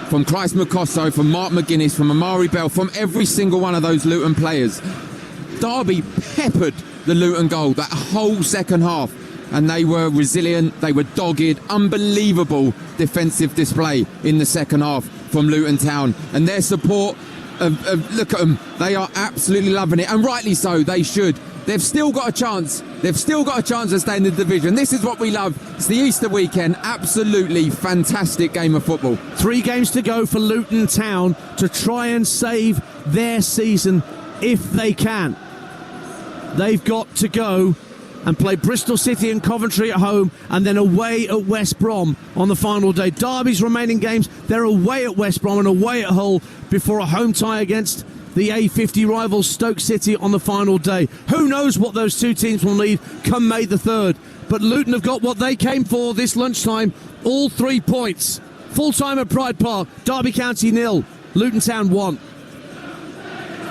from Christ Makosso, from Mark McGuinness, from Amari Bell, from every single one of those Luton players. Derby peppered the Luton goal that whole second half, and they were resilient, they were dogged. Unbelievable defensive display in the second half from Luton Town, and their support look at them, they are absolutely loving it, and rightly so. They should. They've still got a chance. They've still got a chance to stay in the division. This is what we love. It's the Easter weekend. Absolutely fantastic game of football. 3 games to go for Luton Town to try and save their season if they can. They've got to go and play Bristol City and Coventry at home, and then away at West Brom on the final day. Derby's remaining games, they're away at West Brom and away at Hull before a home tie against the A50 rivals Stoke City on the final day. Who knows what those 2 teams will need come May the 3rd. But Luton have got what they came for this lunchtime, all 3 points. Full time at Pride Park, Derby County 0, Luton Town 1.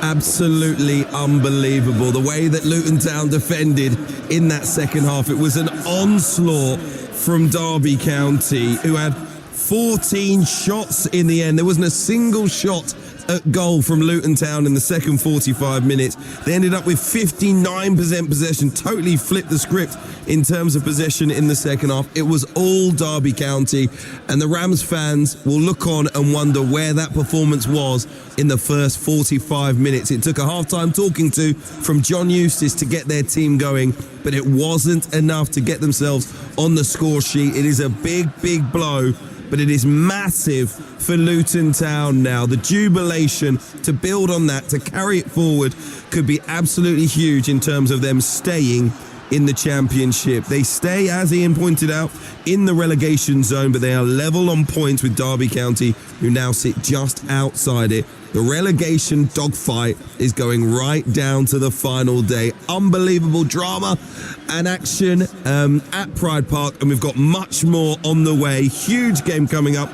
Absolutely unbelievable the way that Luton Town defended in that second half. It was an onslaught from Derby County, who had 14 shots in the end. There wasn't a single shot at goal from Luton Town in the second 45 minutes. They ended up with 59% possession, totally flipped the script in terms of possession in the second half. It was all Derby County, and the Rams fans will look on and wonder where that performance was in the first 45 minutes. It took a half-time talking to from John Eustace to get their team going, but it wasn't enough to get themselves on the score sheet. It is a big, big blow, but it is massive for Luton Town now. The jubilation to build on that, to carry it forward, could be absolutely huge in terms of them staying in the Championship. They stay, as Ian pointed out, in the relegation zone, but they are level on points with Derby County, who now sit just outside it. The relegation dogfight is going right down to the final day. Unbelievable drama and action at Pride Park, and we've got much more on the way. Huge game coming up